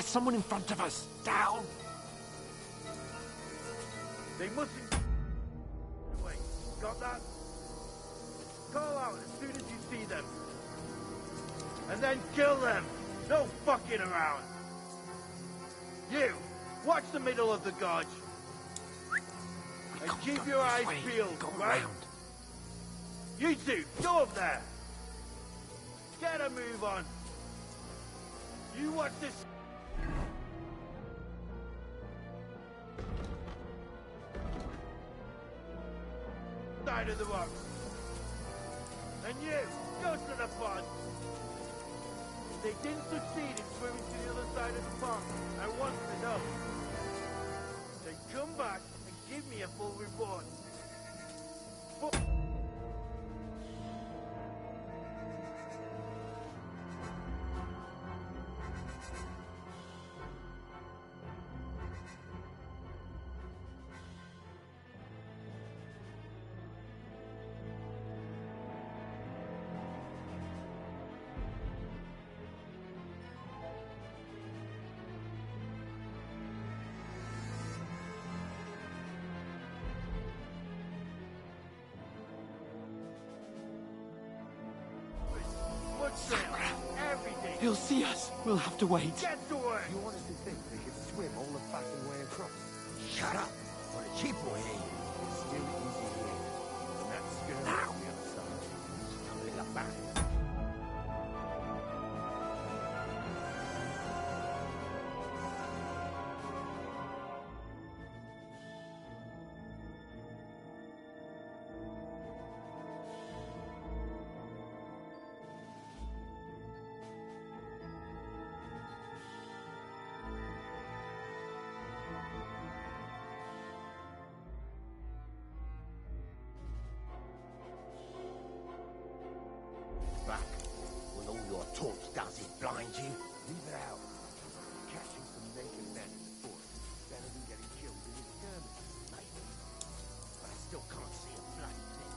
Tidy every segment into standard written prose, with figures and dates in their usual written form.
There's someone in front of us! Down! They mustn't... Wait, got that? Call out as soon as you see them. And then kill them! No fucking around! You, watch the middle of the gorge. And keep your eyes peeled, right? Around. You two, go up there! Get a move on! You watch this... side of the rocks. And you, go to the pond. If they didn't succeed in swimming to the other side of the pond, I want to know. Then come back and give me a full report. Everything. He'll see us. We'll have to wait. Get to work. You honestly think they could swim all the fucking way across? Shut up! On a cheap way, it's still easy here. And that's scary on the other side. It's tumbling up back. Back. When all your talk does is blind you, leave it out. Catching some naked men in the forest is better than getting killed in a skirmish, maybe. But I still can't see a bloody thing.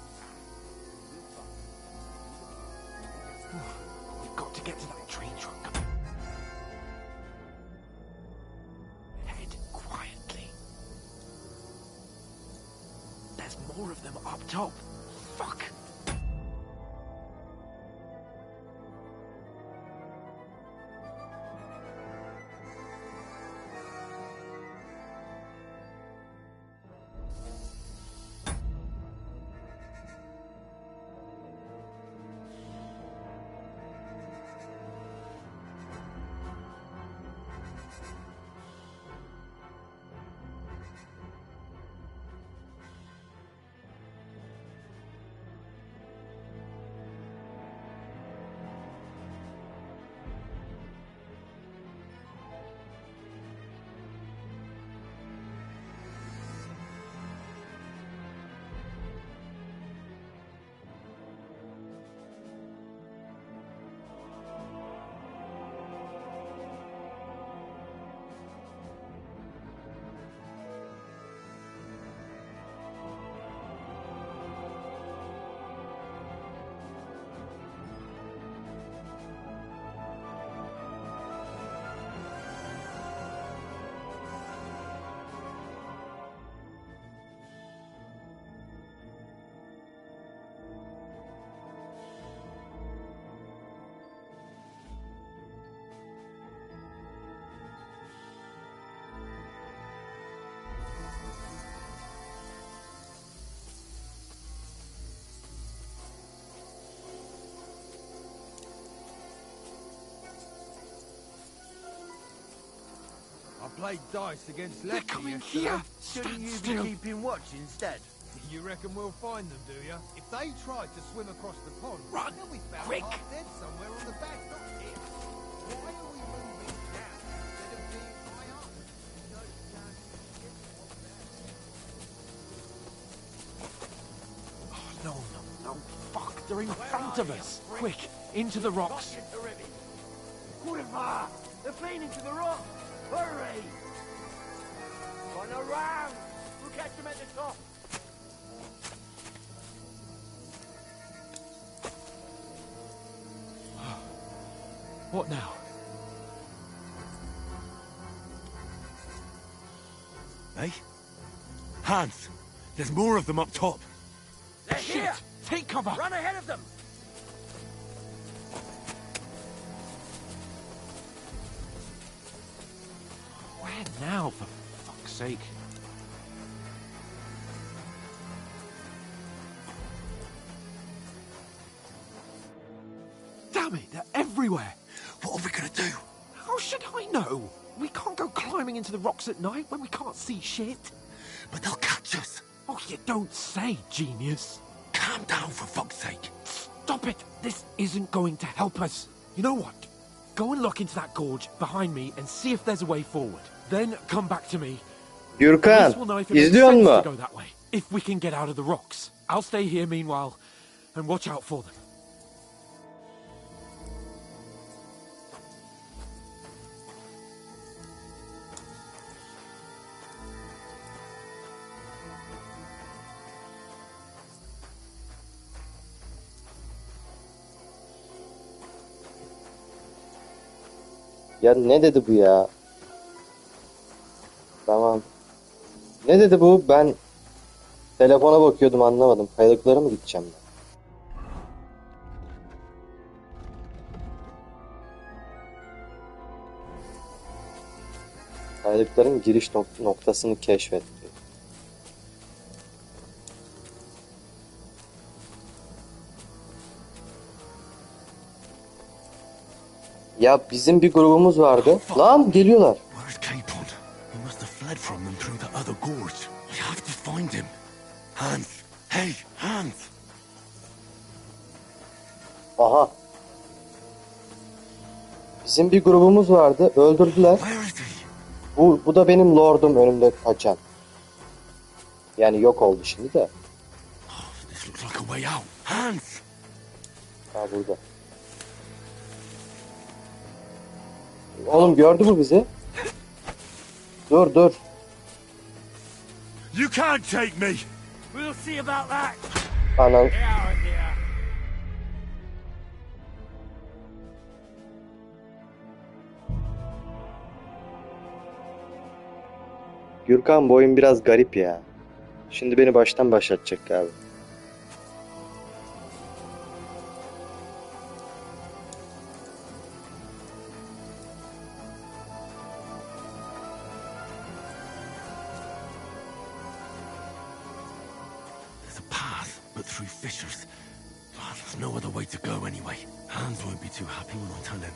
We've got to get to that tree trunk. Head quietly. There's more of them up top. Fuck! I played dice against They're Lefty coming yesterday. here! Shouldn't Stand you still. be keeping watch instead? You reckon we'll find them, do you? If they tried to swim across the pond, Run, they'll be found quick. half dead somewhere on the bank, not here. Why are we moving now instead of being high up? No, Oh, no. Fuck, they're in front of us. Quick, into the rocks. Curva! They're playing into the rock! Hurry! Run around! We'll catch them at the top! What now? Eh? Hans, there's more of them up top. They're here! Shit! Take cover! Run ahead of them! Where now, for fuck's sake? Damn it, they're everywhere! What are we gonna do? How should I know? We can't go climbing into the rocks at night when we can't see shit. But they'll catch us. Oh, you don't say, genius. Calm down, for fuck's sake. Stop it! This isn't going to help us. You know what? Go and look into that gorge behind me and see if there's a way forward. Then come back to me. Gürkan, At least we'll know if it makes izliyor sense musun? to go that way. If we can get out of the rocks. I'll stay here meanwhile and watch out for them. Ya ne dedi bu ya? Tamam. Ne dedi bu? Ben telefona bakıyordum, anlamadım. Kaydıklara mı gideceğim ben? Kaydıkların giriş noktasını keşfet. Ya bizim bir grubumuz vardı. Lan geliyorlar. Where's Capon? He must have fled from them through the other gorge. We have to find him. Hans! Hey, Hans! Aha. Bizim bir grubumuz vardı. Öldürdüler. Where is he? Bu da benim lordum, önümde kaçan. Yani yok oldu şimdi de. Oh, this looks like a way out. Hans! Ha, burada. Oğlum gördü mü bizi? Dur dur. You can't take me! We'll see about that! Anan. Get out of here! Gürkan, bu oyun biraz garip ya. Şimdi beni baştan başlatacak abi. There's a path, but through fissures. Oh, there's no other way to go anyway. Hans won't be too happy when I tell him.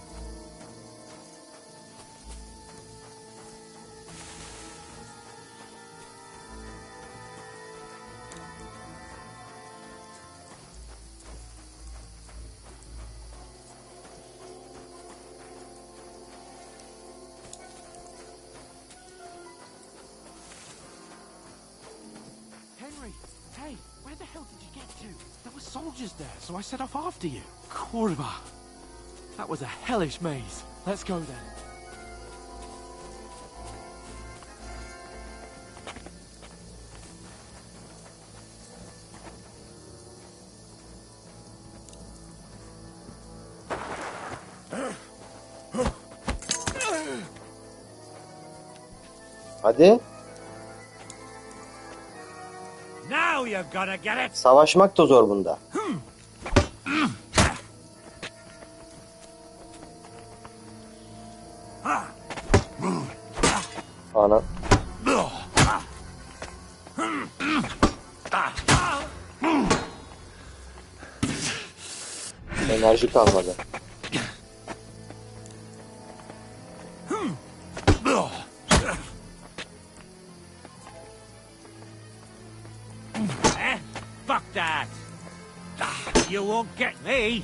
Henry, hey, where the hell did you get to? There were soldiers there, so I set off after you. Kurva. That was a hellish maze. Let's go then. Hadi. Now you're gonna get it! Savaşmak da zor bunda. Ana. Enerji kalmadı. Fuck that! You won't get me!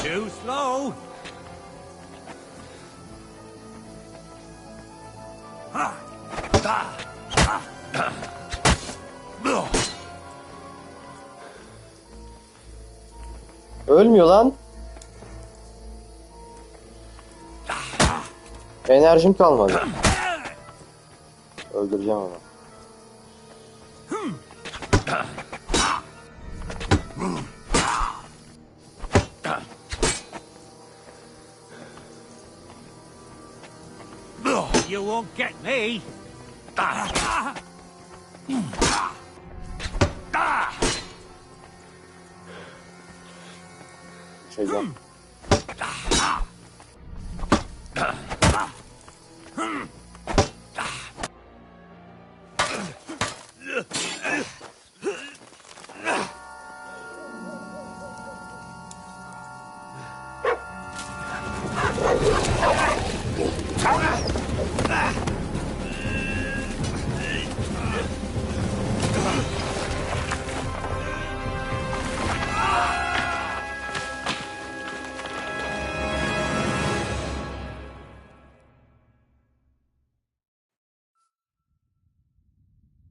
Too slow! Ölmüyor lan. Enerjim kalmadı. Öldüreceğim ama. You won't get me! Şeyden.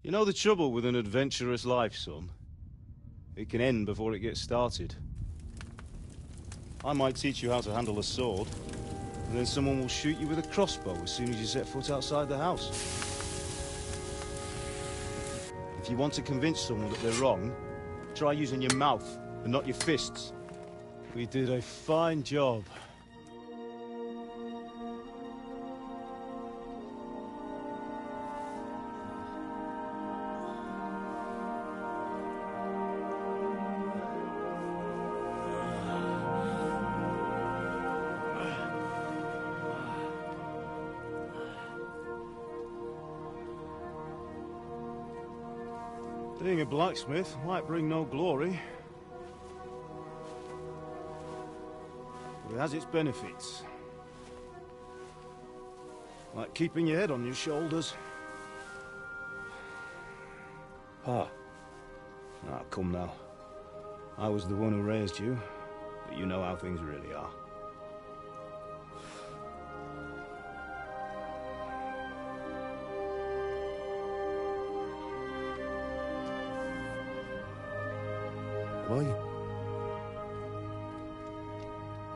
You know the trouble with an adventurous life, son? It can end before it gets started. I might teach you how to handle a sword, and then someone will shoot you with a crossbow as soon as you set foot outside the house. If you want to convince someone that they're wrong, try using your mouth and not your fists. We did a fine job. Being a blacksmith might bring no glory, but it has its benefits. Like keeping your head on your shoulders. Pa. Ah, come now. I was the one who raised you, but you know how things really are.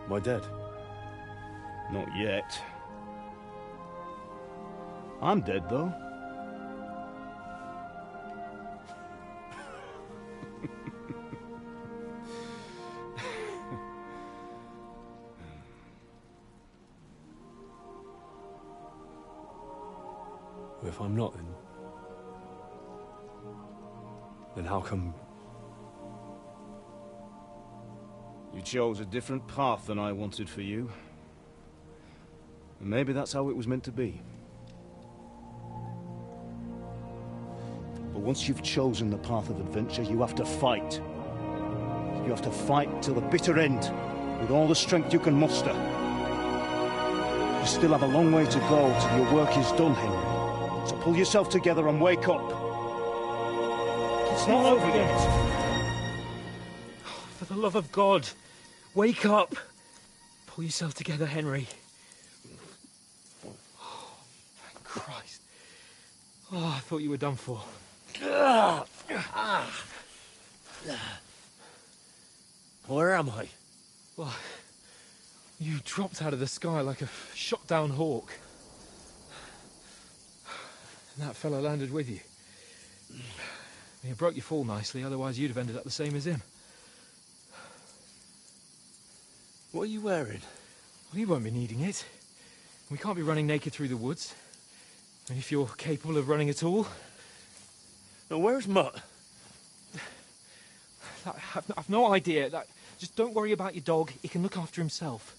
Am I dead? Not yet. I'm dead, though. If I'm not, then how come... You chose a different path than I wanted for you. And maybe that's how it was meant to be. But once you've chosen the path of adventure, you have to fight. You have to fight till the bitter end, with all the strength you can muster. You still have a long way to go till your work is done, Henry. So pull yourself together and wake up. It's not over yet. For the love of God, wake up! Pull yourself together, Henry. Oh, thank Christ. Oh, I thought you were done for. Where am I? Well, you dropped out of the sky like a shot-down hawk. And that fella landed with you. You broke your fall nicely, otherwise you'd have ended up the same as him. What are you wearing? Well, you won't be needing it. We can't be running naked through the woods. And if you're capable of running at all... Now, where's Mutt? I've no idea. Just don't worry about your dog. He can look after himself.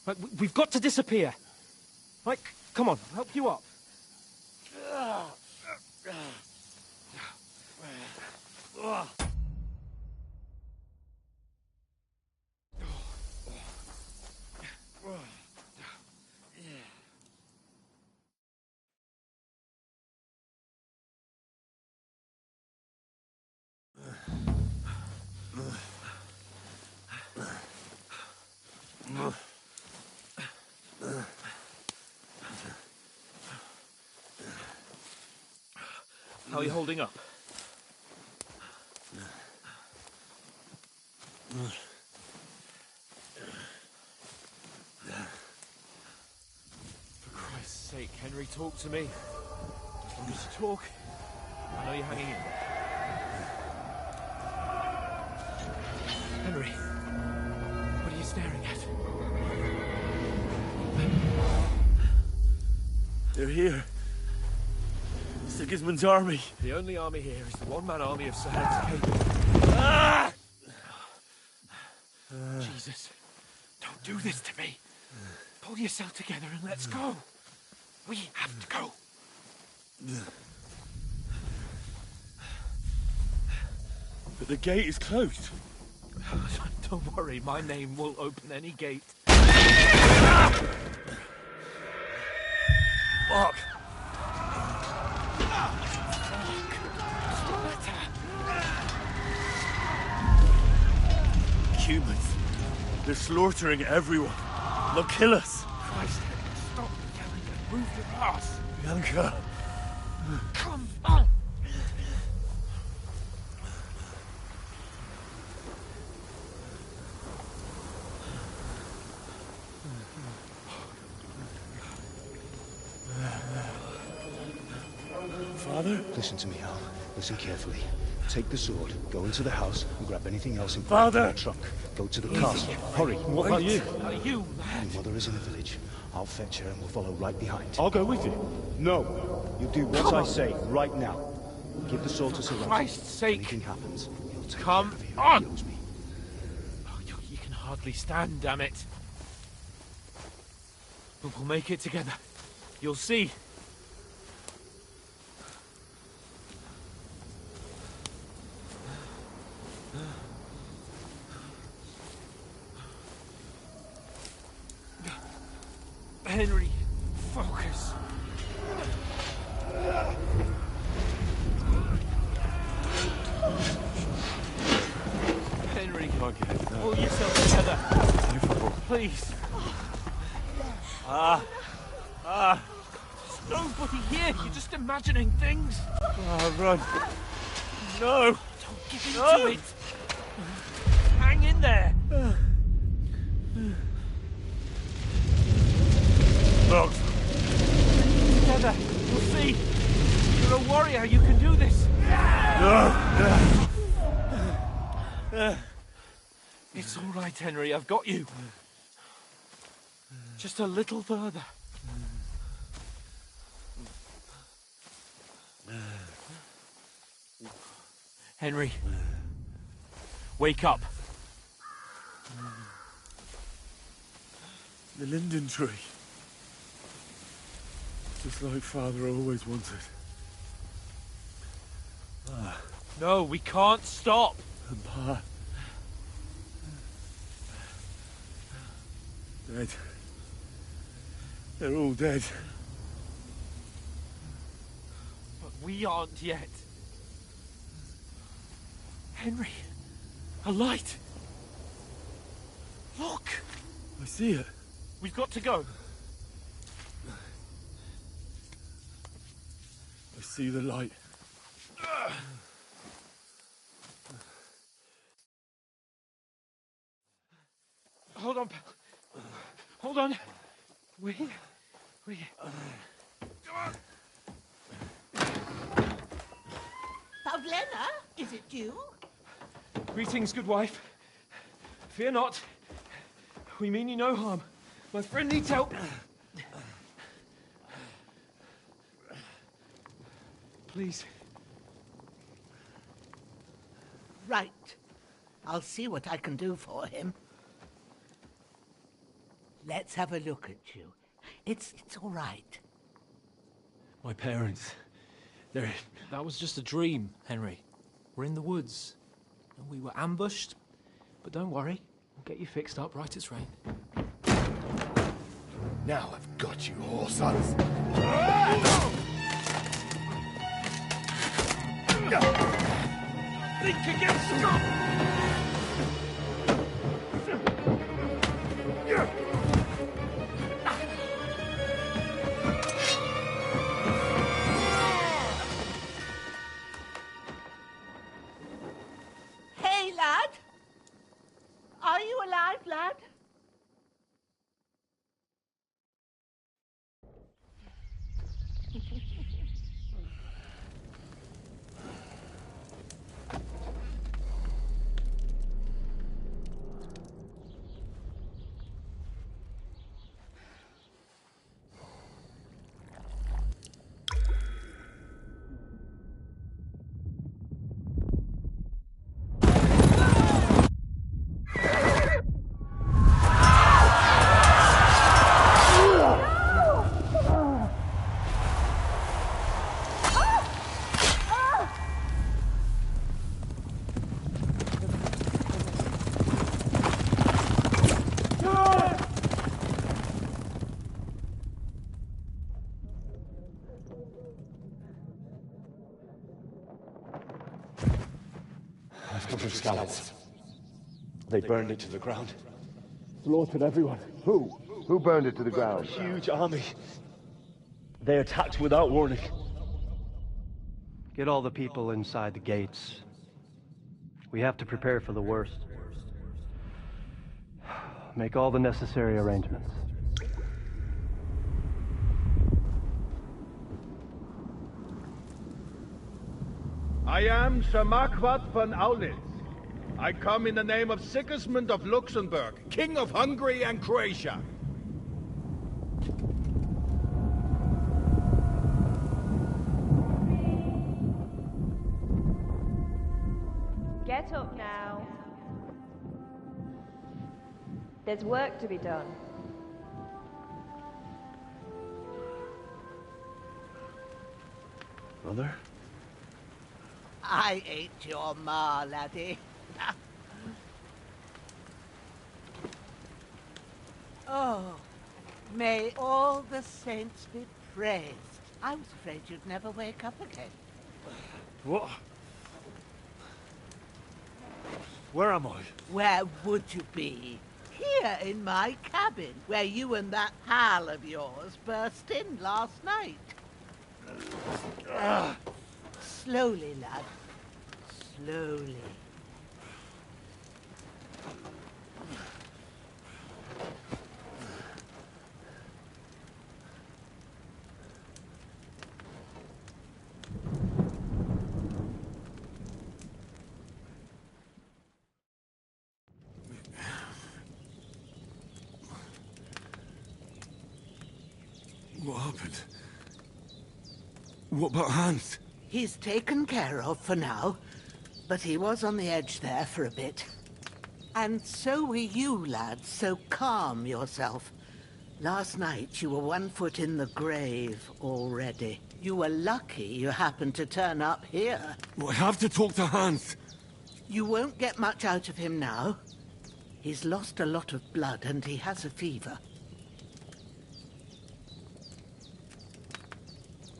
Like, we've got to disappear. Like, come on, I'll help you up. How are you holding up? For Christ's sake, Henry, talk to me. Just talk. I know you're hanging in. Henry, what are you staring at? They're here. Sigismund's army. The only army here is the one-man army of Sir Henry. Ah! Jesus, don't do this to me. Pull yourself together and let's go. We have to go. But the gate is closed. Don't worry, my name will open any gate. Fuck. Humans. They're slaughtering everyone. They'll kill us. Christ, stop yelling and move your ass. Bianca. Come on. Father? Listen to me, Hal. Listen carefully. Take the sword, go into the house, and grab anything else in Father! the trunk. Go to the castle. Hurry. What about you? Are you mad? Your mother is in the village. I'll fetch her and we'll follow right behind. I'll go with you. No. You do what I say right now. Give the sword to Sir Roger. Christ's sake. If anything happens, he'll take Come care of you. on. He owes me. Oh, you can hardly stand, damn it. But we'll make it together. You'll see. Henry, focus. Henry, pull yourself together. Please. There's nobody here. You're just imagining things. Run. No. Don't give in to it. Hang in there. Look. Together. You'll see. You're a warrior. You can do this. No. It's all right, Henry. I've got you. Just a little further. Henry. Wake up. The linden tree. Just like Father always wanted. No, we can't stop. And Pa. Dead. They're all dead. But we aren't yet. Henry, a light. Look. I see it. We've got to go. I see the light. Hold on, pal. Hold on. Wait. Pavlena, is it you? Greetings, good wife. Fear not. We mean you no harm. My friend needs help. Please. Right. I'll see what I can do for him. Let's have a look at you. It's all right. My parents. That was just a dream, Henry. We're in the woods. And we were ambushed. But don't worry. We'll get you fixed up right as rain. Now I've got you, whore sons. Think again, Scott! Hey, lad! Are you alive, lad? scallops. They burned it to the ground. Slaughtered everyone. Who? Who burned it to the A ground? huge army. They attacked without warning. Get all the people inside the gates. We have to prepare for the worst. Make all the necessary arrangements. I am Sir Marquardt von Aulitz. I come in the name of Sigismund of Luxembourg, King of Hungary and Croatia. Get up now. There's work to be done. Mother? I ain't your ma, laddie. Oh, may all the saints be praised. I was afraid you'd never wake up again. What? Where am I? Where would you be? Here in my cabin, where you and that pal of yours burst in last night. Slowly, lad. Slowly. What happened? What about Hans? He's taken care of for now, but he was on the edge there for a bit. And so were you, lad, so calm yourself. Last night you were 1 foot in the grave already. You were lucky you happened to turn up here. I have to talk to Hans. You won't get much out of him now. He's lost a lot of blood and he has a fever.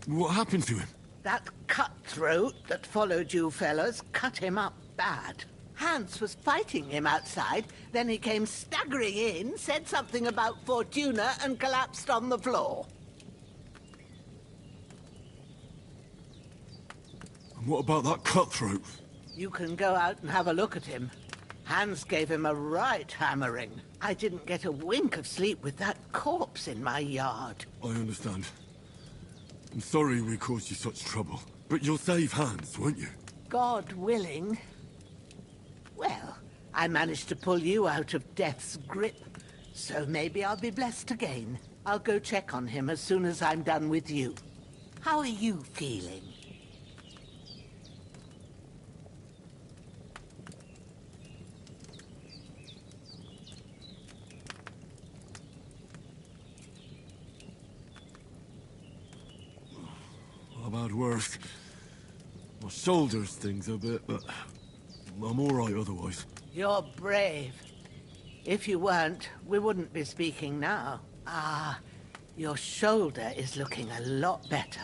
What happened to him? That cutthroat that followed you fellas cut him up bad. Hans was fighting him outside, then he came staggering in, said something about Fortuna, and collapsed on the floor. And what about that cutthroat? You can go out and have a look at him. Hans gave him a right hammering. I didn't get a wink of sleep with that corpse in my yard. I understand. I'm sorry we caused you such trouble. But you'll save Hans, won't you? God willing. Well, I managed to pull you out of death's grip, so maybe I'll be blessed again. I'll go check on him as soon as I'm done with you. How are you feeling? I've had worse. My shoulders stings a bit, but I'm all right otherwise. You're brave. If you weren't, we wouldn't be speaking now. Ah, your shoulder is looking a lot better.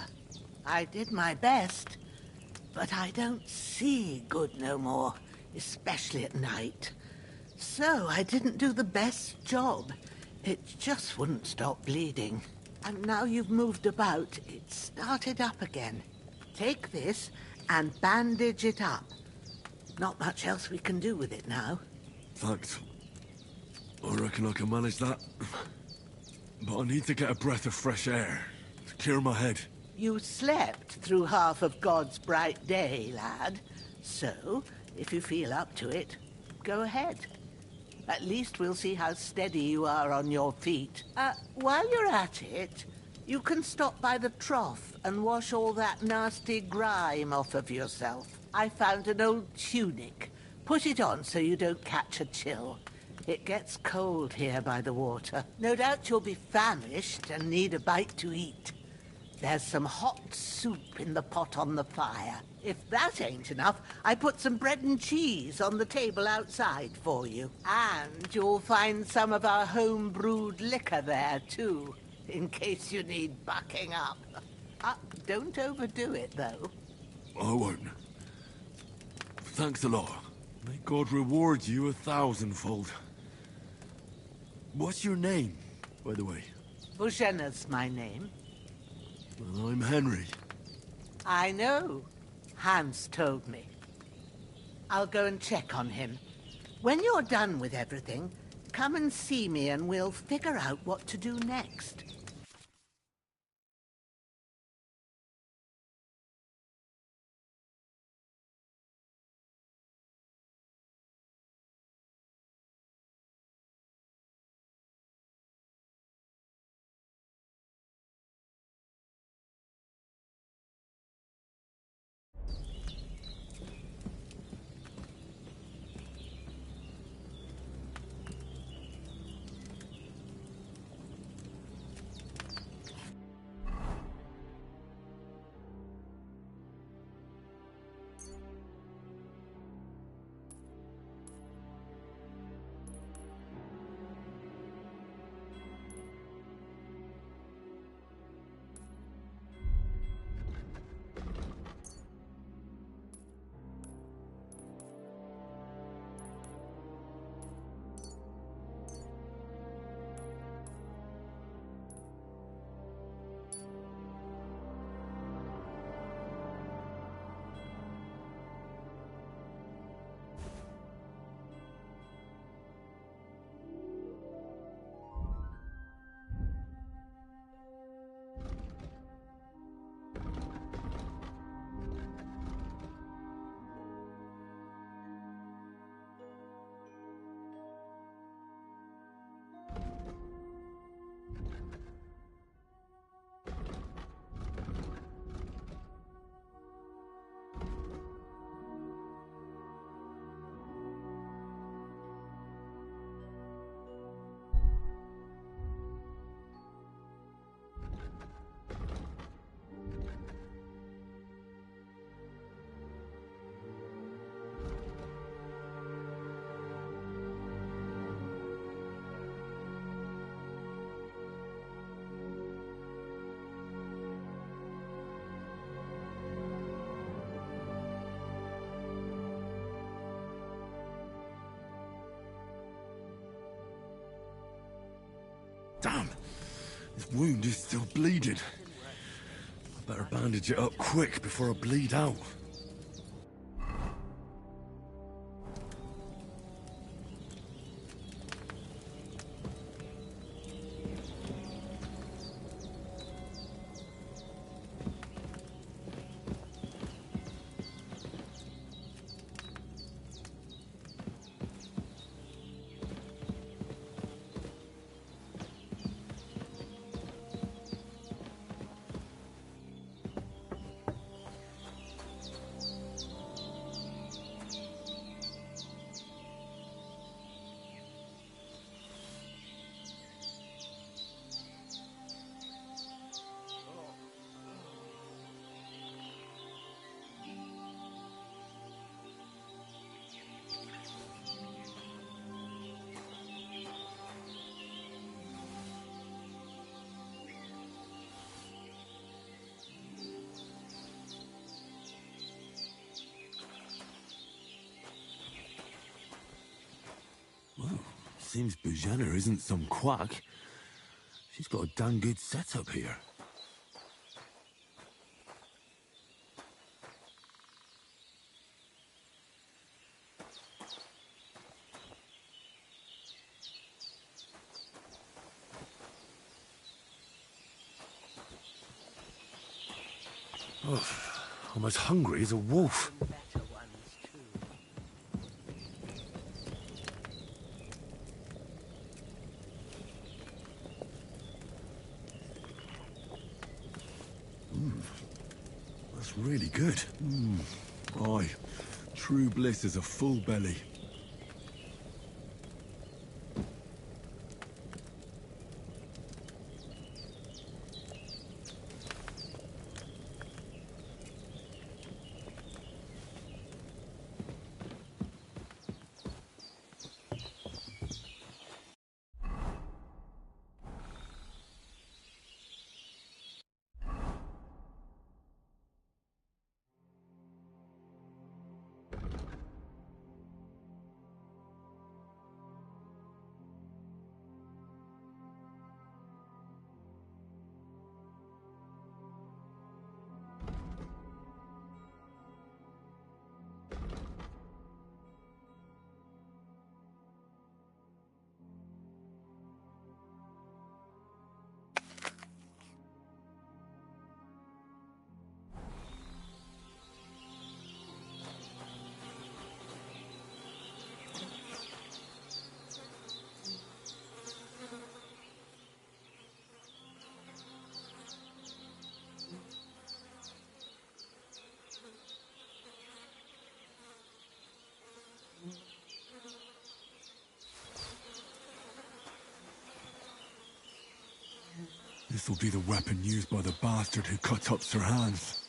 I did my best, but I don't see good no more, especially at night. So I didn't do the best job. It just wouldn't stop bleeding. And now you've moved about, it started up again. Take this and bandage it up. Not much else we can do with it now. Thanks. I reckon I can manage that. But I need to get a breath of fresh air to clear my head. You slept through half of God's bright day, lad. So, if you feel up to it, go ahead. At least we'll see how steady you are on your feet. While you're at it, you can stop by the trough and wash all that nasty grime off of yourself. I found an old tunic. Put it on so you don't catch a chill. It gets cold here by the water. No doubt you'll be famished and need a bite to eat. There's some hot soup in the pot on the fire. If that ain't enough, I put some bread and cheese on the table outside for you. And you'll find some of our home-brewed liquor there, too, in case you need bucking up. Don't overdo it, though. I won't. Thanks a lot. May God reward you 1,000-fold. What's your name, by the way? Bushena's my name. Well, I'm Henry. I know. Hans told me. I'll go and check on him. When you're done with everything, come and see me and we'll figure out what to do next. Damn! This wound is still bleeding. I better bandage it up quick before I bleed out. Seems Bujana isn't some quack. She's got a damn good setup here. Oh, I'm as hungry as a wolf. Better ones, too. That's really good. Aye, true bliss is a full belly. This'll be the weapon used by the bastard who cut up Sirhan's.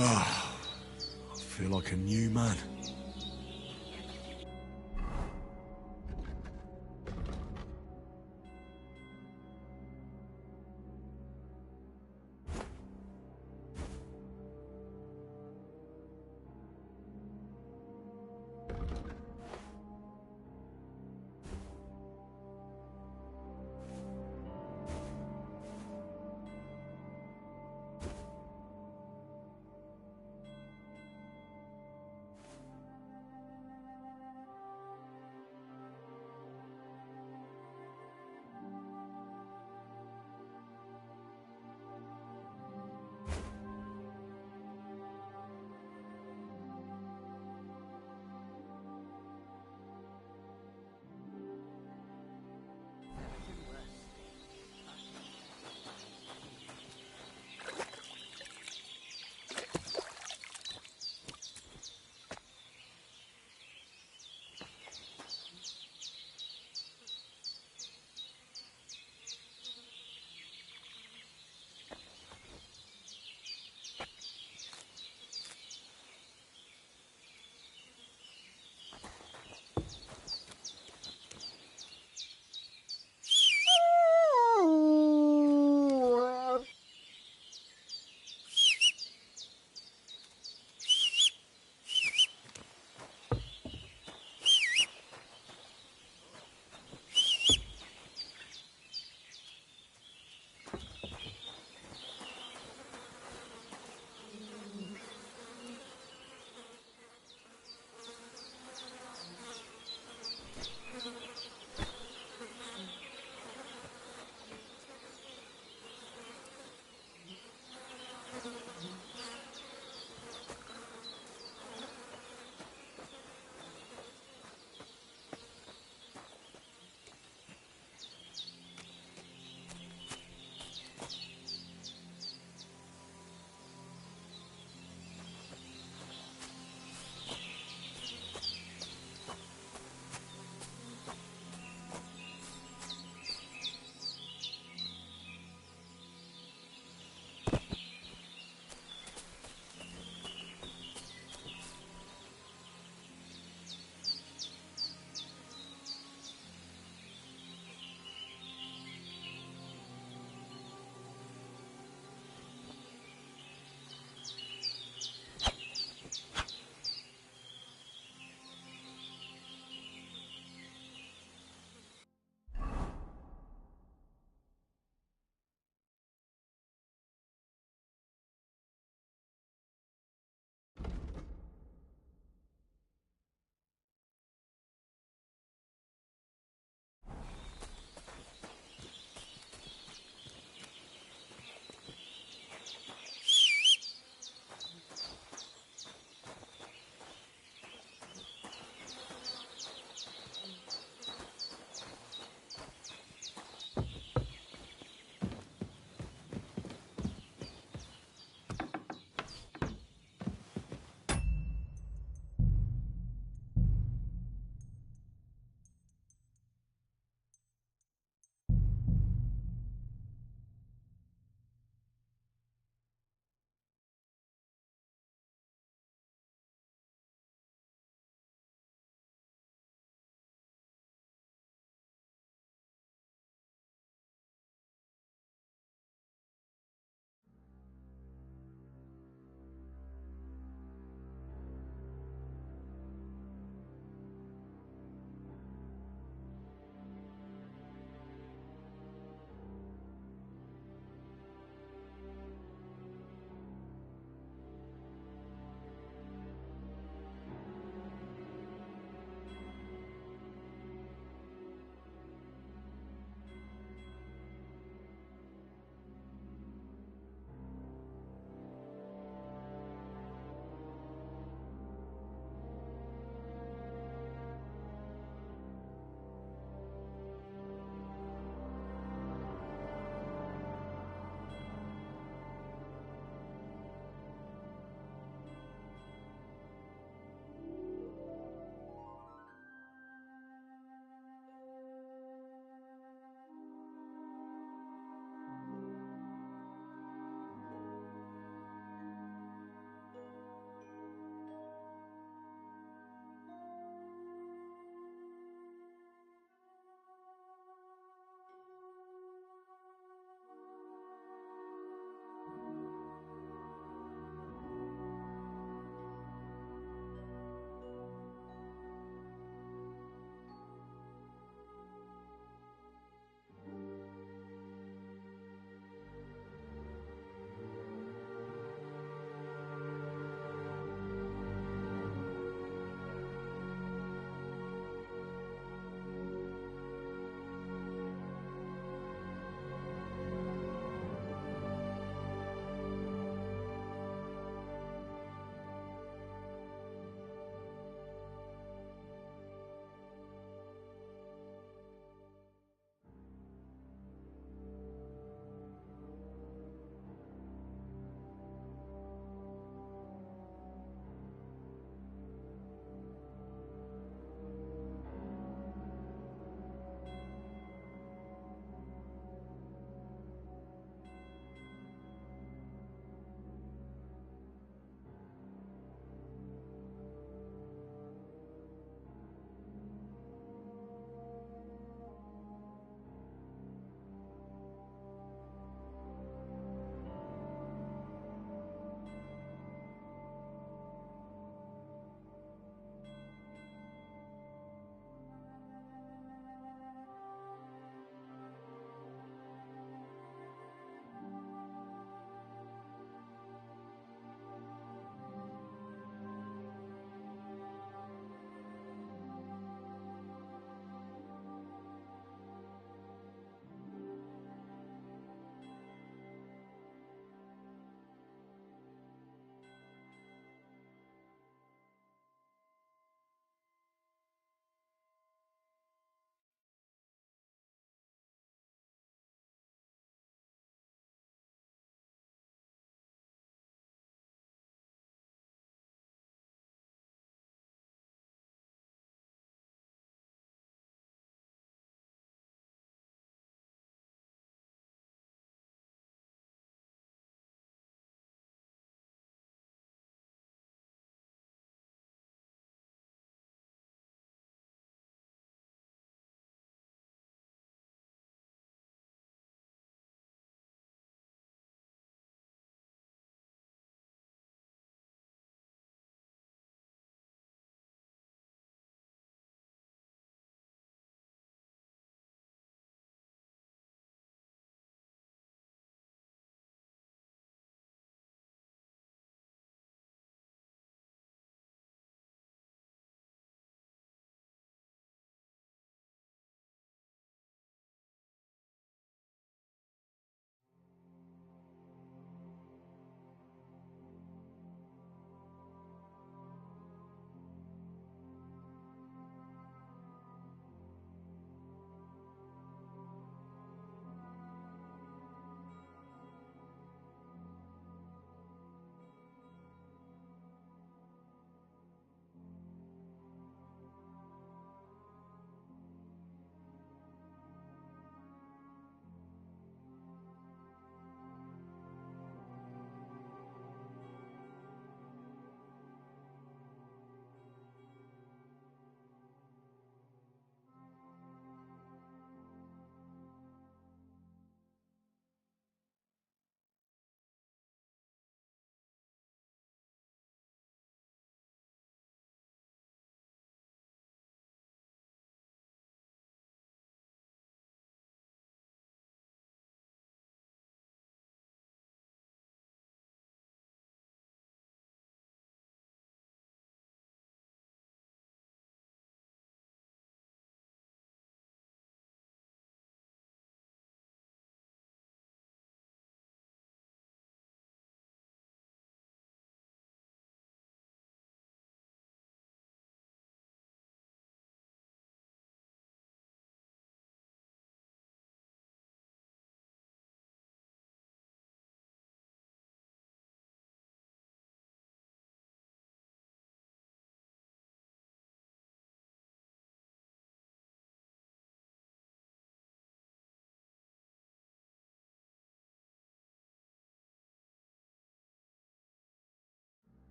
Ah, I feel like a new man.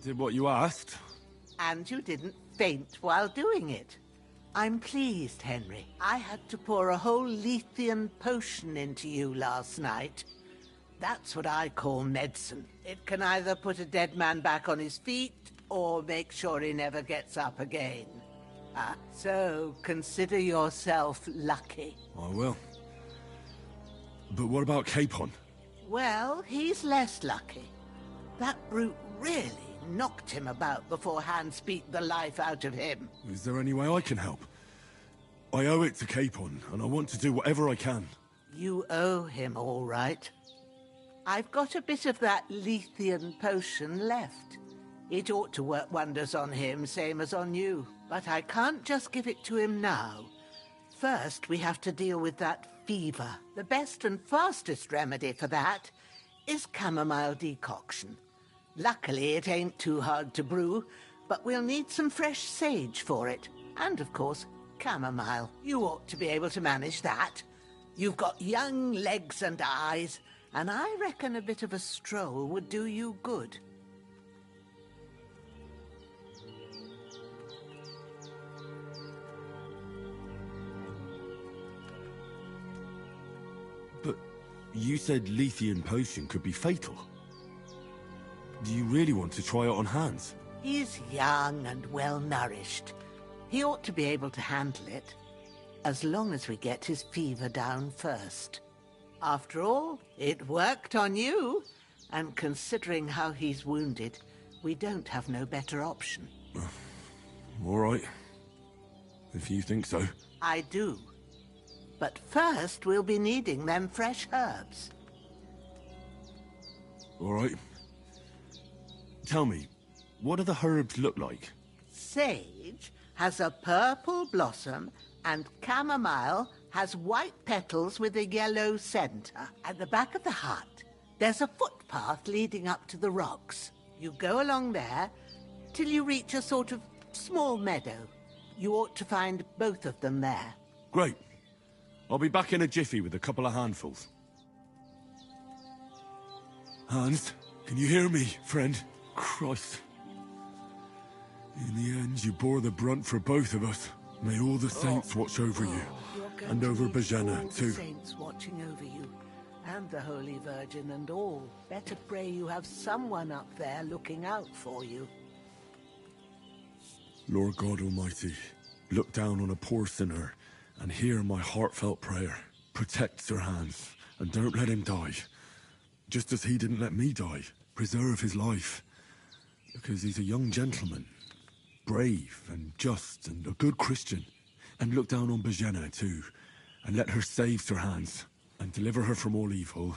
did what you asked. And you didn't faint while doing it. I'm pleased, Henry. I had to pour a whole Lethean potion into you last night. That's what I call medicine. It can either put a dead man back on his feet, or make sure he never gets up again. So consider yourself lucky. I will. But what about Capon? Well, he's less lucky. That brute really knocked him about before Hans beat the life out of him. Is there any way I can help? I owe it to Capon, and I want to do whatever I can. You owe him, all right. I've got a bit of that Lethean potion left. It ought to work wonders on him, same as on you. But I can't just give it to him now. First, we have to deal with that fever. The best and fastest remedy for that is chamomile decoction. Luckily, it ain't too hard to brew, but we'll need some fresh sage for it. And, of course, chamomile. You ought to be able to manage that. You've got young legs and eyes, and I reckon a bit of a stroll would do you good. But you said Lethean potion could be fatal. Do you really want to try it on Hans? He's young and well-nourished. He ought to be able to handle it, as long as we get his fever down first. After all, it worked on you, and considering how he's wounded, we don't have no better option. All right. If you think so. I do. But first, we'll be needing them fresh herbs. All right. Tell me, what do the herbs look like? Sage has a purple blossom, and chamomile has white petals with a yellow center. At the back of the hut, there's a footpath leading up to the rocks. You go along there till you reach a sort of small meadow. You ought to find both of them there. Great. I'll be back in a jiffy with a couple of handfuls. Hans, can you hear me, friend? Christ. In the end, you bore the brunt for both of us. May all the saints watch over you, and over Bajana, too. The saints watching over you, and the Holy Virgin and all. Better pray you have someone up there looking out for you. Lord God Almighty, look down on a poor sinner, and hear my heartfelt prayer. Protect Sir Hans, and don't let him die. Just as he didn't let me die. Preserve his life. Because he's a young gentleman. Brave and just and a good Christian. And look down on Bajena too. And let her save Sir Hans. And deliver her from all evil.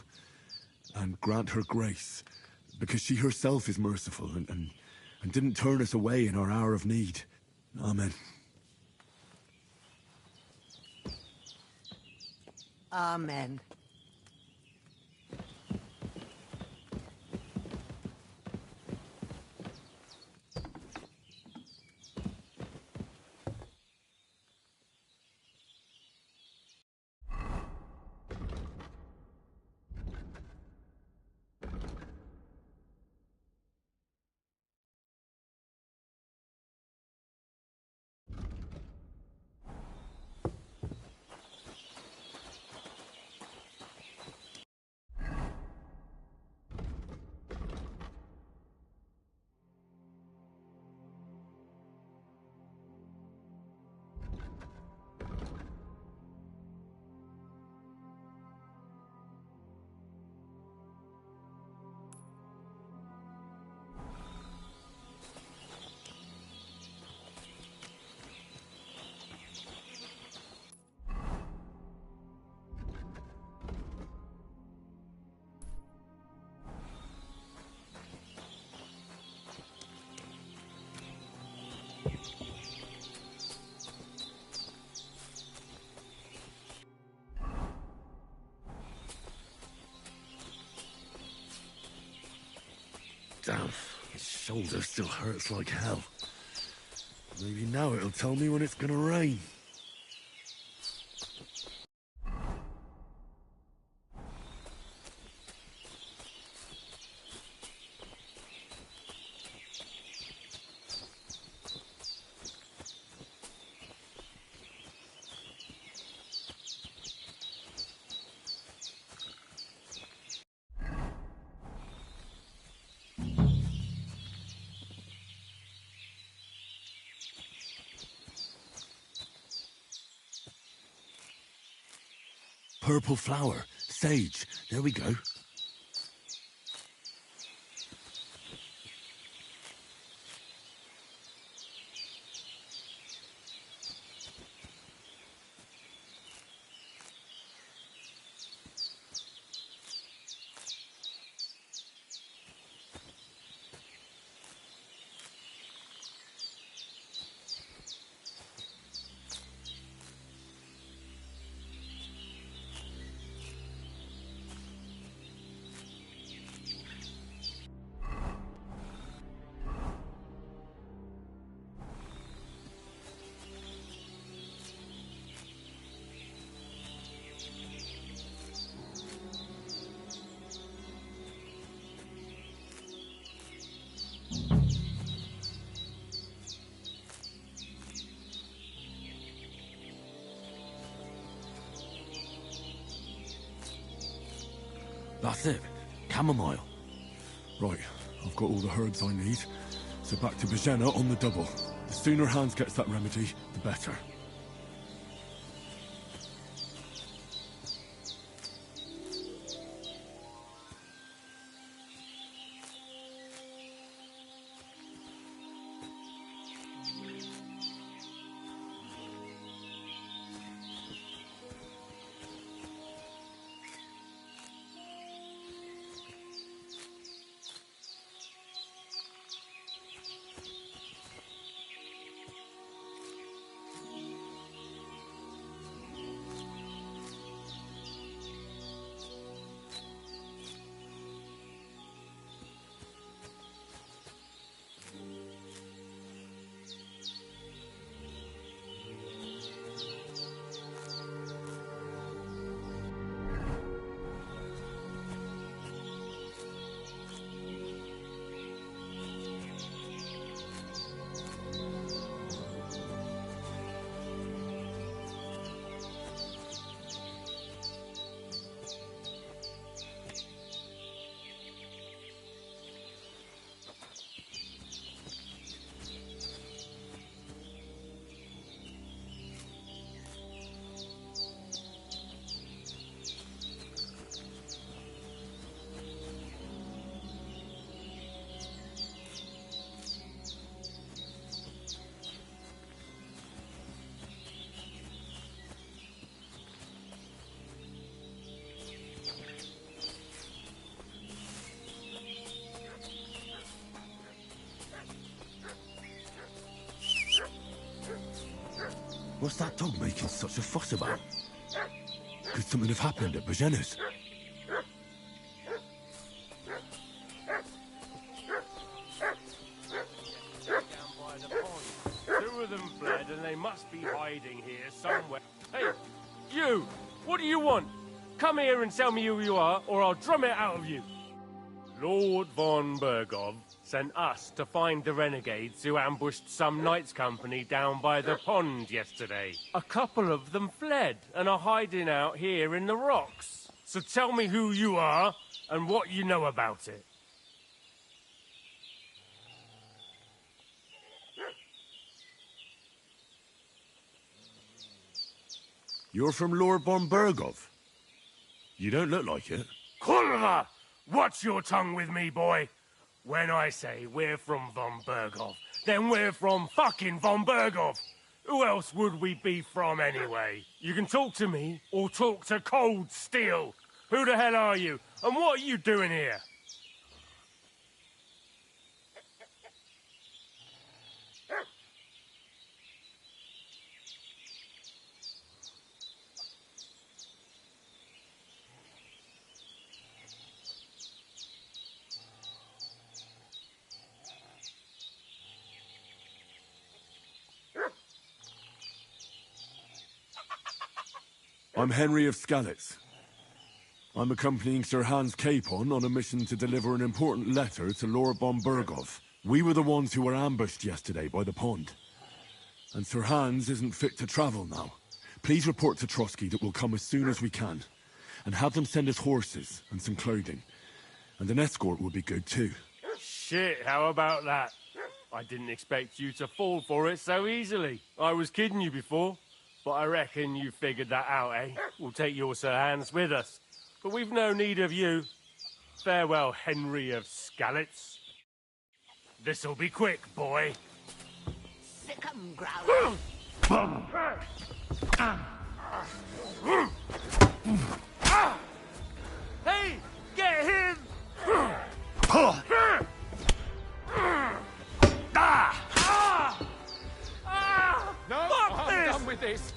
And grant her grace. Because she herself is merciful and didn't turn us away in our hour of need. Amen. Amen. Damn, his shoulder still hurts like hell. Maybe now it'll tell me when it's gonna rain. Purple flower. Sage. There we go. That's it. Chamomile. Right, I've got all the herbs I need. So back to Bajena on the double. The sooner Hans gets that remedy, the better. What's that dog making such a fuss about? Could something have happened at Bajena's? Two of them fled and they must be hiding here somewhere. Hey, you! What do you want? Come here and tell me who you are, or I'll drum it out of you. Lord von Bergov sent us to find the renegades who ambushed some knights' company down by the pond yesterday. A couple of them fled and are hiding out here in the rocks. So tell me who you are and what you know about it. You're from Lord von Bergov? You don't look like it. Kulva! Watch your tongue with me, boy. When I say we're from von Bergov, then we're from fucking von Bergov. Who else would we be from anyway? You can talk to me or talk to cold steel. Who the hell are you? And what are you doing here? I'm Henry of Skalitz. I'm accompanying Sir Hans Capon on a mission to deliver an important letter to Lord von Bergov. We were the ones who were ambushed yesterday by the pond. And Sir Hans isn't fit to travel now. Please report to Trotsky that we'll come as soon as we can. And have them send us horses and some clothing. And an escort would be good too. Shit, how about that? I didn't expect you to fall for it so easily. I was kidding you before. But I reckon you figured that out, eh? We'll take your Sir Hans with us. But we've no need of you. Farewell, Henry of Skalitz. This'll be quick, boy. Sick 'em, Growler. Hey, get him! No, I'm done with this.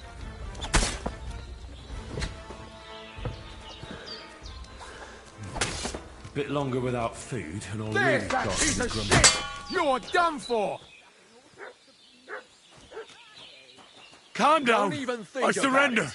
A bit longer without food, and I'll There's really that start piece to of grumble. shit! You're done for! Calm down! Don't even think I about surrender! it.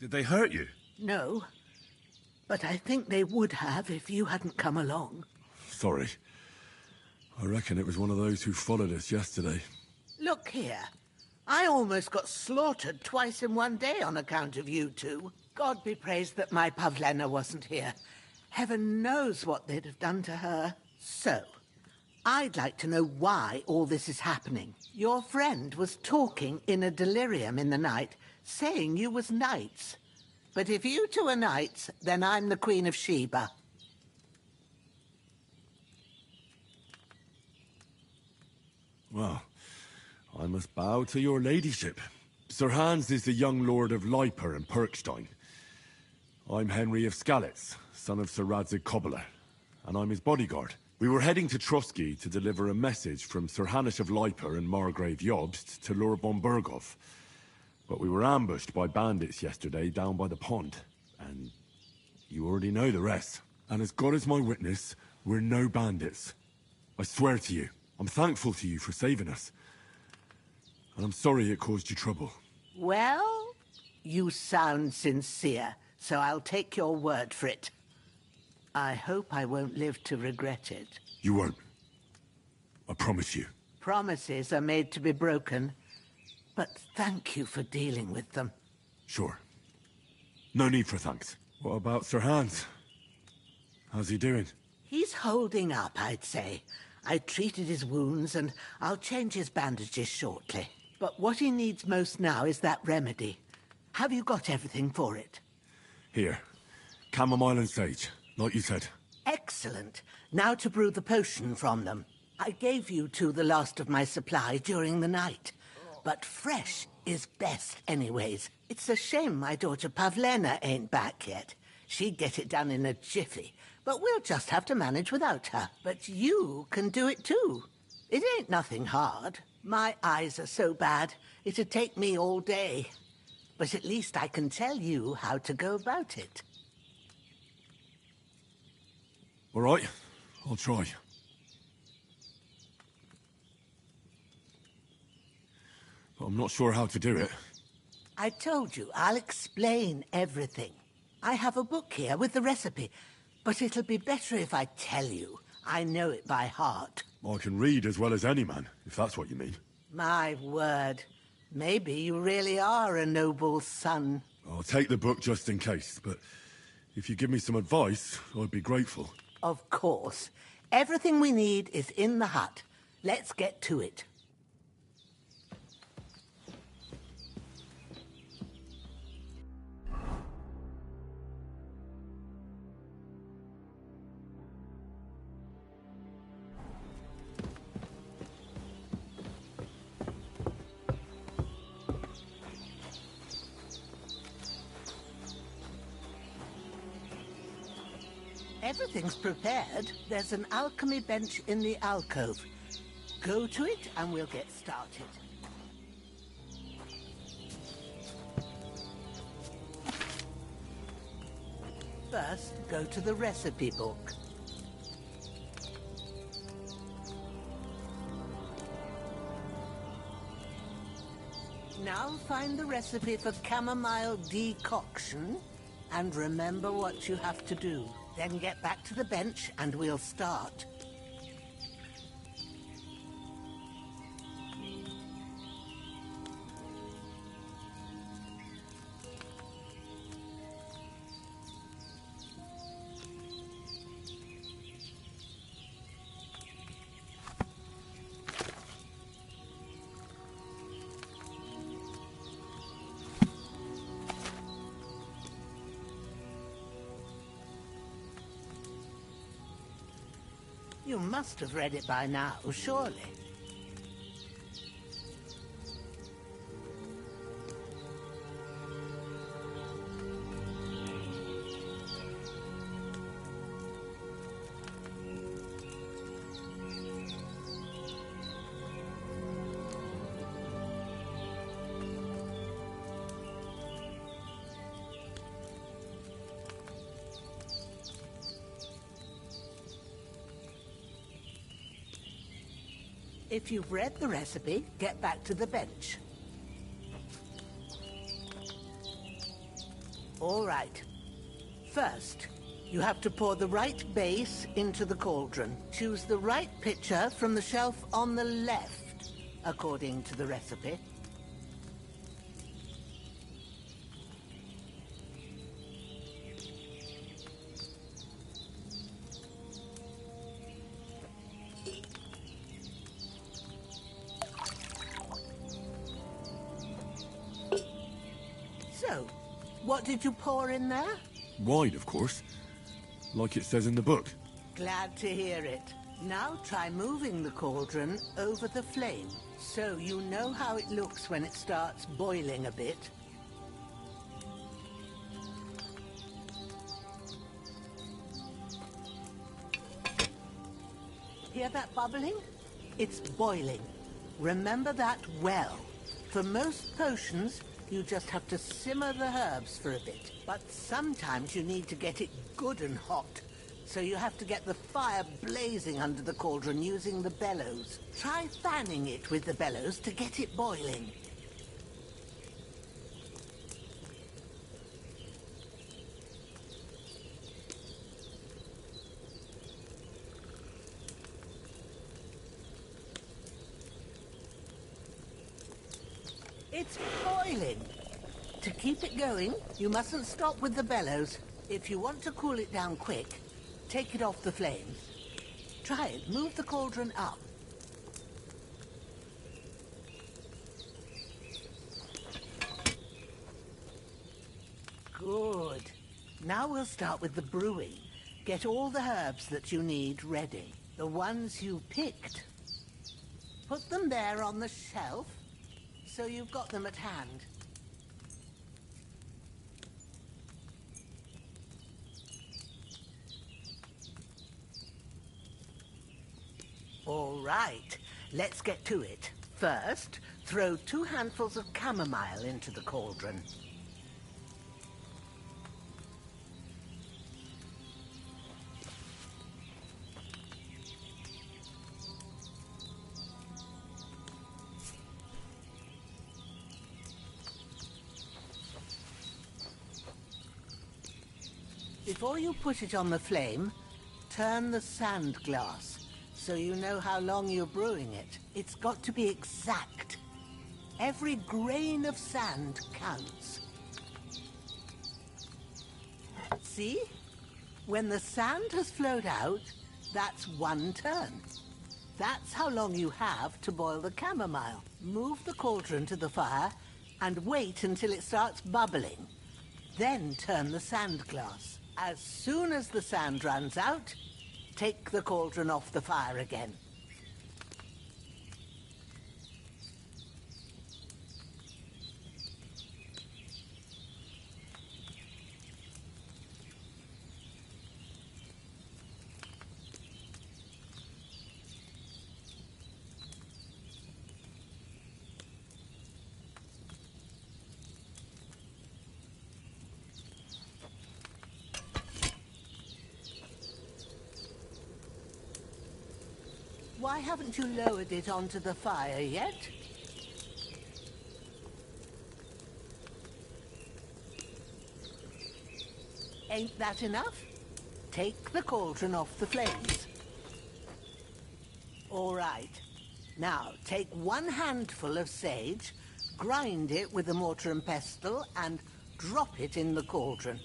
Did they hurt you? No, but I think they would have if you hadn't come along. Sorry. I reckon it was one of those who followed us yesterday. Look here. I almost got slaughtered twice in one day on account of you two. God be praised that my Pavlena wasn't here. Heaven knows what they'd have done to her. So, I'd like to know why all this is happening. Your friend was talking in a delirium in the night, saying you was knights. But if you two are knights, then I'm the Queen of Sheba. Well, I must bow to your ladyship. Sir Hans is the young lord of Leiper and Perkstein. I'm Henry of Skalitz, son of Sir Radzig Cobbler, and I'm his bodyguard. We were heading to Trusky to deliver a message from Sir Hanish of Leiper and Margrave Jobst to Lord von Berghoff. But we were ambushed by bandits yesterday down by the pond, and you already know the rest. And as God is my witness, we're no bandits. I swear to you, I'm thankful to you for saving us. And I'm sorry it caused you trouble. Well, you sound sincere, so I'll take your word for it. I hope I won't live to regret it. You won't. I promise you. Promises are made to be broken, but thank you for dealing with them. Sure. No need for thanks. What about Sir Hans? How's he doing? He's holding up, I'd say. I treated his wounds, and I'll change his bandages shortly. But what he needs most now is that remedy. Have you got everything for it? Here. Chamomile and sage, like you said. Excellent. Now to brew the potion from them. I gave you two the last of my supply during the night. But fresh is best anyways. It's a shame my daughter Pavlena ain't back yet. She'd get it done in a jiffy. But we'll just have to manage without her. But you can do it too. It ain't nothing hard. My eyes are so bad, it'd take me all day. But at least I can tell you how to go about it. All right, I'll try. But I'm not sure how to do it. I told you, I'll explain everything. I have a book here with the recipe, but it'll be better if I tell you. I know it by heart. I can read as well as any man, if that's what you mean. My word. Maybe you really are a noble son. I'll take the book just in case, but if you give me some advice, I'd be grateful. Of course. Everything we need is in the hut. Let's get to it. Everything's prepared. There's an alchemy bench in the alcove. Go to it and we'll get started. First, go to the recipe book. Now find the recipe for chamomile decoction and remember what you have to do. Then get back to the bench and we'll start. You must have read it by now, surely. If you've read the recipe, get back to the bench. All right. First, you have to pour the right base into the cauldron. Choose the right pitcher from the shelf on the left, according to the recipe. So, what did you pour in there? Wine, of course. Like it says in the book. Glad to hear it. Now try moving the cauldron over the flame, so you know how it looks when it starts boiling a bit. Hear that bubbling? It's boiling. Remember that well. For most potions, you just have to simmer the herbs for a bit. But sometimes you need to get it good and hot. So you have to get the fire blazing under the cauldron using the bellows. Try fanning it with the bellows to get it boiling. It's boiling. To keep it going, you mustn't stop with the bellows. If you want to cool it down quick, take it off the flames. Try it. Move the cauldron up. Good. Now we'll start with the brewing. Get all the herbs that you need ready. The ones you picked. Put them there on the shelf, so you've got them at hand. All right, let's get to it. First, throw 2 handfuls of chamomile into the cauldron. Before you put it on the flame, turn the sand glass, so you know how long you're brewing it. It's got to be exact. Every grain of sand counts. See? When the sand has flowed out, that's 1 turn. That's how long you have to boil the chamomile. Move the cauldron to the fire and wait until it starts bubbling. Then turn the sand glass. As soon as the sand runs out, take the cauldron off the fire again. Why haven't you lowered it onto the fire yet? Ain't that enough? Take the cauldron off the flames. All right. Now, take 1 handful of sage, grind it with a mortar and pestle, and drop it in the cauldron.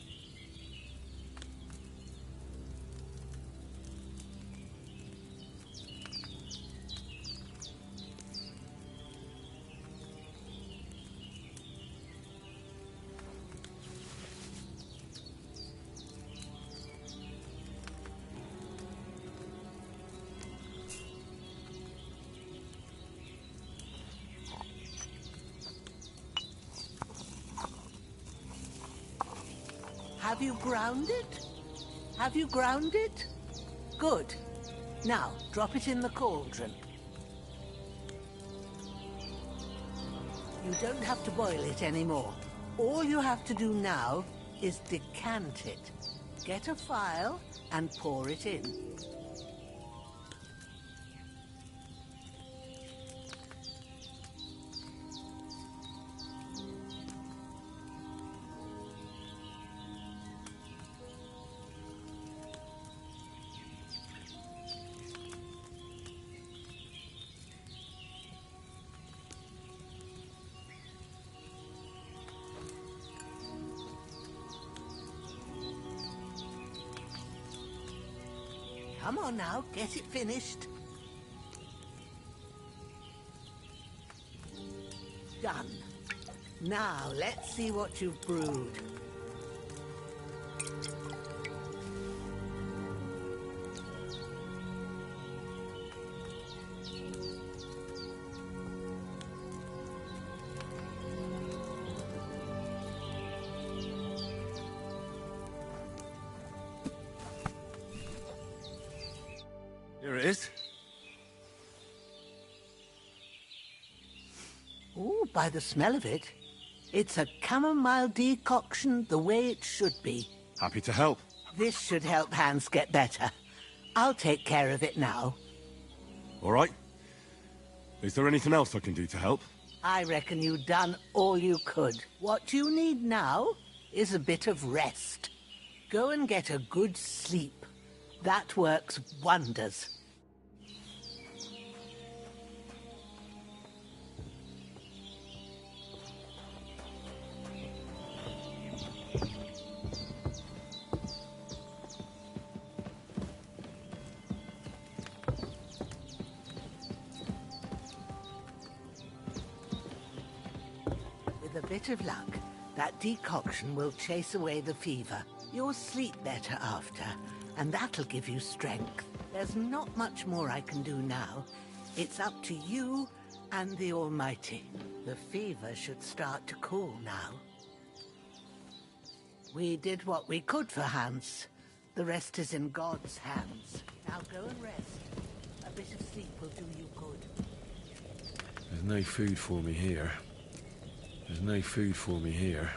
Have you ground it? Have you ground it? Good. Now, drop it in the cauldron. You don't have to boil it anymore. All you have to do now is decant it. Get a phial and pour it in. Come on now, get it finished. Done. Now, let's see what you've brewed. Here it is. Ooh, by the smell of it, it's a chamomile decoction the way it should be. Happy to help. This should help Hans get better. I'll take care of it now. All right. Is there anything else I can do to help? I reckon you've done all you could. What you need now is a bit of rest. Go and get a good sleep. That works wonders. With a bit of luck, that decoction will chase away the fever. You'll sleep better after, and that'll give you strength. There's not much more I can do now. It's up to you and the Almighty. The fever should start to cool now. We did what we could for Hans. The rest is in God's hands. Now go and rest. A bit of sleep will do you good. There's no food for me here. There's no food for me here.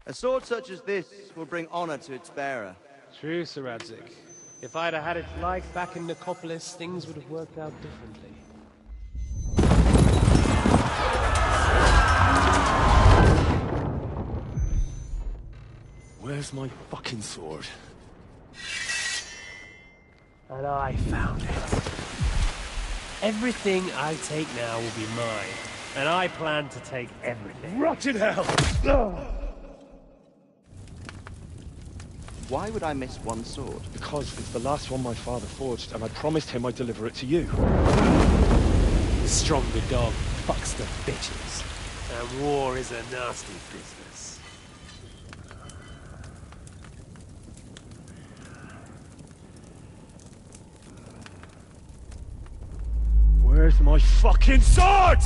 A sword such as this will bring honor to its bearer. True, Sir Radzik. If I'd have had its like back in Nicopolis, things would have worked out differently. Where's my fucking sword? And I found it. Everything I take now will be mine. And I plan to take everything. Rotted hell! Why would I miss one sword? Because it's the last one my father forged, and I promised him I'd deliver it to you. The stronger dog fucks the bitches. And war is a nasty business. Where's my fucking sword?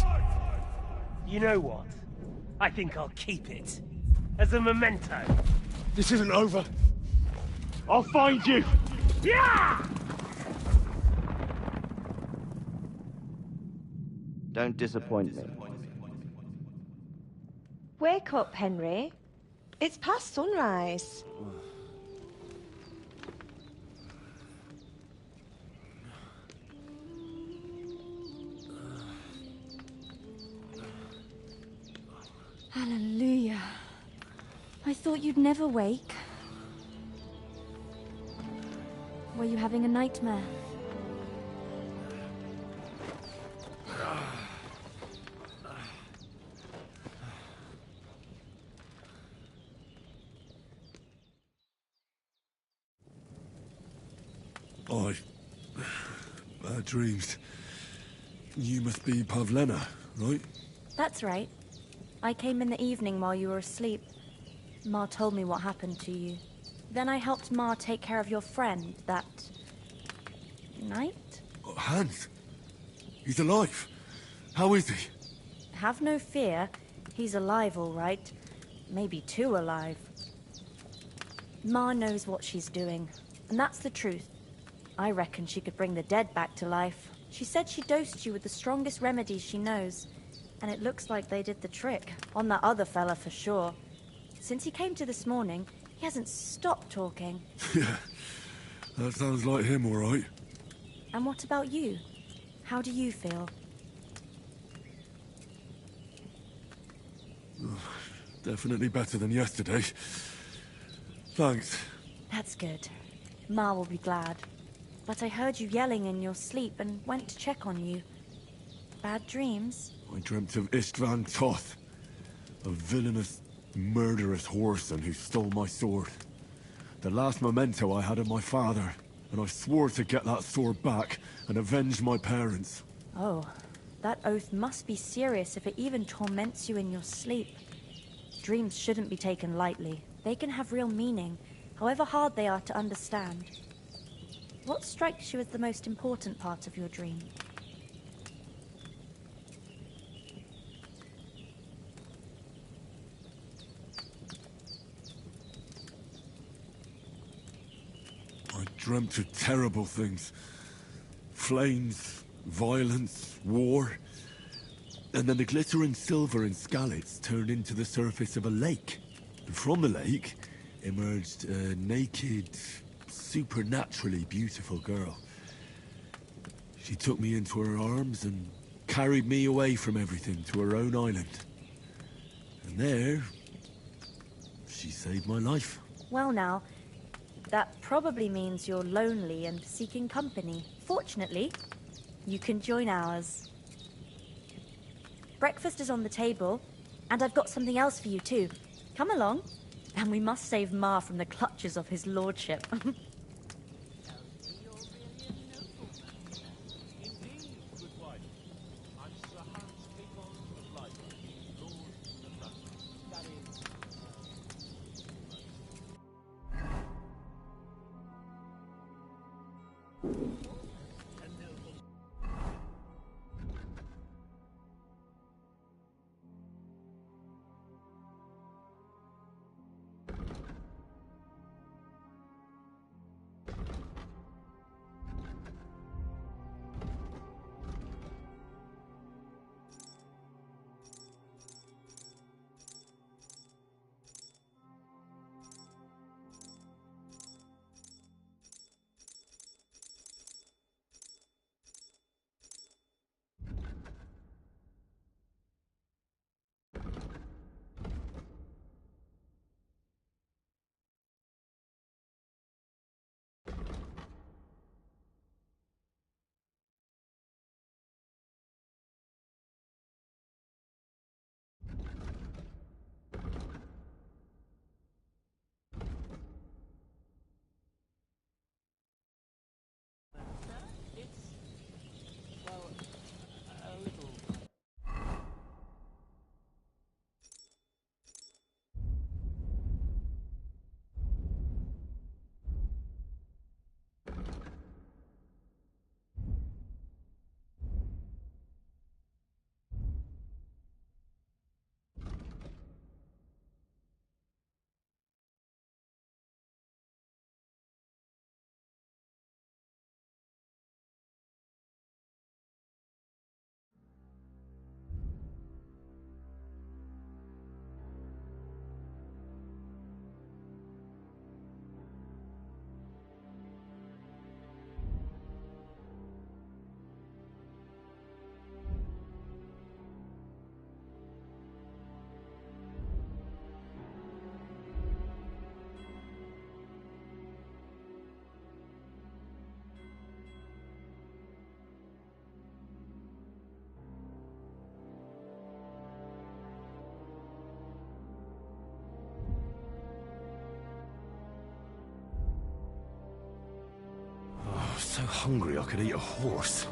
You know what? I think I'll keep it. As a memento. This isn't over. I'll find you! Yeah! Don't disappoint me. Wake up, Henry. It's past sunrise. Hallelujah. I thought you'd never wake. Were you having a nightmare? Bad dreams. You must be Pavlena, right? That's right. I came in the evening while you were asleep. Ma told me what happened to you. Then I helped Ma take care of your friend that night? Hans? He's alive. How is he? Have no fear. He's alive, all right. Maybe too alive. Ma knows what she's doing, and that's the truth. I reckon she could bring the dead back to life. She said she dosed you with the strongest remedies she knows, and it looks like they did the trick. On that other fella for sure. Since he came to this morning, he hasn't stopped talking. Yeah, that sounds like him, all right. And what about you? How do you feel? Definitely better than yesterday. Thanks. That's good. Ma will be glad. But I heard you yelling in your sleep and went to check on you. Bad dreams? I dreamt of Istvan Toth, a villainous, murderous whoreson who stole my sword. The last memento I had of my father, and I swore to get that sword back and avenge my parents. Oh, that oath must be serious if it even torments you in your sleep. Dreams shouldn't be taken lightly. They can have real meaning, however hard they are to understand. What strikes you as the most important part of your dream? I dreamt of terrible things. Flames, violence, war. And then the glittering silver in Skalitz turned into the surface of a lake. And from the lake emerged a naked, supernaturally beautiful girl. She took me into her arms and carried me away from everything to her own island. And there, she saved my life. Well now, that probably means you're lonely and seeking company. Fortunately, you can join ours. Breakfast is on the table, and I've got something else for you too. Come along, and we must save Ma from the clutches of his lordship. so hungry I could eat a horse.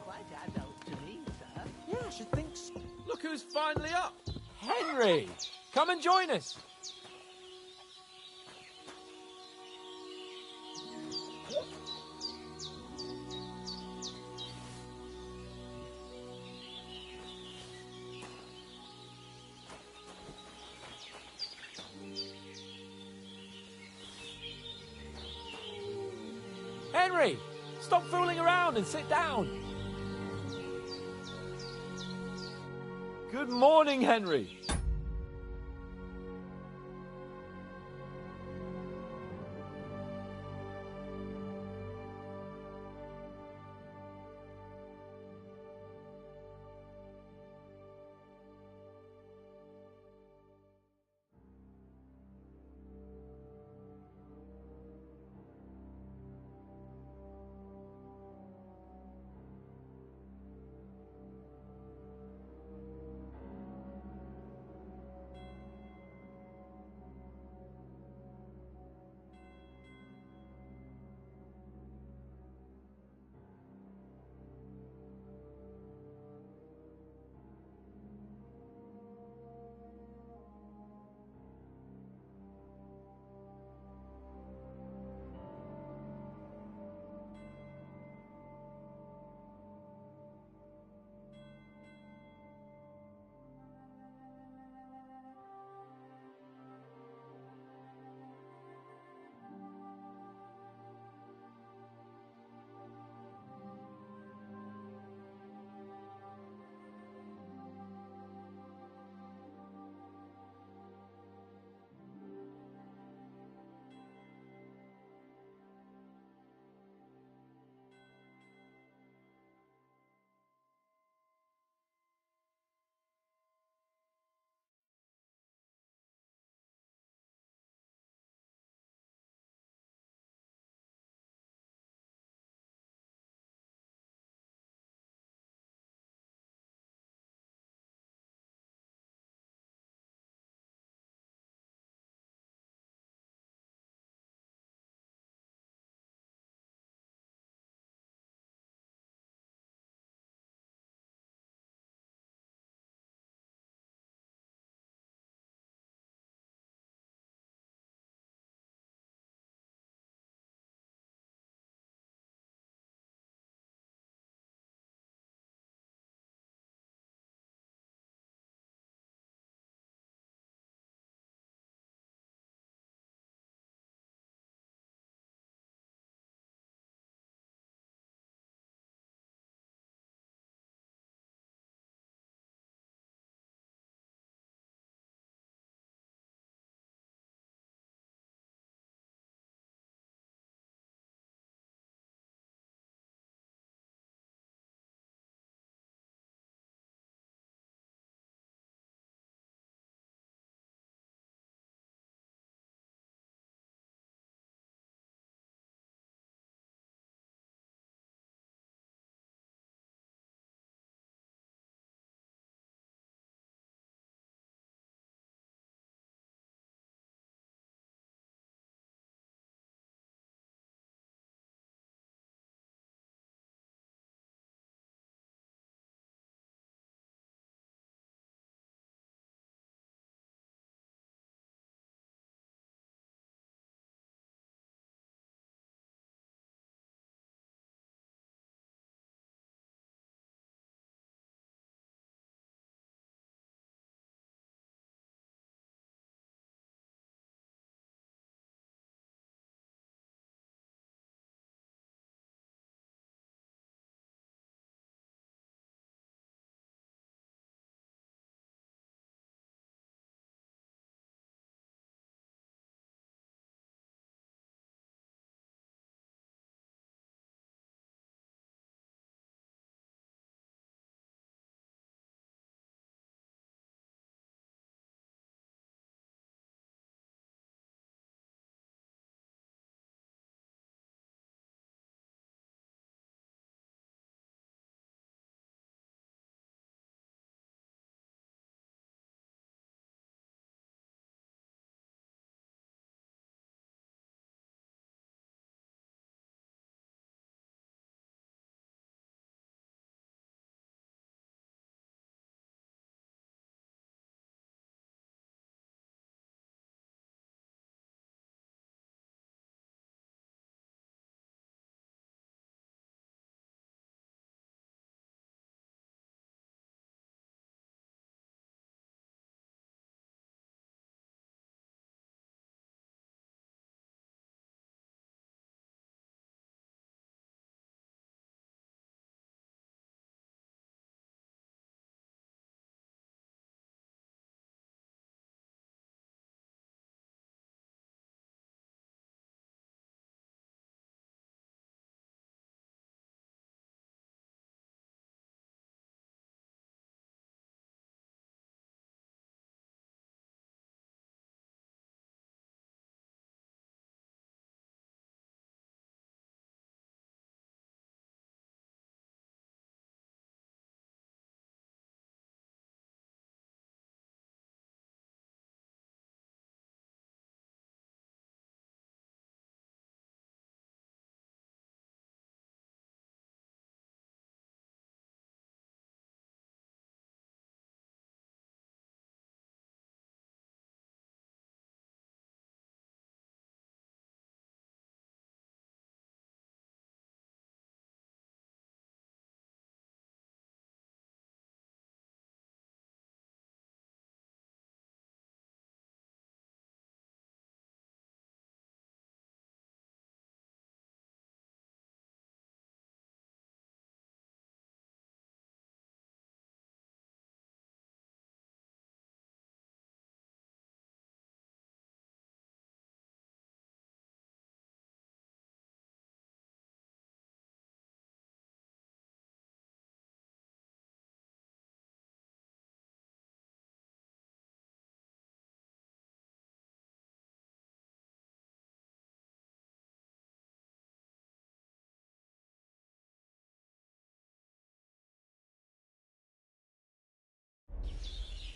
Quite adult to me, sir. Yeah, I should think so. Look who's finally up. Henry, come and join us. Henry, stop fooling around and sit down. Good morning, Henry.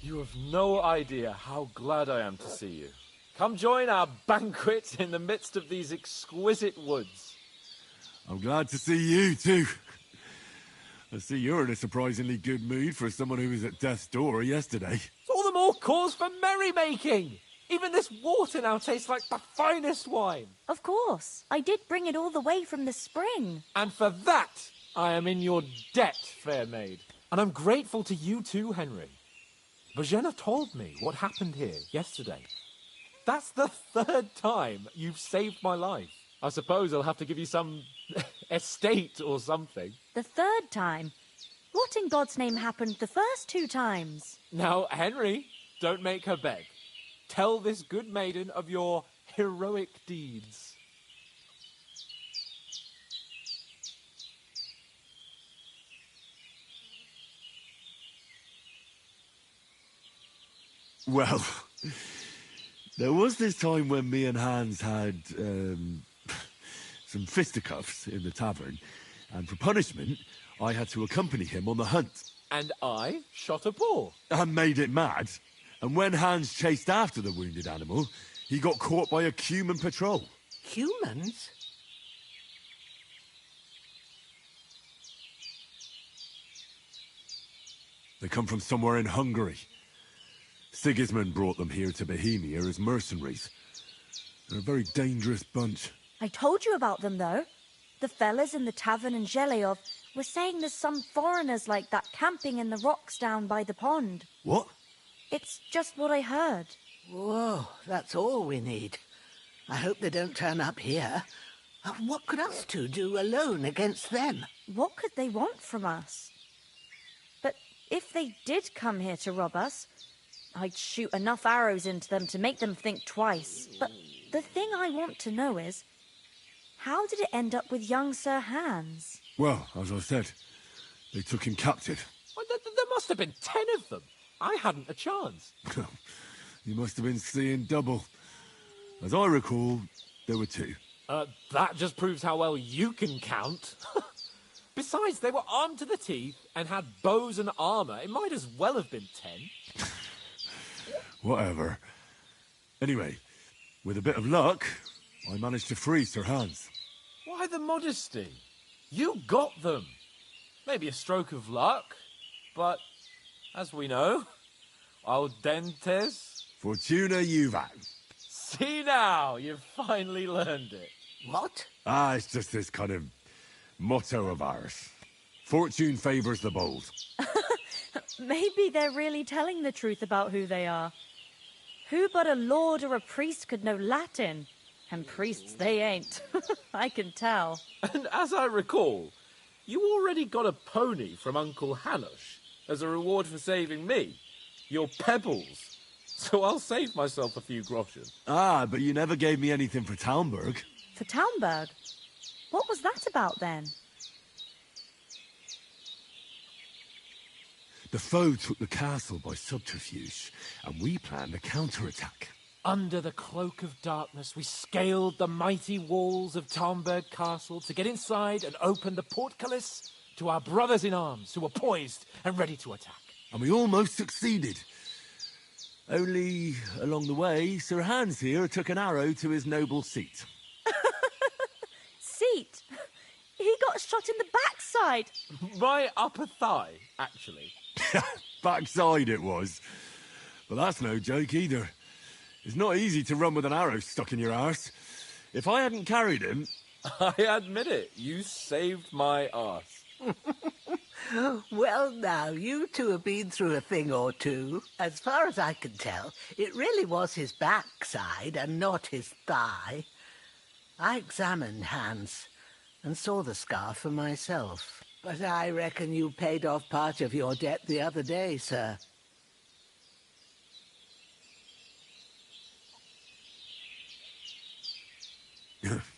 You have no idea how glad I am to see you. Come join our banquet in the midst of these exquisite woods. I'm glad to see you, too. I see you're in a surprisingly good mood for someone who was at death's door yesterday. It's all the more cause for merrymaking. Even this water now tastes like the finest wine. Of course. I did bring it all the way from the spring. And for that, I am in your debt, fair maid. And I'm grateful to you too, Henry. Bajena told me what happened here yesterday. That's the 3rd time you've saved my life. I suppose I'll have to give you some estate or something. The 3rd time? What in God's name happened the first 2 times? Now, Henry, don't make her beg. Tell this good maiden of your heroic deeds. Well, there was this time when me and Hans had some fisticuffs in the tavern, and for punishment, I had to accompany him on the hunt. And I shot a boar. And made it mad. And when Hans chased after the wounded animal, he got caught by a human patrol. Humans? They come from somewhere in Hungary. Sigismund brought them here to Bohemia as mercenaries. They're a very dangerous bunch. I told you about them, though. The fellas in the tavern in Zheleov were saying there's some foreigners like that camping in the rocks down by the pond. What? It's just what I heard. Whoa, that's all we need. I hope they don't turn up here. What could us two do alone against them? What could they want from us? But if they did come here to rob us, I'd shoot enough arrows into them to make them think twice. But the thing I want to know is, how did it end up with young Sir Hans? Well, as I said, they took him captive. Well, there must have been 10 of them. I hadn't a chance. You must have been seeing double. As I recall, there were 2. That just proves how well you can count. Besides, they were armed to the teeth and had bows and armour. It might as well have been 10. Whatever. Anyway, with a bit of luck, I managed to free Sir Hans. Why the modesty? You got them. Maybe a stroke of luck, but as we know, audentes Fortuna juvat. See now, you've finally learned it. What? It's just this kind of motto of ours. Fortune favours the bold. Maybe they're really telling the truth about who they are. Who but a lord or a priest could know Latin? And priests they ain't. I can tell. And as I recall, you already got a pony from Uncle Hanush as a reward for saving me. Your pebbles. So I'll save myself a few groschen. But you never gave me anything for Talmberg. For Talmberg? What was that about then? The foe took the castle by subterfuge, and we planned a counterattack. Under the cloak of darkness, we scaled the mighty walls of Talmberg Castle to get inside and open the portcullis to our brothers in arms who were poised and ready to attack. And we almost succeeded. Only, along the way, Sir Hans here took an arrow to his noble seat. Seat? He got shot in the backside. My upper thigh, actually. Backside it was. But that's no joke either. It's not easy to run with an arrow stuck in your arse. If I hadn't carried him... I admit it, you saved my arse. Well, now, you two have been through a thing or two. As far as I can tell, it really was his backside and not his thigh. I examined Hans and saw the scar for myself. But I reckon you paid off part of your debt the other day, sir.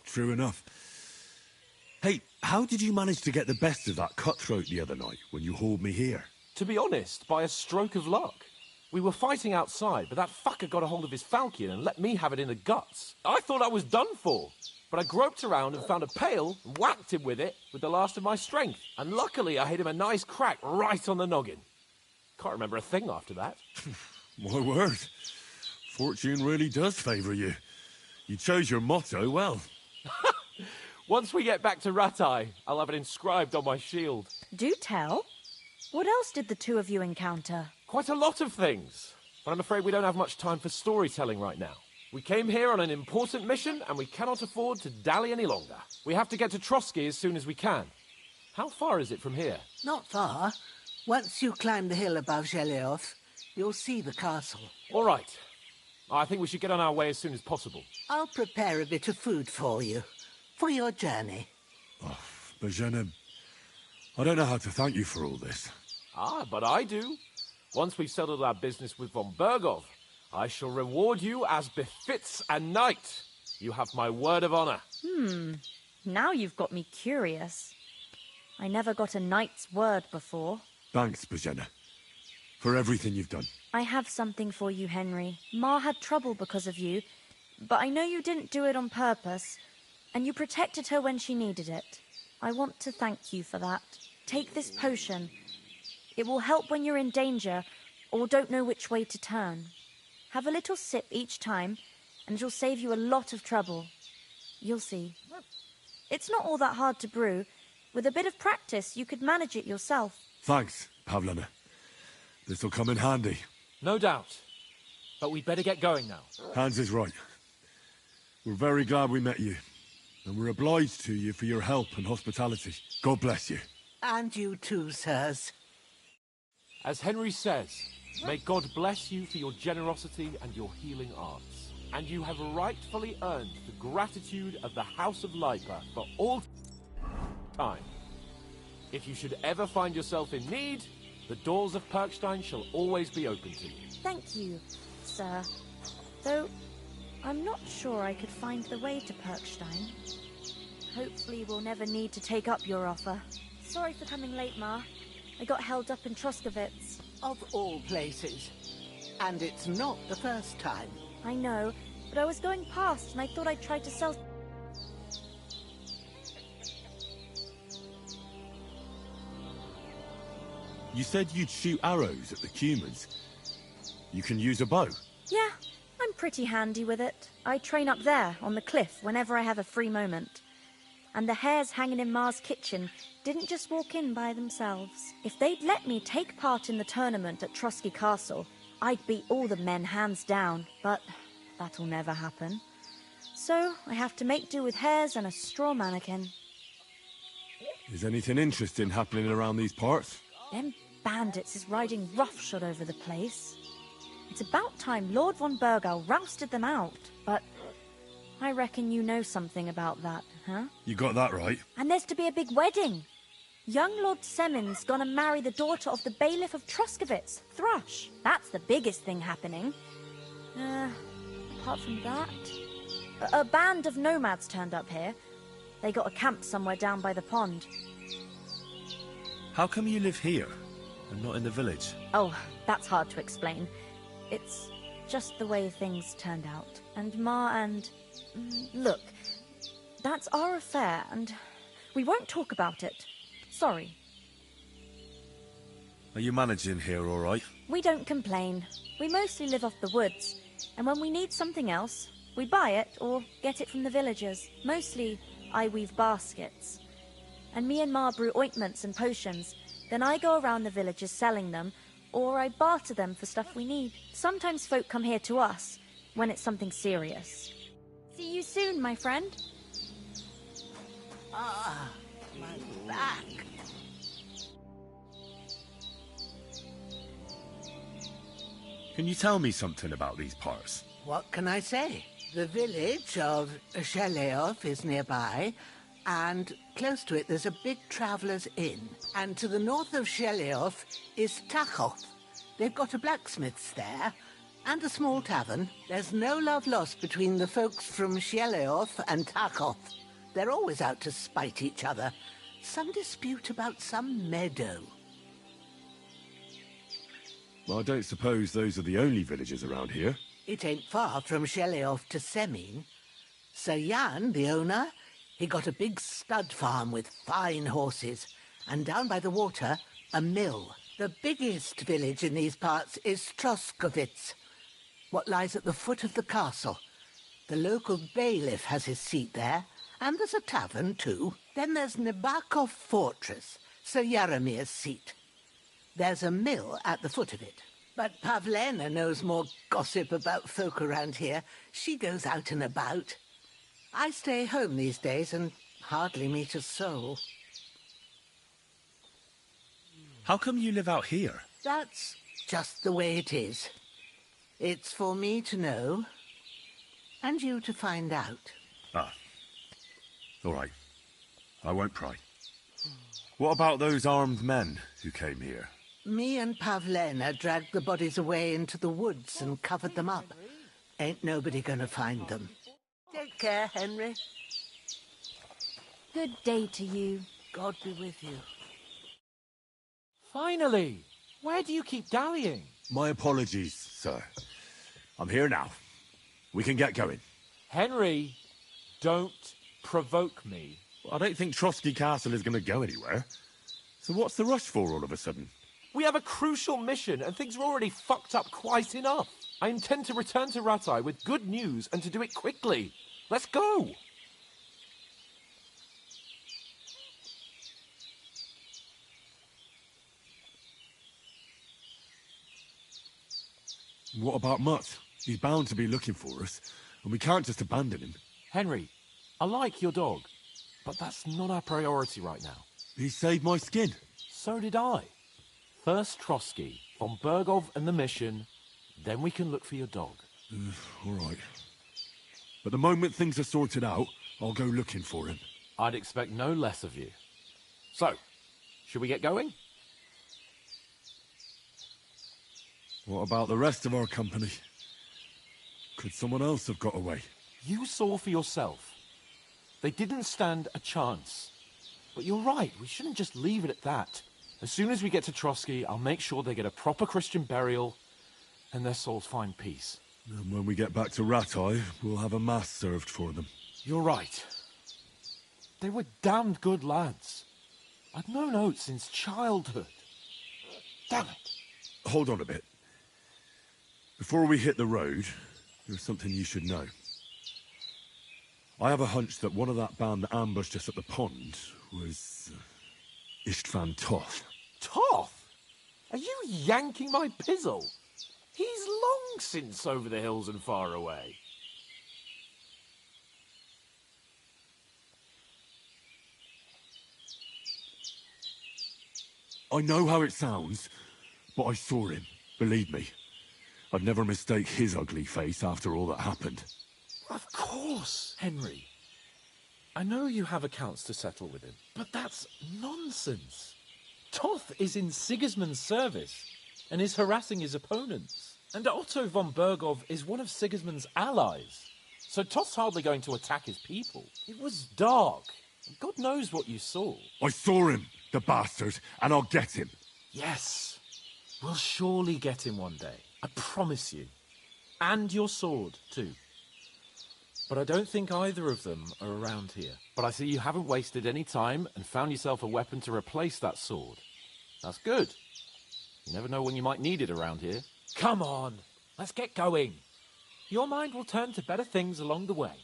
True enough. Hey, how did you manage to get the best of that cutthroat the other night when you hauled me here? To be honest, by a stroke of luck. We were fighting outside, but that fucker got a hold of his falchion and let me have it in the guts. I thought I was done for, but I groped around and found a pail and whacked him with it with the last of my strength. And luckily I hit him a nice crack right on the noggin. Can't remember a thing after that. My word. Fortune really does favour you. You chose your motto well. Once we get back to Ratai, I'll have it inscribed on my shield. Do tell. What else did the two of you encounter? Quite a lot of things. But I'm afraid we don't have much time for storytelling right now. We came here on an important mission, and we cannot afford to dally any longer. We have to get to Trotsky as soon as we can. How far is it from here? Not far. Once you climb the hill above Sheleoth, you'll see the castle. All right. I think we should get on our way as soon as possible. I'll prepare a bit of food for you, for your journey. Oh, Bajena, I don't know how to thank you for all this. Ah, but I do. Once we've settled our business with von Bergov, I shall reward you as befits a knight. You have my word of honor. Now you've got me curious. I never got a knight's word before. Thanks, Bajena, for everything you've done. I have something for you, Henry. Ma had trouble because of you, but I know you didn't do it on purpose, and you protected her when she needed it. I want to thank you for that. Take this potion. It will help when you're in danger or don't know which way to turn. Have a little sip each time, and it'll save you a lot of trouble. You'll see. It's not all that hard to brew. With a bit of practice, you could manage it yourself. Thanks, Pavlana. This'll come in handy. No doubt. But we'd better get going now. Hans is right. We're very glad we met you. And we're obliged to you for your help and hospitality. God bless you. And you too, sirs. As Henry says, may God bless you for your generosity and your healing arts. And you have rightfully earned the gratitude of the House of Lipa for all time. If you should ever find yourself in need, the doors of Perkstein shall always be open to you. Thank you, sir. Though, I'm not sure I could find the way to Perkstein. Hopefully we'll never need to take up your offer. Sorry for coming late, Ma. I got held up in Troskowitz. Of all places. And it's not the first time. I know, but I was going past and I thought I'd try to sell... You said you'd shoot arrows at the Cumans. You can use a bow. Yeah, I'm pretty handy with it. I train up there, on the cliff, whenever I have a free moment. And the hares hanging in Ma's kitchen didn't just walk in by themselves. If they'd let me take part in the tournament at Trotsky Castle, I'd beat all the men hands down, but that'll never happen. So I have to make do with hares and a straw mannequin. Is anything interesting happening around these parts? Them bandits is riding roughshod over the place. It's about time Lord von Burgau rousted them out, but I reckon you know something about that, huh? You got that right. And there's to be a big wedding. Young Lord Semon's gonna marry the daughter of the bailiff of Troskowitz, Thrush. That's the biggest thing happening. Apart from that... A band of nomads turned up here. They got a camp somewhere down by the pond. How come you live here and not in the village? Oh, that's hard to explain. It's just the way things turned out. And Ma and... Look, that's our affair, and we won't talk about it. Sorry. Are you managing here all right? We don't complain. We mostly live off the woods, and when we need something else, we buy it or get it from the villagers. Mostly, I weave baskets. And me and Ma brew ointments and potions. Then I go around the villages selling them, or I barter them for stuff we need. Sometimes folk come here to us, when it's something serious. See you soon, my friend. Ah, my back. Can you tell me something about these parts? What can I say? The village of Sheleoth is nearby, and close to it there's a big traveller's inn. And to the north of Sheleoth is Tachoth. They've got a blacksmith's there, and a small tavern. There's no love lost between the folks from Sheleoth and Tachoth. They're always out to spite each other. Some dispute about some meadow. Well, I don't suppose those are the only villages around here. It ain't far from Sheleoth to Semin. Sir Jan, the owner, he got a big stud farm with fine horses, and down by the water, a mill. The biggest village in these parts is Troskovitz, what lies at the foot of the castle. The local bailiff has his seat there, and there's a tavern too. Then there's Nebakov Fortress, Sir Yaramir's seat. There's a mill at the foot of it. But Pavlena knows more gossip about folk around here. She goes out and about. I stay home these days and hardly meet a soul. How come you live out here? That's just the way it is. It's for me to know, and you to find out. Ah. All right. I won't pry. What about those armed men who came here? Me and Pavlena dragged the bodies away into the woods and covered them up. Ain't nobody gonna find them. Take care, Henry. Good day to you. God be with you. Finally! Where do you keep dallying? My apologies, sir. I'm here now. We can get going. Henry, don't provoke me. I don't think Trotsky Castle is going to go anywhere. So what's the rush for all of a sudden? We have a crucial mission, and things are already fucked up quite enough. I intend to return to Ratai with good news, and to do it quickly. Let's go! What about Mutt? He's bound to be looking for us, and we can't just abandon him. Henry, I like your dog, but that's not our priority right now. He saved my skin. So did I. First Trotsky, von Bergov and the mission, then we can look for your dog. All right. But the moment things are sorted out, I'll go looking for him. I'd expect no less of you. So, should we get going? What about the rest of our company? Could someone else have got away? You saw for yourself. They didn't stand a chance. But you're right, we shouldn't just leave it at that. As soon as we get to Trotsky, I'll make sure they get a proper Christian burial and their souls find peace. And when we get back to Ratai, we'll have a mass served for them. You're right. They were damned good lads. I'd known Oates since childhood. Damn it. Hold on a bit. Before we hit the road, there's something you should know. I have a hunch that one of that band that ambushed us at the pond was Istvan Toth. Toth? Are you yanking my pizzle? He's long since over the hills and far away. I know how it sounds, but I saw him, believe me. I'd never mistake his ugly face after all that happened. Of course, Henry. I know you have accounts to settle with him, but that's nonsense. Toth is in Sigismund's service and is harassing his opponents. And Otto von Bergov is one of Sigismund's allies. So Toth's hardly going to attack his people. It was dark. God knows what you saw. I saw him, the bastard, and I'll get him. Yes. We'll surely get him one day. I promise you. And your sword, too. But I don't think either of them are around here. But I see you haven't wasted any time and found yourself a weapon to replace that sword. That's good. You never know when you might need it around here. Come on, let's get going. Your mind will turn to better things along the way.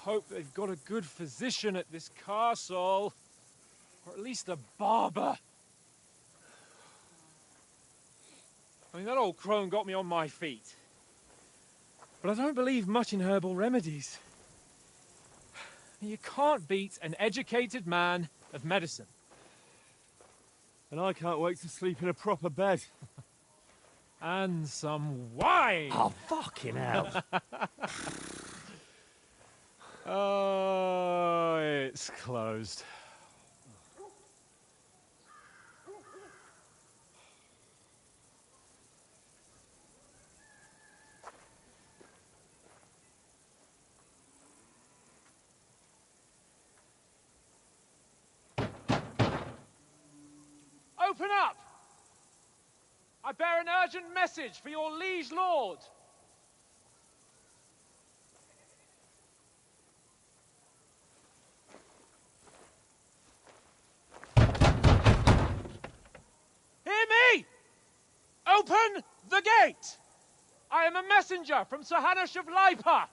hope they've got a good physician at this castle. Or at least a barber. I mean, that old crone got me on my feet. But I don't believe much in herbal remedies. You can't beat an educated man of medicine. And I can't wait to sleep in a proper bed. And some wine! Oh, fucking hell. Oh, it's closed. Open up! I bear an urgent message for your liege lord. Hear me! Open the gate! I am a messenger from Sir Hanush of Lipa.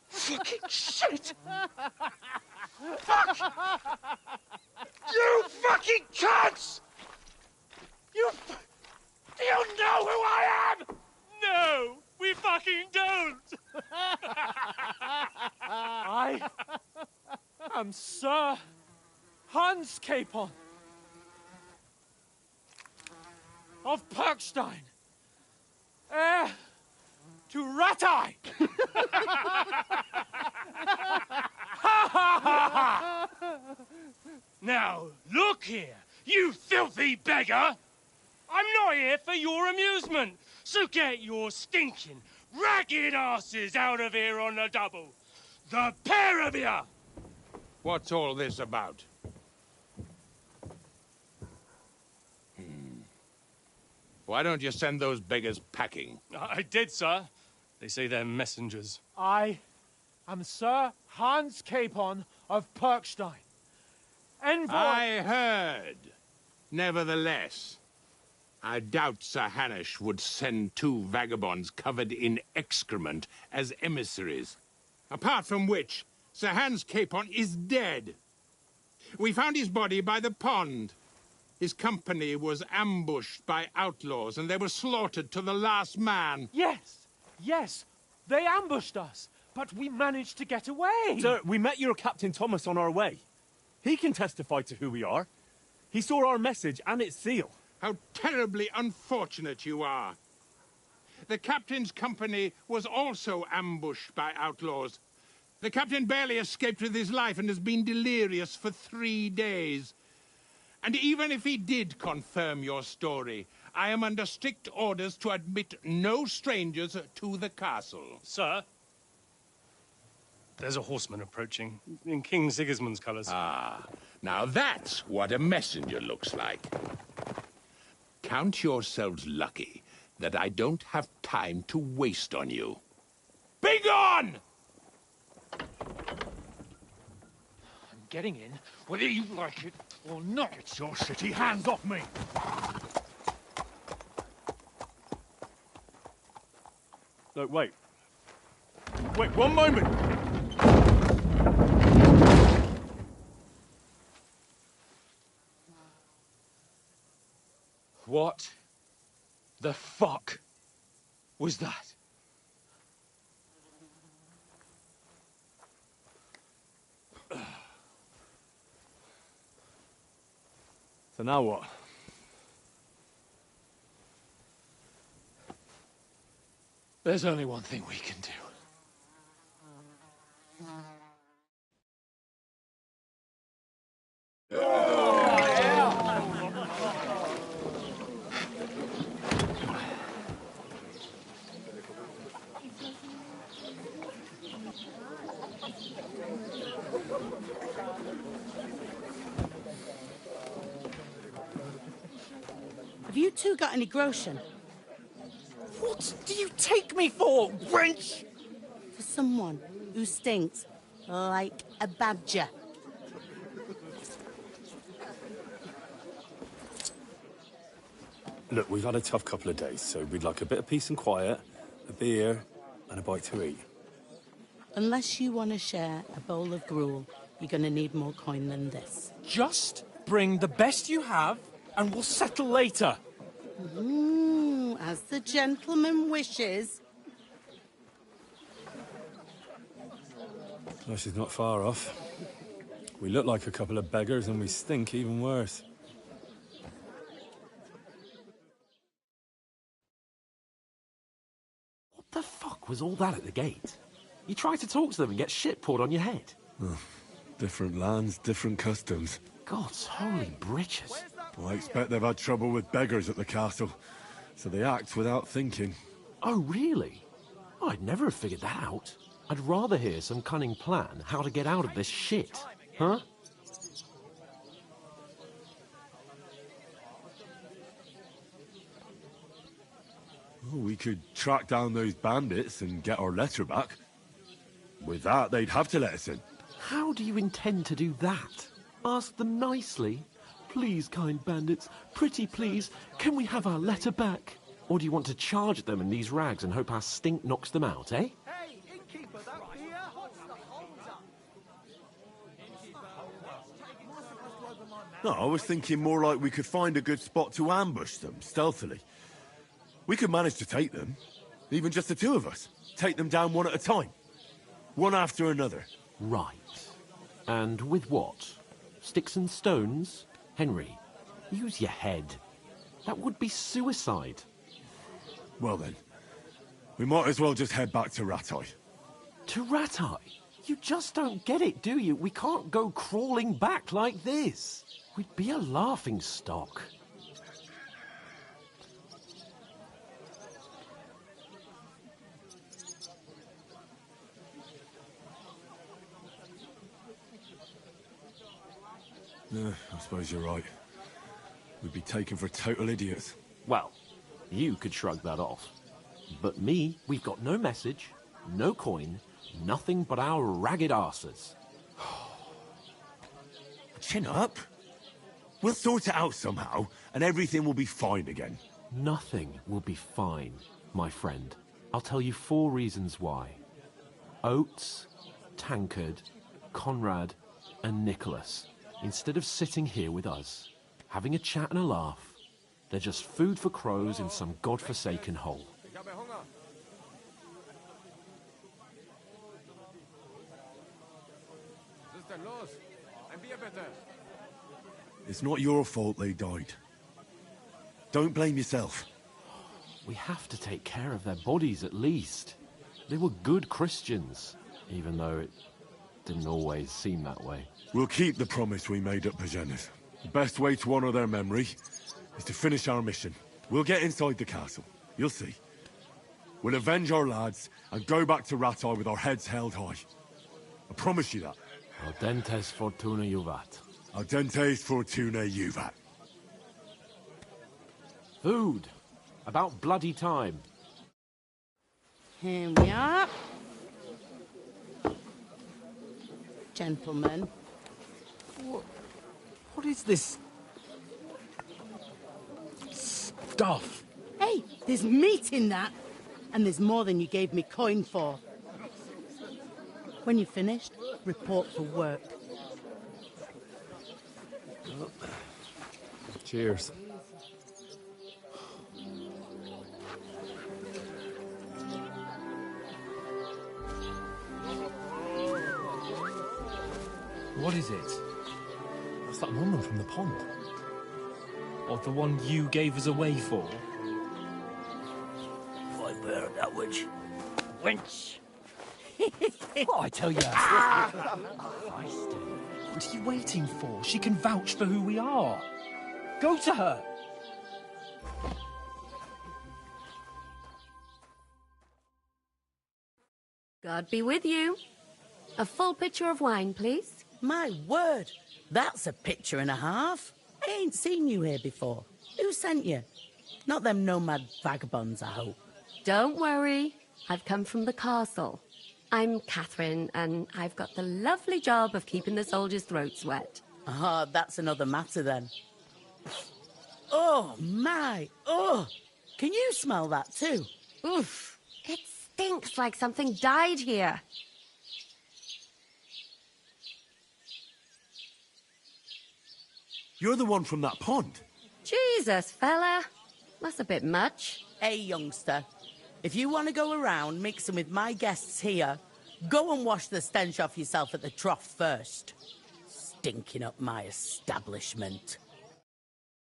Fucking shit! Fuck! You fucking cunts! Do you know who I am? No, we fucking don't! I am Sir Hans Capon of Perkstein, heir to Ratai! Now, look here, you filthy beggar! I'm not here for your amusement, so get your stinking, ragged asses out of here on the double. The pair of you! What's all this about? Why don't you send those beggars packing? I did, sir. They say they're messengers. I am Sir Hans Capon of Perkstein. Envoy... I heard. Nevertheless, I doubt Sir Hanush would send two vagabonds covered in excrement as emissaries. Apart from which, Sir Hans Capon is dead. We found his body by the pond. His company was ambushed by outlaws, and they were slaughtered to the last man. Yes, yes, they ambushed us, but we managed to get away. Sir, we met your Captain Thomas on our way. He can testify to who we are. He saw our message and its seal. How terribly unfortunate you are. The captain's company was also ambushed by outlaws. The captain barely escaped with his life and has been delirious for 3 days. And even if he did confirm your story, I am under strict orders to admit no strangers to the castle. Sir, there's a horseman approaching, in King Sigismund's colours. Ah, now that's what a messenger looks like. Count yourselves lucky that I don't have time to waste on you. Be gone! I'm getting in, whether you like it or not. It's your city. Hands off me! Look, wait. Wait, one moment! What the fuck was that? So now what? There's only one thing we can do. Have you two got any groschen? What do you take me for, wench? For someone who stinks like a badger. Look, we've had a tough couple of days, so we'd like a bit of peace and quiet, a beer, and a bite to eat. Unless you want to share a bowl of gruel, you're going to need more coin than this. Just bring the best you have, and we'll settle later. As the gentleman wishes. Well, she's not far off. We look like a couple of beggars, and we stink even worse. What the fuck was all that at the gate? You tried to talk to them and get shit poured on your head. Oh, different lands, different customs. God's holy britches. Well, I expect they've had trouble with beggars at the castle, so they act without thinking. Oh, really? Oh, I'd never have figured that out. I'd rather hear some cunning plan how to get out of this shit. Huh? Oh, we could track down those bandits and get our letter back. With that, they'd have to let us in. How do you intend to do that? Ask them nicely. Please, kind bandits, pretty please, can we have our letter back? Or do you want to charge at them in these rags and hope our stink knocks them out, eh? Hey, innkeeper, that beer? No, I was thinking more like we could find a good spot to ambush them, stealthily. We could manage to take them, even just the two of us. Take them down one at a time. One after another. Right. And with what? Sticks and stones? Henry, use your head. That would be suicide. Well then, we might as well just head back to Rattay. To Rattay? You just don't get it, do you? We can't go crawling back like this. We'd be a laughing stock. Yeah, I suppose you're right. We'd be taken for total idiots. Well, you could shrug that off. But me, we've got no message, no coin, nothing but our ragged arses. Chin up. We'll sort it out somehow, and everything will be fine again. Nothing will be fine, my friend. I'll tell you 4 reasons why. Oates, Tankard, Conrad, and Nicholas, instead of sitting here with us, having a chat and a laugh, they're just food for crows in some godforsaken hole. It's not your fault they died. Don't blame yourself. We have to take care of their bodies at least. They were good Christians, even though it didn't always seem that way. We'll keep the promise we made at Pagenes. The best way to honor their memory is to finish our mission. We'll get inside the castle. You'll see. We'll avenge our lads and go back to Rattay with our heads held high. I promise you that. Audentes fortuna juvat. Audentes fortuna juvat. Food. About bloody time. Here we are. Gentlemen. What is this stuff? Hey, there's meat in that. And there's more than you gave me coin for. When you're finished, report for work. Cheers. What is it? It's that woman from the pond. Or the one you gave us away for? I bear that witch. Wench! What I tell you? What are you waiting for? She can vouch for who we are. Go to her. God be with you. A full pitcher of wine, please. My word, that's a picture and a half. I ain't seen you here before. Who sent you? Not them nomad vagabonds, I hope. Don't worry. I've come from the castle. I'm Catherine, and I've got the lovely job of keeping the soldiers' throats wet. Oh, that's another matter then. Oh, my! Oh! Can you smell that too? Oof! It stinks like something died here. You're the one from that pond. Jesus, fella. That's a bit much. Hey, youngster. If you want to go around mixing with my guests here, go and wash the stench off yourself at the trough first. Stinking up my establishment.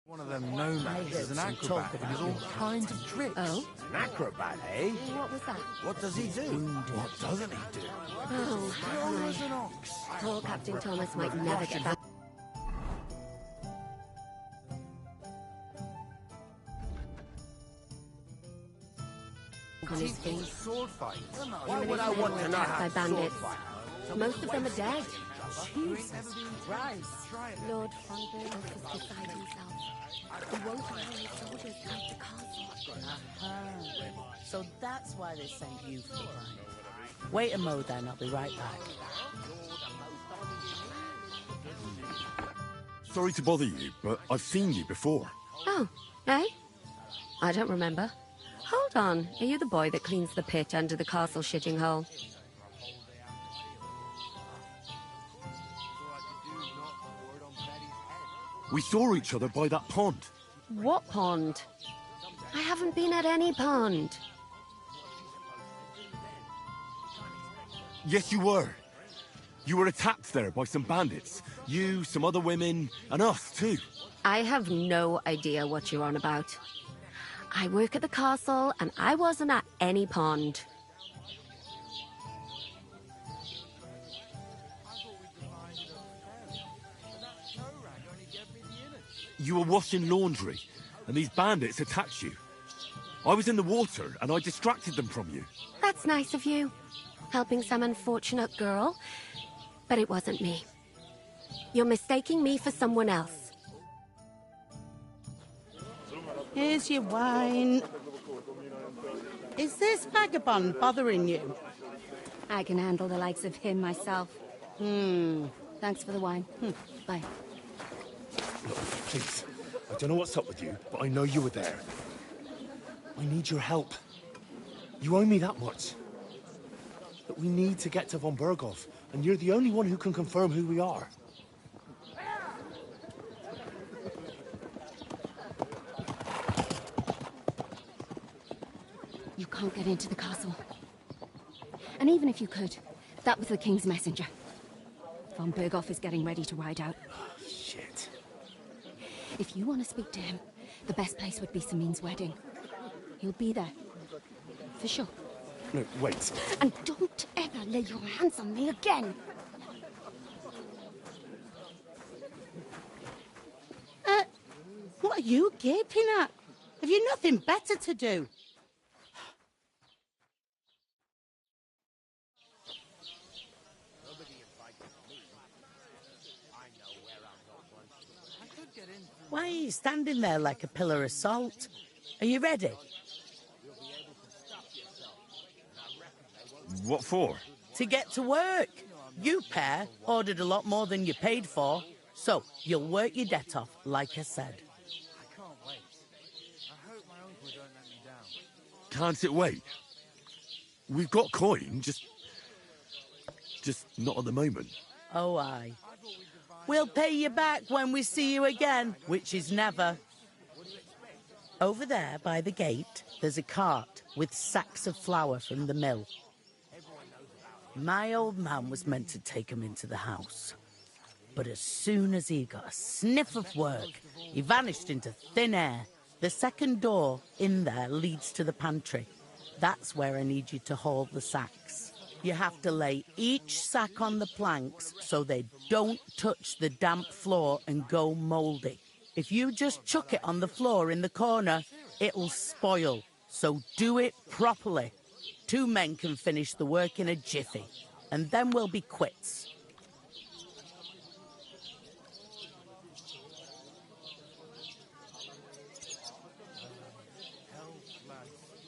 One of them nomads is an acrobat and does all kinds of tricks. Oh? An acrobat, eh? What was that? What does he do? What doesn't he do? Oh, Strong as an ox. poor Captain Thomas might never get back. On his feet. Sword fight. Why would I want to know Attacked how by to sword bandits. fight? Most of them are dead. Jesus Christ. Lord Fontaine is beside himself. He won't allow his soldiers out the castle. Aha. So that's why they sent you for mine. Wait a mo then, I'll be right back. Sorry to bother you, but I've seen you before. Oh, eh? I don't remember. Hold on. Are you the boy that cleans the pit under the castle shitting hole? We saw each other by that pond. What pond? I haven't been at any pond. Yes, you were. You were attacked there by some bandits. You, some other women, and us too. I have no idea what you're on about. I work at the castle, and I wasn't at any pond. You were washing laundry, and these bandits attacked you. I was in the water, and I distracted them from you. That's nice of you. Helping some unfortunate girl. But it wasn't me. You're mistaking me for someone else. Here's your wine. Is this vagabond bothering you? I can handle the likes of him myself. Thanks for the wine. Bye. Look, please. I don't know what's up with you, but I know you were there. I need your help. You owe me that much. But we need to get to von Berghoff, and you're the only one who can confirm who we are. You can't get into the castle. And even if you could, that was the King's messenger. Von Berghoff is getting ready to ride out. Shit. If you want to speak to him, the best place would be Samin's wedding. He'll be there. For sure. No, wait. And don't ever lay your hands on me again! What are you gaping at? Have you nothing better to do? Why are you standing there like a pillar of salt? Are you ready? What for? To get to work. You pair ordered a lot more than you paid for, so you'll work your debt off, like I said. Can't it wait? We've got coin, just not at the moment. Oh, aye. We'll pay you back when we see you again, which is never. Over there, by the gate, there's a cart with sacks of flour from the mill. My old man was meant to take 'em into the house. But as soon as he got a sniff of work, he vanished into thin air. The second door in there leads to the pantry. That's where I need you to haul the sacks. You have to lay each sack on the planks so they don't touch the damp floor and go mouldy. If you just chuck it on the floor in the corner, it'll spoil. So do it properly. 2 men can finish the work in a jiffy, and then we'll be quits.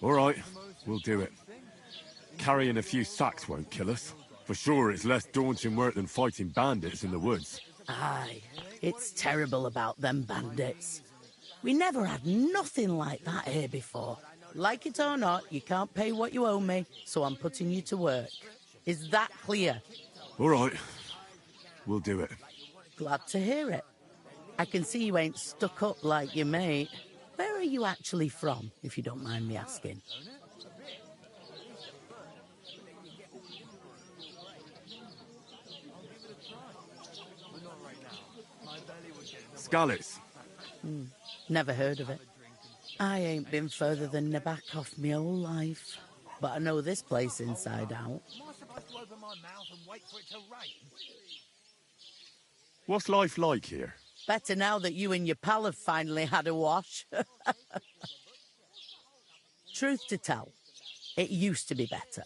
All right, we'll do it. Carrying a few sacks won't kill us. For sure, it's less daunting work than fighting bandits in the woods. Aye, it's terrible about them bandits. We never had nothing like that here before. Like it or not, you can't pay what you owe me, so I'm putting you to work. Is that clear? All right, we'll do it. Glad to hear it. I can see you ain't stuck up like your mate. Where are you actually from, if you don't mind me asking? Scallops. Never heard of it. I ain't been further than Nebakov my whole life. But I know this place inside out. What's life like here? Better now that you and your pal have finally had a wash. Truth to tell, it used to be better.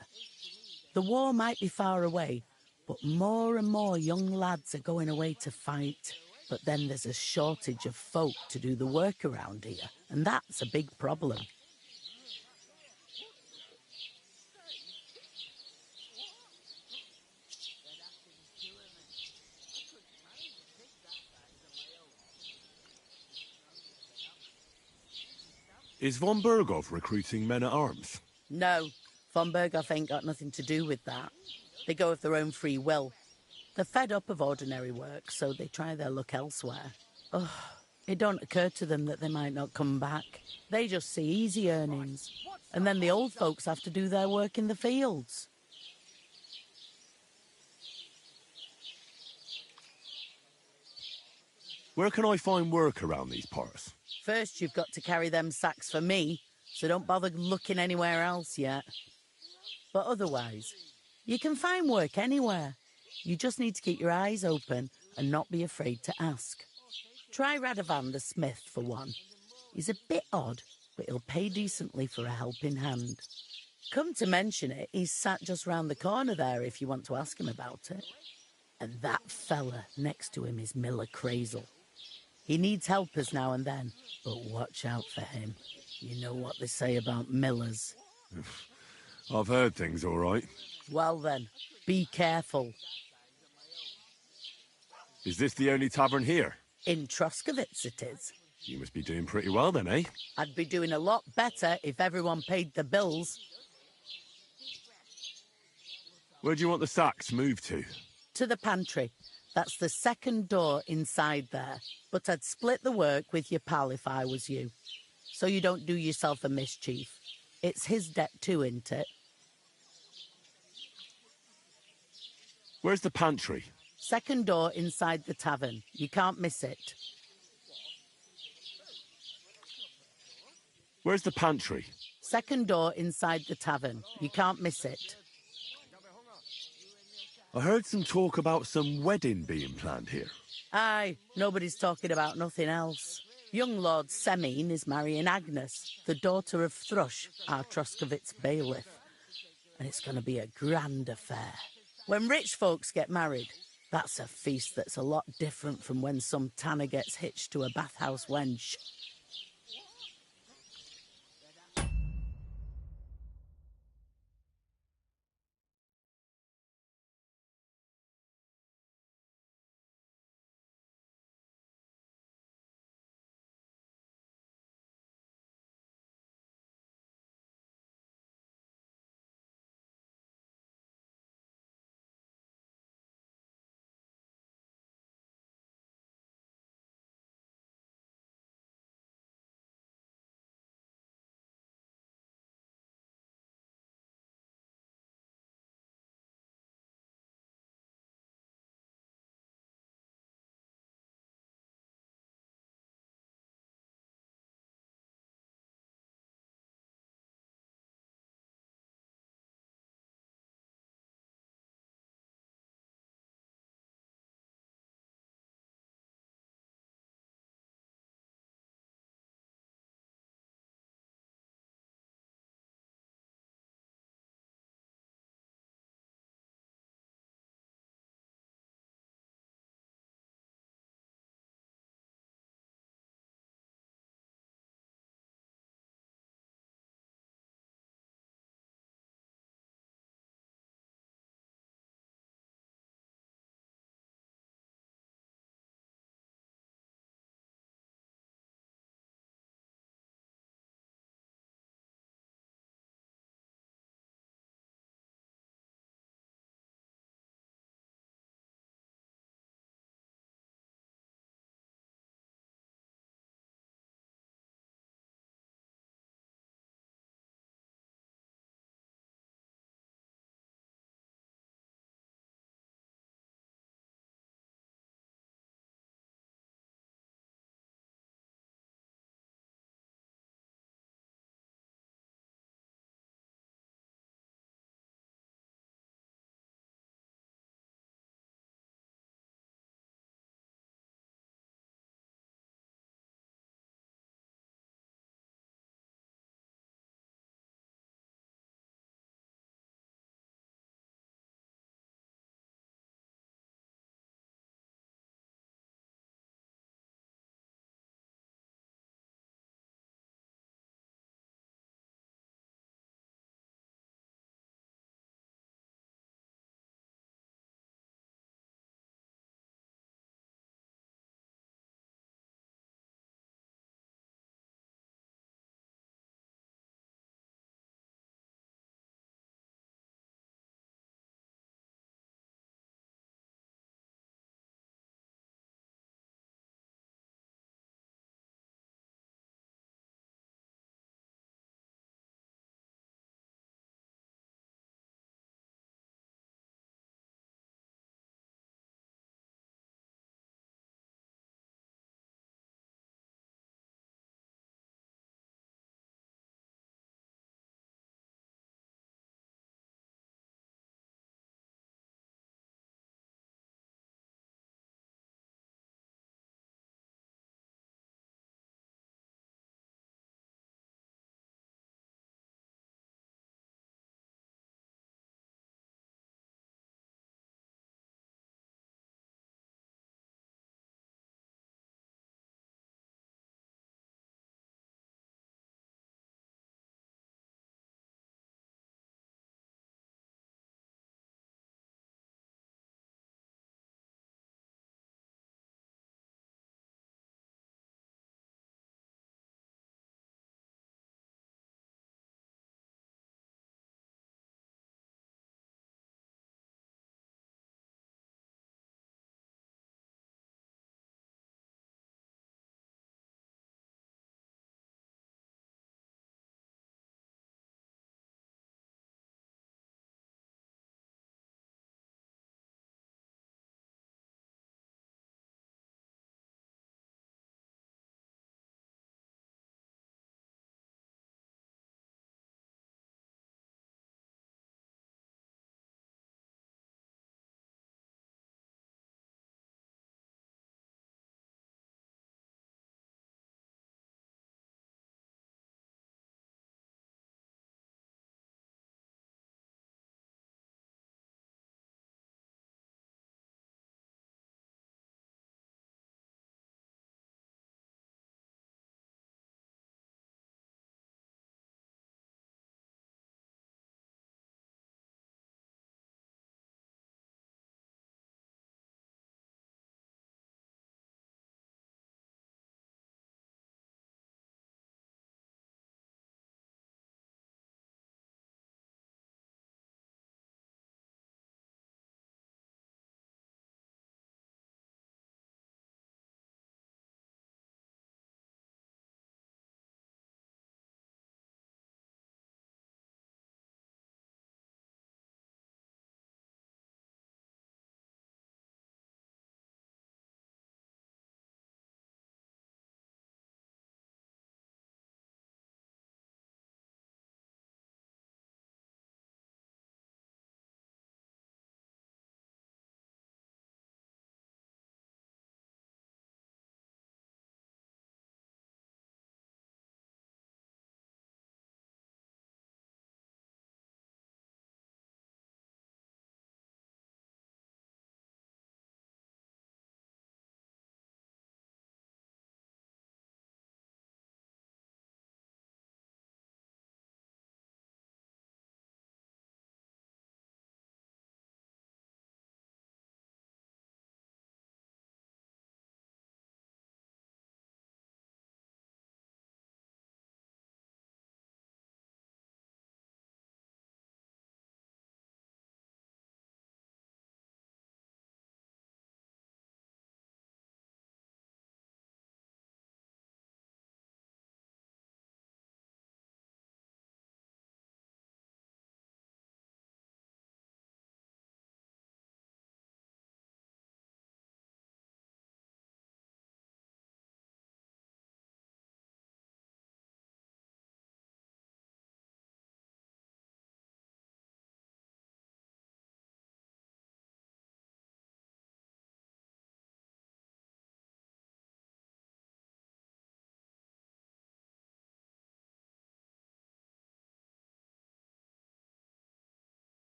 The war might be far away, but more and more young lads are going away to fight. But then there's a shortage of folk to do the work around here, and that's a big problem. Is von Berghoff recruiting men-at-arms? No, von Berghoff ain't got nothing to do with that. They go of their own free will. They're fed up of ordinary work, so they try their luck elsewhere. Ugh, it don't occur to them that they might not come back. They just see easy earnings. And then the old folks have to do their work in the fields. Where can I find work around these parts? First, you've got to carry them sacks for me, so don't bother looking anywhere else yet. But otherwise, you can find work anywhere. You just need to keep your eyes open and not be afraid to ask. Try Radovan the smith for one. He's a bit odd, but he'll pay decently for a helping hand. Come to mention it, he's sat just round the corner there if you want to ask him about it. And that fella next to him is Miller Crazel. He needs helpers now and then, but watch out for him. You know what they say about Millers. I've heard things, all right. Well then, be careful. Is this the only tavern here? In Troskovitz it is. You must be doing pretty well then, eh? I'd be doing a lot better if everyone paid the bills. Where do you want the sacks moved to? To the pantry. That's the second door inside there. But I'd split the work with your pal if I was you. So you don't do yourself a mischief. It's his debt too, isn't it? Where's the pantry? Second door inside the tavern. You can't miss it. Where's the pantry? Second door inside the tavern. You can't miss it. I heard some talk about some wedding being planned here. Aye, nobody's talking about nothing else. Young Lord Semine is marrying Agnes, the daughter of Thrush, our Troskovitz bailiff. And it's going to be a grand affair. When rich folks get married, that's a feast that's a lot different from when some tanner gets hitched to a bathhouse wench.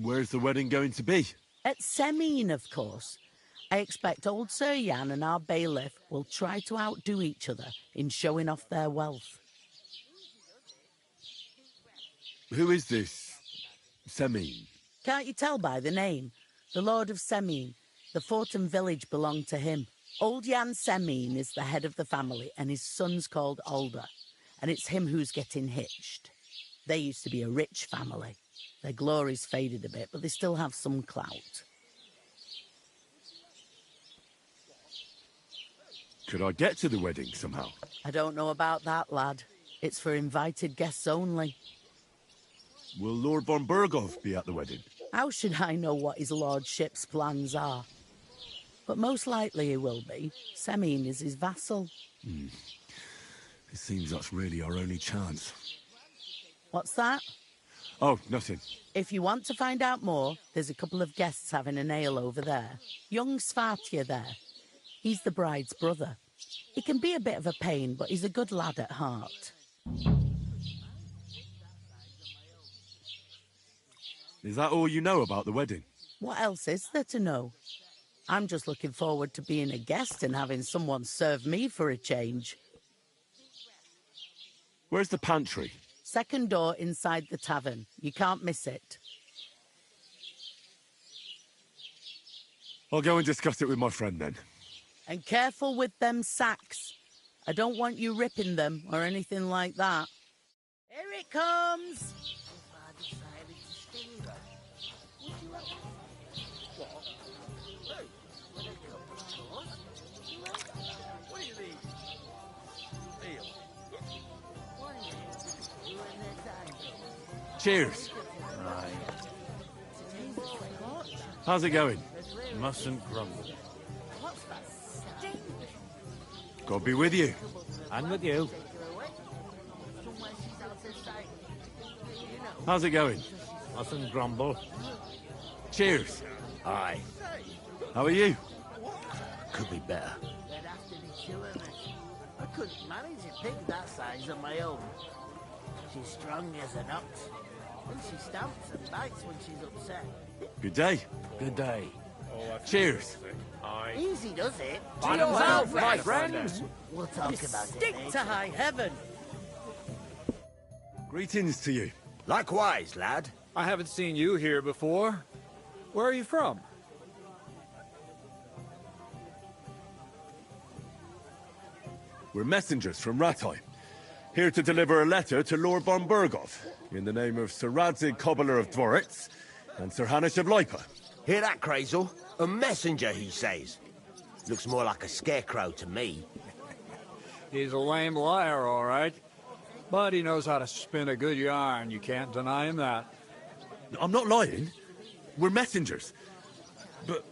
Where's the wedding going to be? At Semine, of course. I expect old Sir Jan and our bailiff will try to outdo each other in showing off their wealth. Who is this Semine? Can't you tell by the name? The Lord of Semine. The fort and village belong to him. Old Jan Semine is the head of the family, and his son's called Alder. And it's him who's getting hitched. They used to be a rich family. Their glory's faded a bit, but they still have some clout. Could I get to the wedding somehow? I don't know about that, lad. It's for invited guests only. Will Lord von Burgov be at the wedding? How should I know what his lordship's plans are? But most likely he will be. Semine is his vassal. It seems that's really our only chance. What's that? Oh, nothing. If you want to find out more, there's a couple of guests having an ale over there. Young Svartje there. He's the bride's brother. He can be a bit of a pain, but he's a good lad at heart. Is that all you know about the wedding? What else is there to know? I'm just looking forward to being a guest and having someone serve me for a change. Where's the pantry? Second door inside the tavern. You can't miss it. I'll go and discuss it with my friend then. And careful with them sacks. I don't want you ripping them or anything like that. Here it comes! Cheers. Aye. How's it going? Mustn't grumble. God be with you. And with you. How's it going? Mustn't grumble. Cheers. Aye. How are you? Could be better. I couldn't manage a pig that size on my own. She's strong as an ox. And she stamps and bites when she's upset. Good day. Good day. Cheers. Easy does it. Bottoms out, my friends. We'll talk about it Stick later. to high heaven. Greetings to you. Likewise, lad. I haven't seen you here before. Where are you from? We're messengers from Rattay, here to deliver a letter to Lord von Burgov, in the name of Sir Radzig Cobbler of Dworitz and Sir Hanish of Lipa. Hear that, Crazel? A messenger, he says. Looks more like a scarecrow to me. He's a lame liar, all right. But he knows how to spin a good yarn. You can't deny him that. I'm not lying. We're messengers. But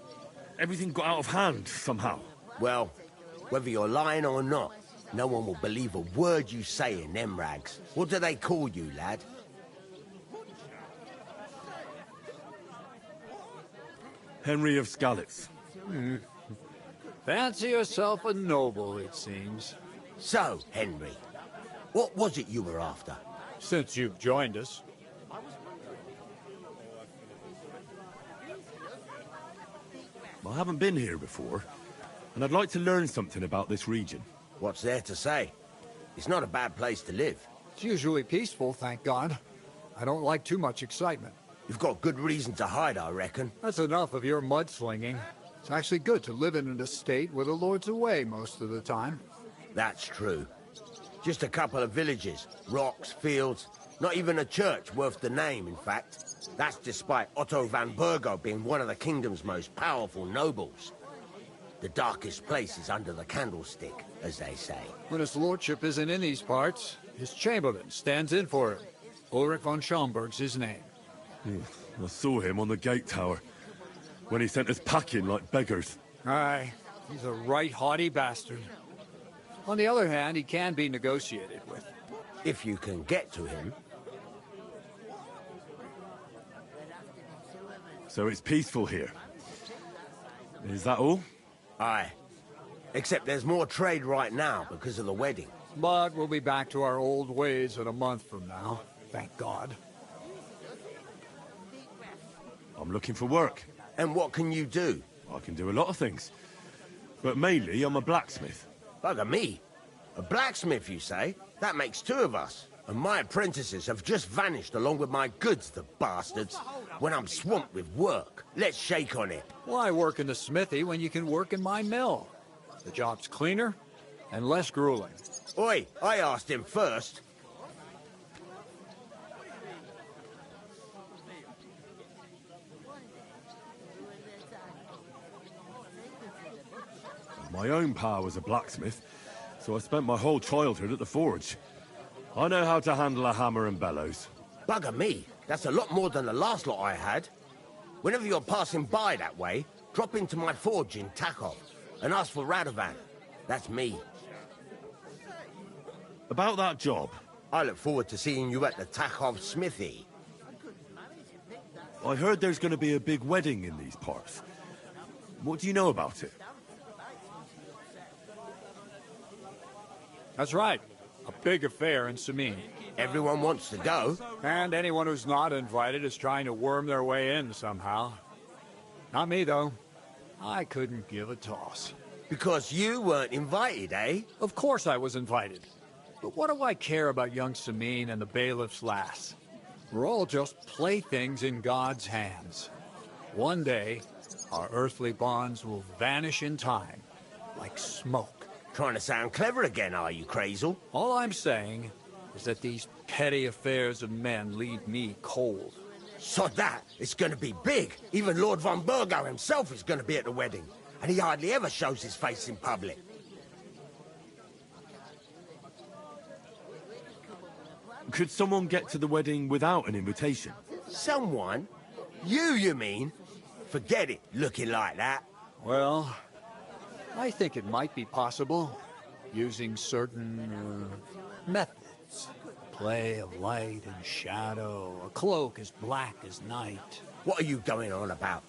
everything got out of hand somehow. Well, whether you're lying or not, no one will believe a word you say in them rags. What do they call you, lad? Henry of Skalitz. Fancy yourself a noble, it seems. So, Henry, what was it you were after? Since you've joined us. I haven't been here before, and I'd like to learn something about this region. What's there to say? It's not a bad place to live. It's usually peaceful, thank God. I don't like too much excitement. You've got good reason to hide, I reckon. That's enough of your mudslinging. It's actually good to live in an estate where the Lord's away most of the time. That's true. Just a couple of villages, rocks, fields, not even a church worth the name, in fact. That's despite Otto van Burgo being one of the kingdom's most powerful nobles. The darkest place is under the candlestick, as they say. When his lordship isn't in these parts, his chamberlain stands in for him. Ulrich von Schaumburg's his name. I saw him on the gate tower, when he sent us packing like beggars. Aye, he's a right haughty bastard. On the other hand, he can be negotiated with. If you can get to him. So it's peaceful here. Is that all? Aye. Except there's more trade right now because of the wedding. But we'll be back to our old ways in a month from now. Thank God. I'm looking for work. And what can you do? I can do a lot of things. But mainly, I'm a blacksmith. Bugger me. A blacksmith, you say? That makes two of us. And my apprentices have just vanished along with my goods, the bastards. When I'm swamped with work. Let's shake on it. Why work in the smithy when you can work in my mill? The job's cleaner and less grueling. Oi, I asked him first. My own pa was a blacksmith, so I spent my whole childhood at the forge. I know how to handle a hammer and bellows. Bugger me. That's a lot more than the last lot I had. Whenever you're passing by that way, drop into my forge in Takov and ask for Radovan. That's me. About that job? I look forward to seeing you at the Takov smithy. I heard there's going to be a big wedding in these parts. What do you know about it? That's right. A big affair in Sameen. Everyone wants to go. And anyone who's not invited is trying to worm their way in somehow. Not me, though. I couldn't give a toss. Because you weren't invited, eh? Of course I was invited. But what do I care about young Sameen and the bailiff's lass? We're all just playthings in God's hands. One day, our earthly bonds will vanish in time, like smoke. Trying to sound clever again, are you, Crazel? All I'm saying is that these petty affairs of men leave me cold. Sod that! It's gonna be big! Even Lord von Burgo himself is gonna be at the wedding. And he hardly ever shows his face in public. Could someone get to the wedding without an invitation? Someone? You mean? Forget it, looking like that. Well, I think it might be possible, using certain methods. Play of light and shadow, a cloak as black as night. What are you going on about?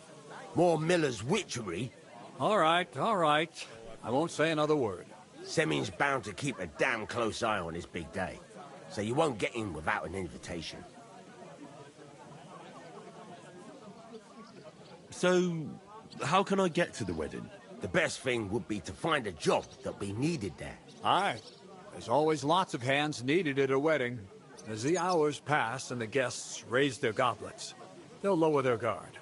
More Miller's witchery? All right. I won't say another word. Semin's bound to keep a damn close eye on his big day, so you won't get in without an invitation. So, how can I get to the wedding? The best thing would be to find a job that'll be needed there. Aye. There's always lots of hands needed at a wedding. As the hours pass and the guests raise their goblets, they'll lower their guard.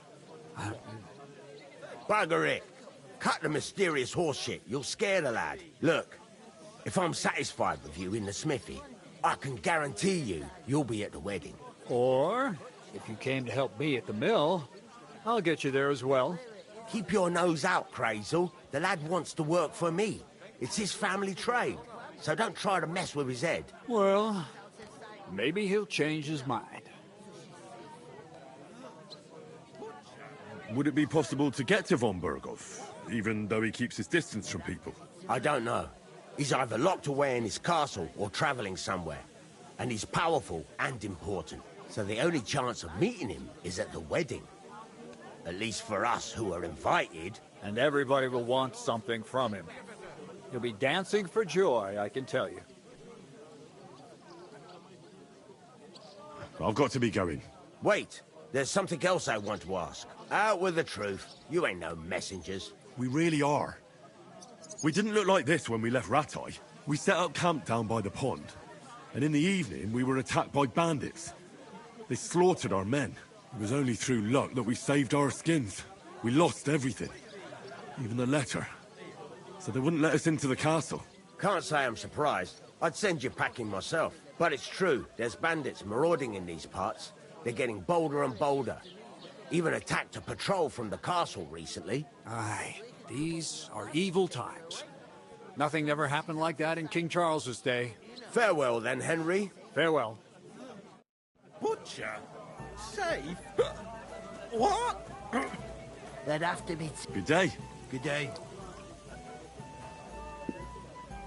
Bugger it. Cut the mysterious horse shit. You'll scare the lad. Look, if I'm satisfied with you in the smithy, I can guarantee you'll be at the wedding. Or, if you came to help me at the mill, I'll get you there as well. Keep your nose out, Crazel. The lad wants to work for me. It's his family trade, so don't try to mess with his head. Well, maybe he'll change his mind. Would it be possible to get to von Burgov, even though he keeps his distance from people? I don't know. He's either locked away in his castle or traveling somewhere. And he's powerful and important. So the only chance of meeting him is at the wedding. At least for us who are invited. And everybody will want something from him. He'll be dancing for joy, I can tell you. I've got to be going. Wait, there's something else I want to ask. Out with the truth. You ain't no messengers. We really are. We didn't look like this when we left Ratai. We set up camp down by the pond. And in the evening, we were attacked by bandits. They slaughtered our men. It was only through luck that we saved our skins. We lost everything. Even the letter. So they wouldn't let us into the castle. Can't say I'm surprised. I'd send you packing myself. But it's true, there's bandits marauding in these parts. They're getting bolder and bolder. Even attacked a patrol from the castle recently. Aye, these are evil times. Nothing never happened like that in King Charles's day. Farewell then, Henry. Farewell. Butcher? Safe? What? They'd have to be... Good day. Good day.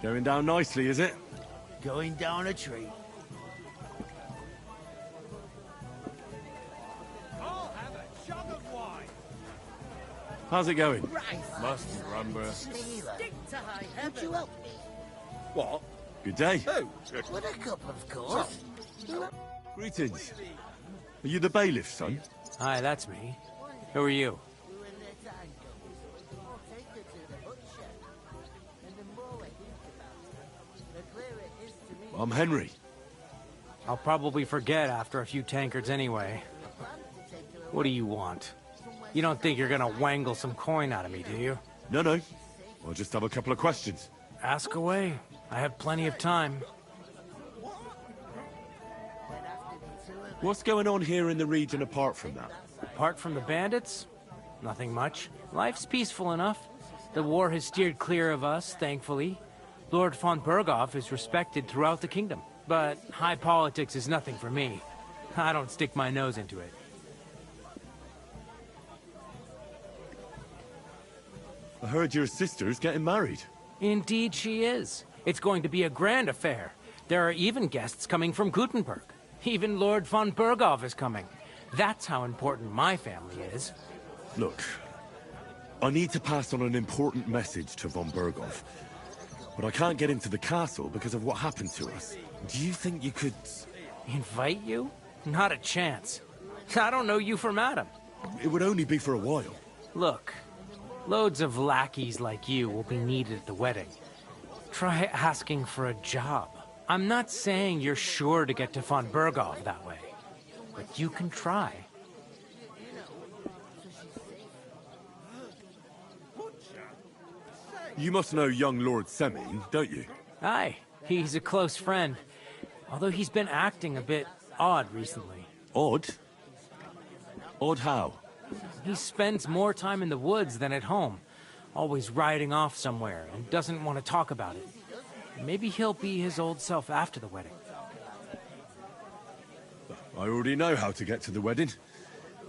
Going down nicely, is it? Going down a tree. I'll have a jug of wine. How's it going? Must rumber. Would you help me? What? Good day. Oh, With a cup, of course. Greetings. Are you the bailiff, son? Aye, that's me. Who are you? I'm Henry. I'll probably forget after a few tankards anyway. What do you want? You don't think you're gonna wangle some coin out of me, do you? No, no. I'll just have a couple of questions. Ask away. I have plenty of time. What's going on here in the region apart from that? Apart from the bandits? Nothing much. Life's peaceful enough. The war has steered clear of us, thankfully. Lord von Berghoff is respected throughout the kingdom. But high politics is nothing for me. I don't stick my nose into it. I heard your sister's getting married. Indeed she is. It's going to be a grand affair. There are even guests coming from Gutenberg. Even Lord von Berghoff is coming. That's how important my family is. Look, I need to pass on an important message to von Berghoff. But I can't get into the castle because of what happened to us. Do you think you could... Invite you? Not a chance. I don't know you from Adam. It would only be for a while. Look, loads of lackeys like you will be needed at the wedding. Try asking for a job. I'm not saying you're sure to get to von Berghoff that way, but you can try. You must know young Lord Semin, don't you? Aye, he's a close friend. Although he's been acting a bit odd recently. Odd? Odd how? He spends more time in the woods than at home. Always riding off somewhere and doesn't want to talk about it. Maybe he'll be his old self after the wedding. I already know how to get to the wedding.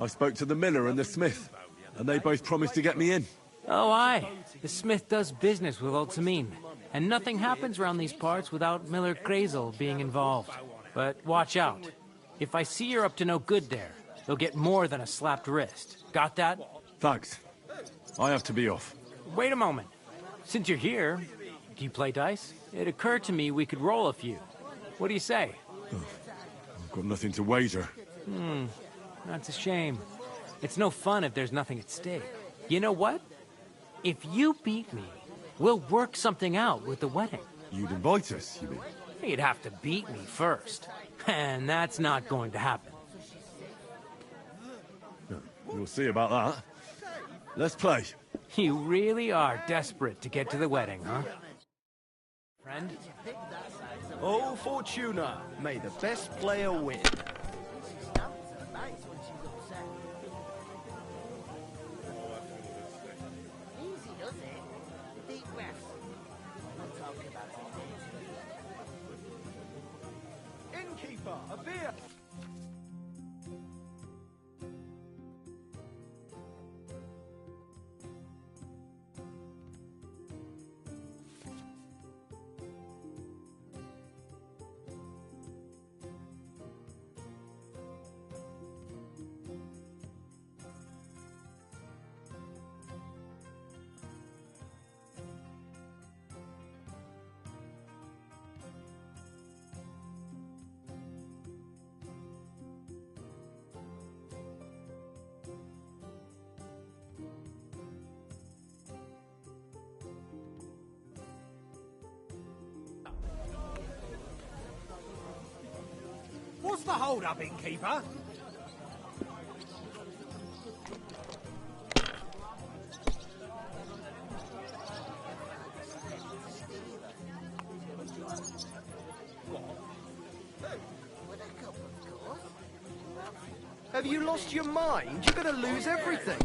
I spoke to the miller and the smith, and they both promised to get me in. Oh, aye. The smith does business with old Samin, and nothing happens around these parts without Miller Grazel being involved. But watch out. If I see you're up to no good there, you'll get more than a slapped wrist. Got that? Thanks. I have to be off. Wait a moment. Since you're here, do you play dice? It occurred to me we could roll a few. What do you say? I've got nothing to wager. That's a shame. It's no fun if there's nothing at stake. You know what? If you beat me, we'll work something out with the wedding. You'd invite us, you mean? You'd have to beat me first. And that's not going to happen. We'll see about that. Let's play. You really are desperate to get to the wedding, huh? Friend? Oh, Fortuna, may the best player win. Innkeeper, a beer! What's the hold-up, innkeeper? Have you lost your mind? You're gonna lose everything.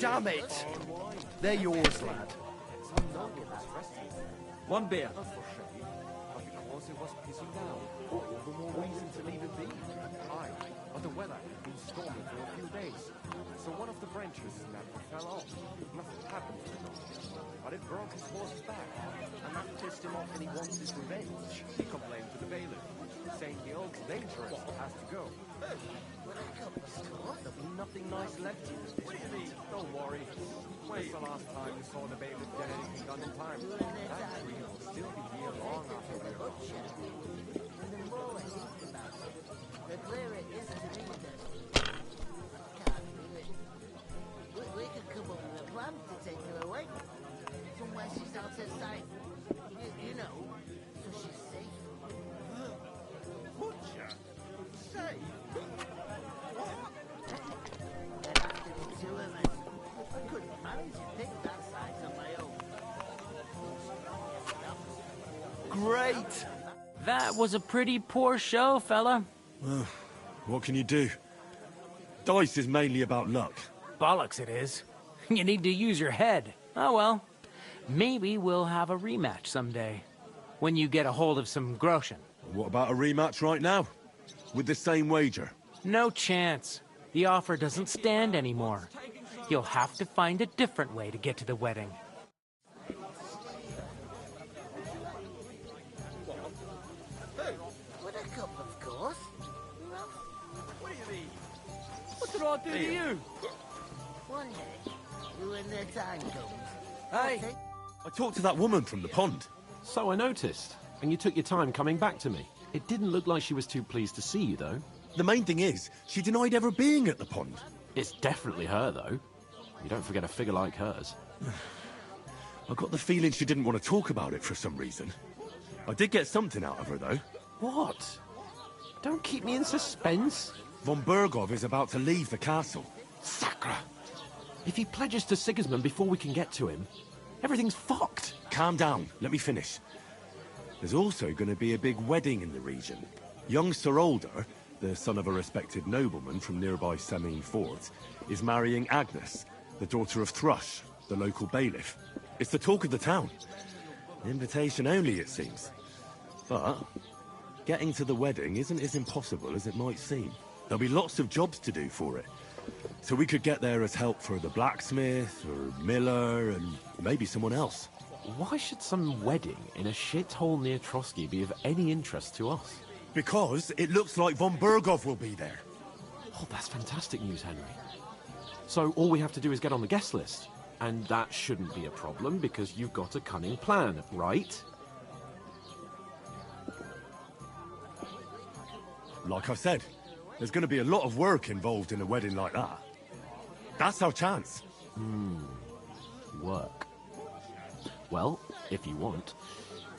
Damn it! They're yours, lad. One beer. Not for shame, but because it was pissing down. All the more reason to leave it be. Aye, but the weather had been stormy for a few days. So one of the branches snapped and fell off. Nothing happened to him, but it broke his horse's back. And that pissed him off and he wanted his revenge. He complained to the bailiff, saying the oak's dangerous, has to go. Hey, when I got restored, there'll be nothing nice left in this. What do you mean? Don't worry. When's the last time you saw the bailiff get anything done in time? That tree will still be here long after we're gone. And the more I think about it, the clearer it is to me that I can't do it. We could come up with a plan to take her away. Somewhere she's out of sight. You know, so she's safe. Butcher? Safe? What? There have to be two of us. I couldn't manage to pick that size on my own. Great! That was a pretty poor show, fella. Well, what can you do? Dice is mainly about luck. Bollocks it is. You need to use your head. Oh well. Maybe we'll have a rematch someday. When you get a hold of some groschen. What about a rematch right now? With the same wager? No chance. The offer doesn't stand anymore. You'll have to find a different way to get to the wedding. Hey, with a cup, of course. What do you mean? What did I do to you? One day, when the time comes. Hey! I talked to that woman from the pond. So I noticed. And you took your time coming back to me. It didn't look like she was too pleased to see you, though. The main thing is, she denied ever being at the pond. It's definitely her, though. You don't forget a figure like hers. I got the feeling she didn't want to talk about it for some reason. I did get something out of her, though. What? Don't keep me in suspense. Von Bergov is about to leave the castle. Sacra! If he pledges to Sigismund before we can get to him, everything's fucked. Calm down. Let me finish. There's also going to be a big wedding in the region. Young Sir Older, the son of a respected nobleman from nearby Semine Fort, is marrying Agnes, the daughter of Thrush, the local bailiff. It's the talk of the town. Invitation only, it seems. But getting to the wedding isn't as impossible as it might seem. There'll be lots of jobs to do for it. So we could get there as help for the blacksmith, or miller, and maybe someone else. Why should some wedding in a shithole near Trotsky be of any interest to us? Because it looks like Von Bergov will be there. Oh, that's fantastic news, Henry. So all we have to do is get on the guest list. And that shouldn't be a problem because you've got a cunning plan, right? Like I said, there's going to be a lot of work involved in a wedding like that. That's our chance. Work. Well, if you want.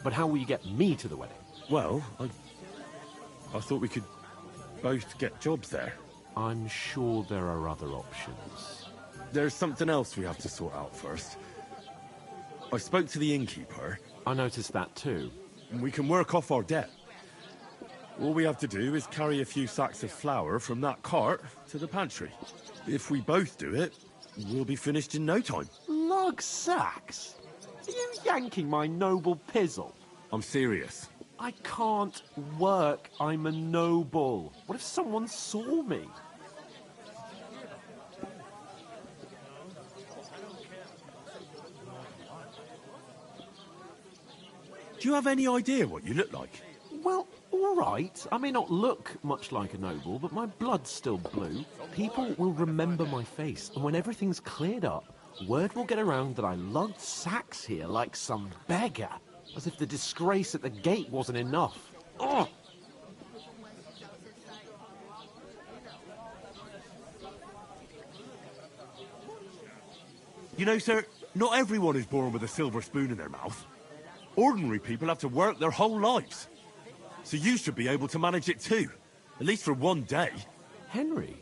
But how will you get me to the wedding? Well, I thought we could both get jobs there. I'm sure there are other options. There's something else we have to sort out first. I spoke to the innkeeper. I noticed that too. And we can work off our debt. All we have to do is carry a few sacks of flour from that cart to the pantry. If we both do it, we'll be finished in no time. Lug sacks? Are you yanking my noble pizzle? I'm serious. I can't work. I'm a noble. What if someone saw me? Do you have any idea what you look like? Well, all right. I may not look much like a noble, but my blood's still blue. People will remember my face, and when everything's cleared up, word will get around that I lugged sacks here like some beggar. As if the disgrace at the gate wasn't enough. Ugh! You know, sir, not everyone is born with a silver spoon in their mouth. Ordinary people have to work their whole lives. So you should be able to manage it too. At least for one day. Henry,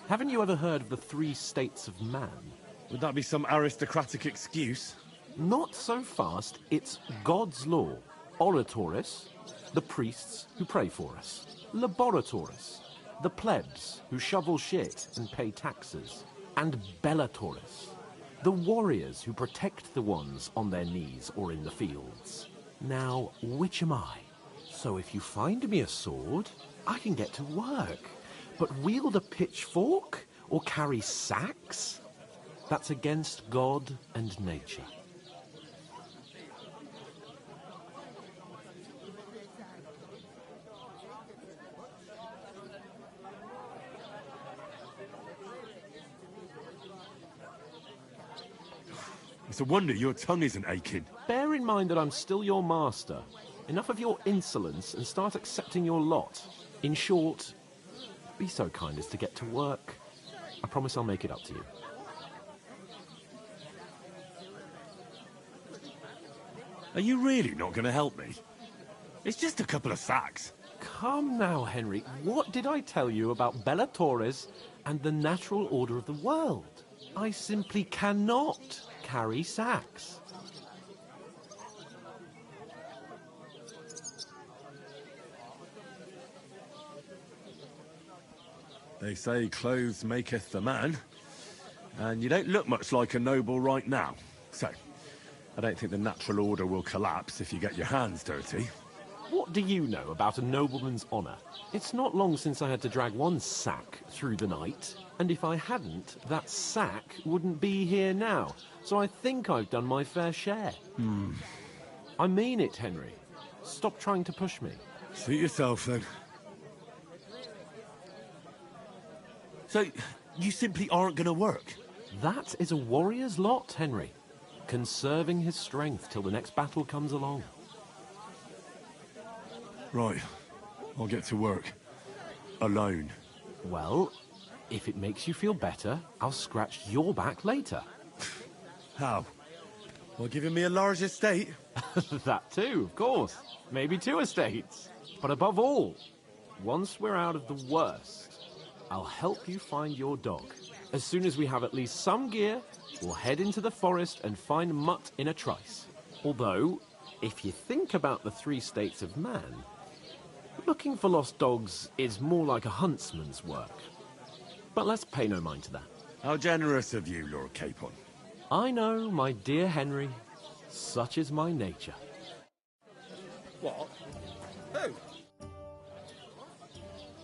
haven't you ever heard of the 3 states of man? Would that be some aristocratic excuse? Not so fast. It's God's law. Oratoris, the priests who pray for us. Laboratoris, the plebs who shovel shit and pay taxes. And Bellatoris, The warriors who protect the ones on their knees or in the fields. Now, which am I? So if you find me a sword, I can get to work. But wield a pitchfork or carry sacks? That's against God and nature. It's a wonder your tongue isn't aching. Bear in mind that I'm still your master. Enough of your insolence and start accepting your lot. In short, be so kind as to get to work. I promise I'll make it up to you. Are you really not going to help me? It's just a couple of sacks. Come now, Henry. What did I tell you about Bella Torres and the natural order of the world? I simply cannot carry sacks. They say clothes maketh the man, and you don't look much like a noble right now. So, I don't think the natural order will collapse if you get your hands dirty. What do you know about a nobleman's honour? It's not long since I had to drag one sack through the night, and if I hadn't, that sack wouldn't be here now. So I think I've done my fair share. I mean it, Henry. Stop trying to push me. Suit yourself, then. So, you simply aren't going to work? That is a warrior's lot, Henry. Conserving his strength till the next battle comes along. Right. I'll get to work. Alone. Well, if it makes you feel better, I'll scratch your back later. How? Well, giving me a large estate? That too, of course. Maybe 2 estates. But above all, once we're out of the worst, I'll help you find your dog. As soon as we have at least some gear, we'll head into the forest and find Mutt in a trice. Although, if you think about the 3 states of man, looking for lost dogs is more like a huntsman's work. But let's pay no mind to that. How generous of you, Lord Capon. I know, my dear Henry. Such is my nature. What? Who?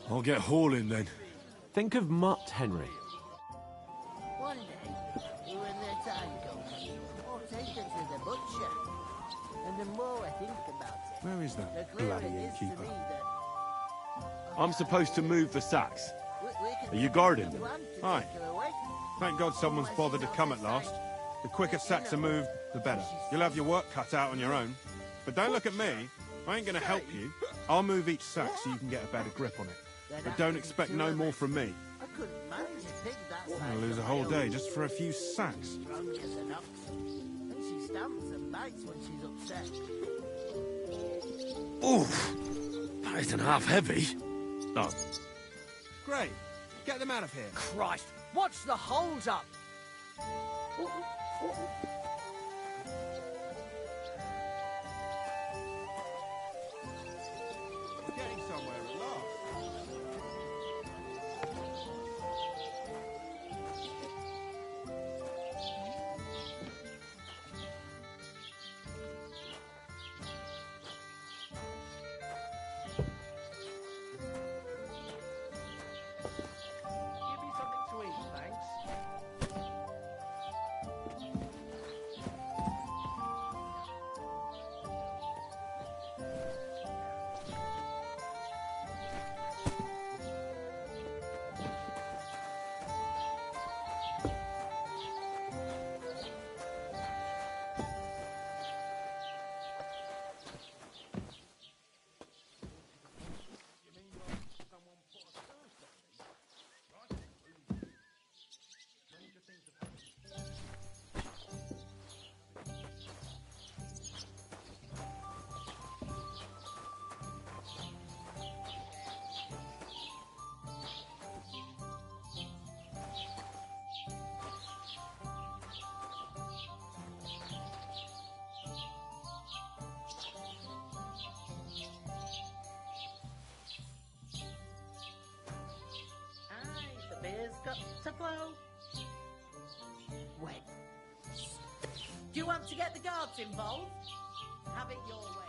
I'll get hauling then. Think of Mutt, Henry. One day, you and their time comes, I'll take her to the butcher. And the more I think about it, Where is that the clearer bloody it is to innkeeper? me that I'm supposed to move the sacks. we can Are you guarding them? plan to Aye. take her away. Thank God someone's bothered to come at last. The quicker sacks are moved, the better. You'll have your work cut out on your own. But don't look at me. I ain't gonna help you. I'll move each sack so you can get a better grip on it. But don't expect no more from me. I couldn't manage a pig that I'm size gonna lose a on whole my day own. just for a few sacks. Strong as an ox. And she stamps and bites when she's upset. Oof! That isn't half heavy. Oh, Great. Get them out of here. Christ, what's the hold up? Getting somewhere at last. Give me something to eat, thanks. Do you want to get the guards involved? Have it your way.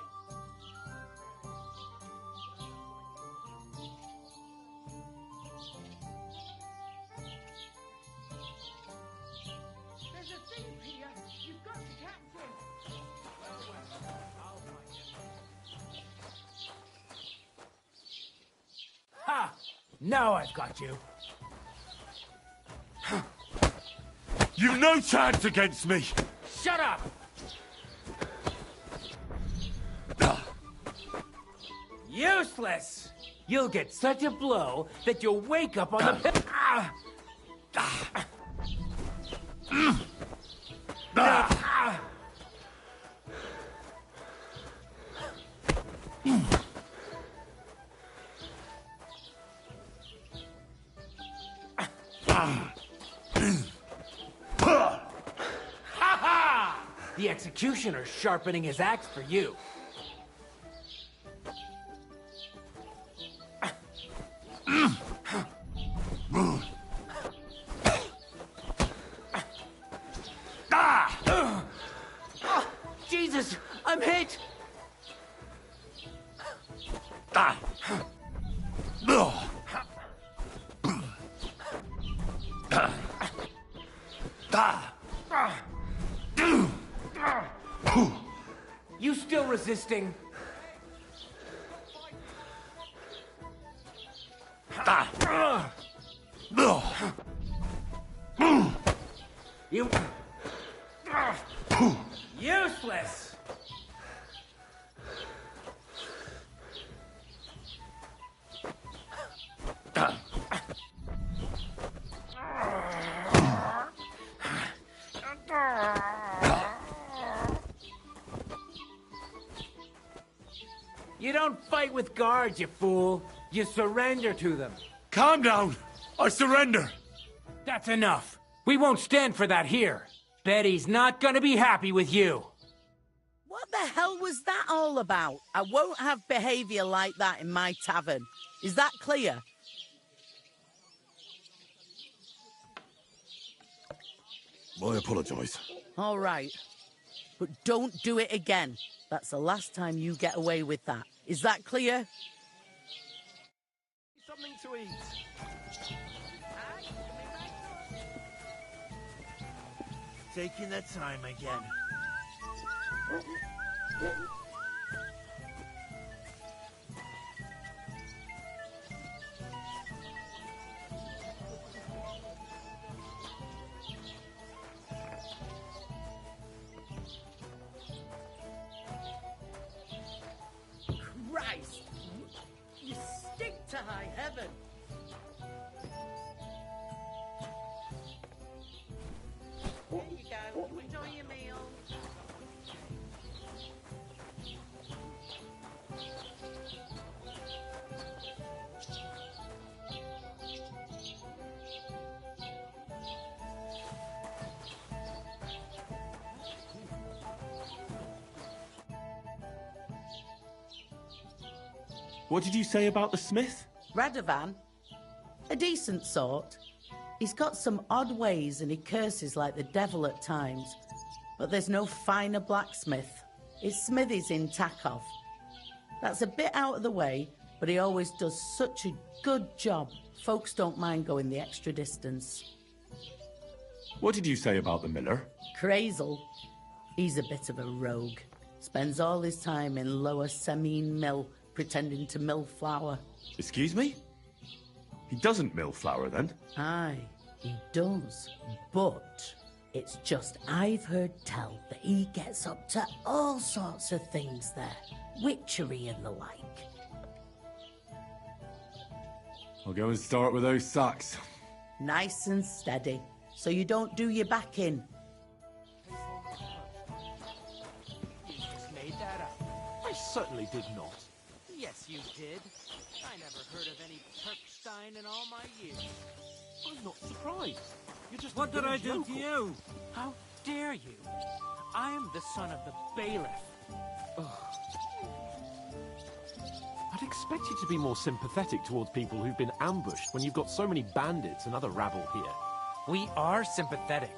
There's a thief here. You've got to catch him. I'll find him. Ha! Now I've got you. You've no chance against me! Shut up! Useless! You'll get such a blow that you'll wake up on the The executioner's sharpening his axe for you. Jesus, I'm hit! You still resisting? You... Useless! You don't fight with guards, you fool. You surrender to them. Calm down! I surrender! That's enough. We won't stand for that here. Betty's not gonna be happy with you. What the hell was that all about? I won't have behaviour like that in my tavern. Is that clear? I apologise. All right. But don't do it again. That's the last time you get away with that. Is that clear? Something to eat. Taking their time again. Christ! You stink to high heaven! There you go. Enjoy your meal. What did you say about the smith? Radovan? A decent sort. He's got some odd ways and he curses like the devil at times. But there's no finer blacksmith. His smithy's in Takov. That's a bit out of the way, but he always does such a good job. Folks don't mind going the extra distance. What did you say about the miller? Crazel. He's a bit of a rogue. Spends all his time in Lower Semine Mill, pretending to mill flour. Excuse me? He doesn't mill flour, then? Aye, he does. But it's just I've heard tell that he gets up to all sorts of things there. Witchery and the like. I'll go and start with those sacks. Nice and steady, so you don't do your back in. You just made that up. I certainly did not. Yes, you did. I never heard of any Kirkstein in all my years. I'm not surprised. You're just What a did I village do local. to you? How dare you? I am the son of the bailiff. I'd expect you to be more sympathetic towards people who've been ambushed when you've got so many bandits and other rabble here. We are sympathetic,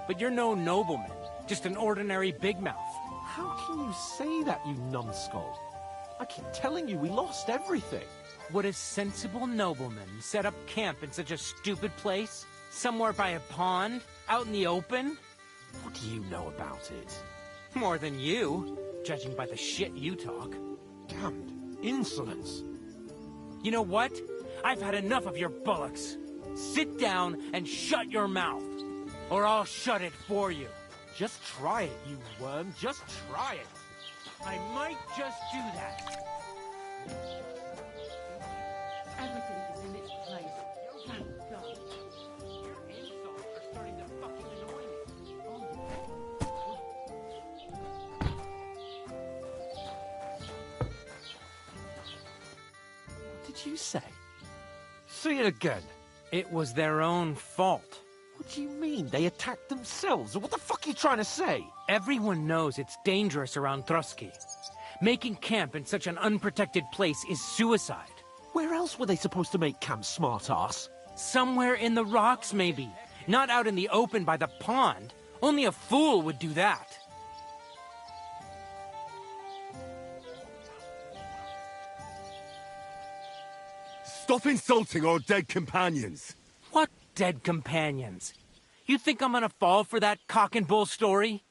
but you're no nobleman. Just an ordinary big mouth. How can you say that, you numbskull? I keep telling you we lost everything. Would a sensible nobleman set up camp in such a stupid place? Somewhere by a pond? Out in the open? What do you know about it? More than you, judging by the shit you talk. Damned insolence. You know what? I've had enough of your bollocks. Sit down and shut your mouth, or I'll shut it for you. Just try it, you worm. Just try it. I might just do that. Everything is in its place. Thank God. Your insults are starting to fucking annoy What did you say? Say it again. It was their own fault. What do you mean? They attacked themselves? What the fuck are you trying to say? Everyone knows it's dangerous around Trotsky. Making camp in such an unprotected place is suicide. Where else were they supposed to make camp, smart-ass? Somewhere in the rocks, maybe. Not out in the open by the pond. Only a fool would do that. Stop insulting our dead companions! What dead companions? You think I'm gonna fall for that cock and bull story?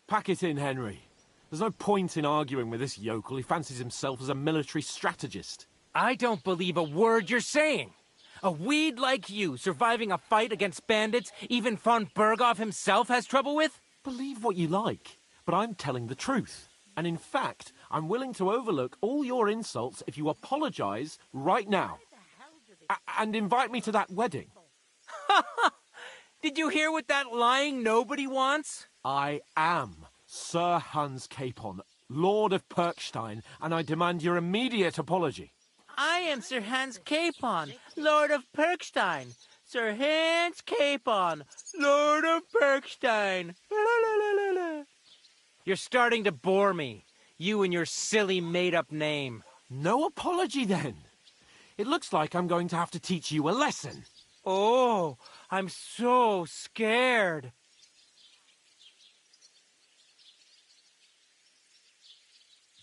Pack it in, Henry. There's no point in arguing with this yokel. He fancies himself as a military strategist. I don't believe a word you're saying. A weed like you surviving a fight against bandits even von Berghoff himself has trouble with? Believe what you like, but I'm telling the truth. And in fact, I'm willing to overlook all your insults if you apologize right now. And invite me to that wedding. Did you hear what that lying nobody wants? I am Sir Hans Capon, Lord of Perkstein, and I demand your immediate apology. I am Sir Hans Capon, Lord of Perkstein. Sir Hans Capon, Lord of Perkstein. You're starting to bore me. You and your silly made-up name. No apology, then. It looks like I'm going to have to teach you a lesson. Oh, I'm so scared.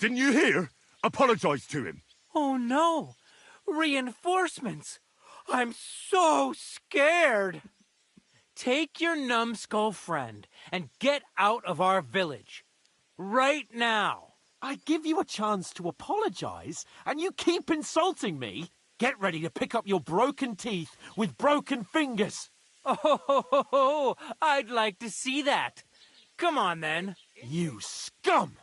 Didn't you hear? Apologize to him. Oh no! Reinforcements! I'm so scared! Take your numbskull friend and get out of our village. Right now! I give you a chance to apologize, and you keep insulting me? Get ready to pick up your broken teeth with broken fingers. Oh, I'd like to see that. Come on, then. You scum!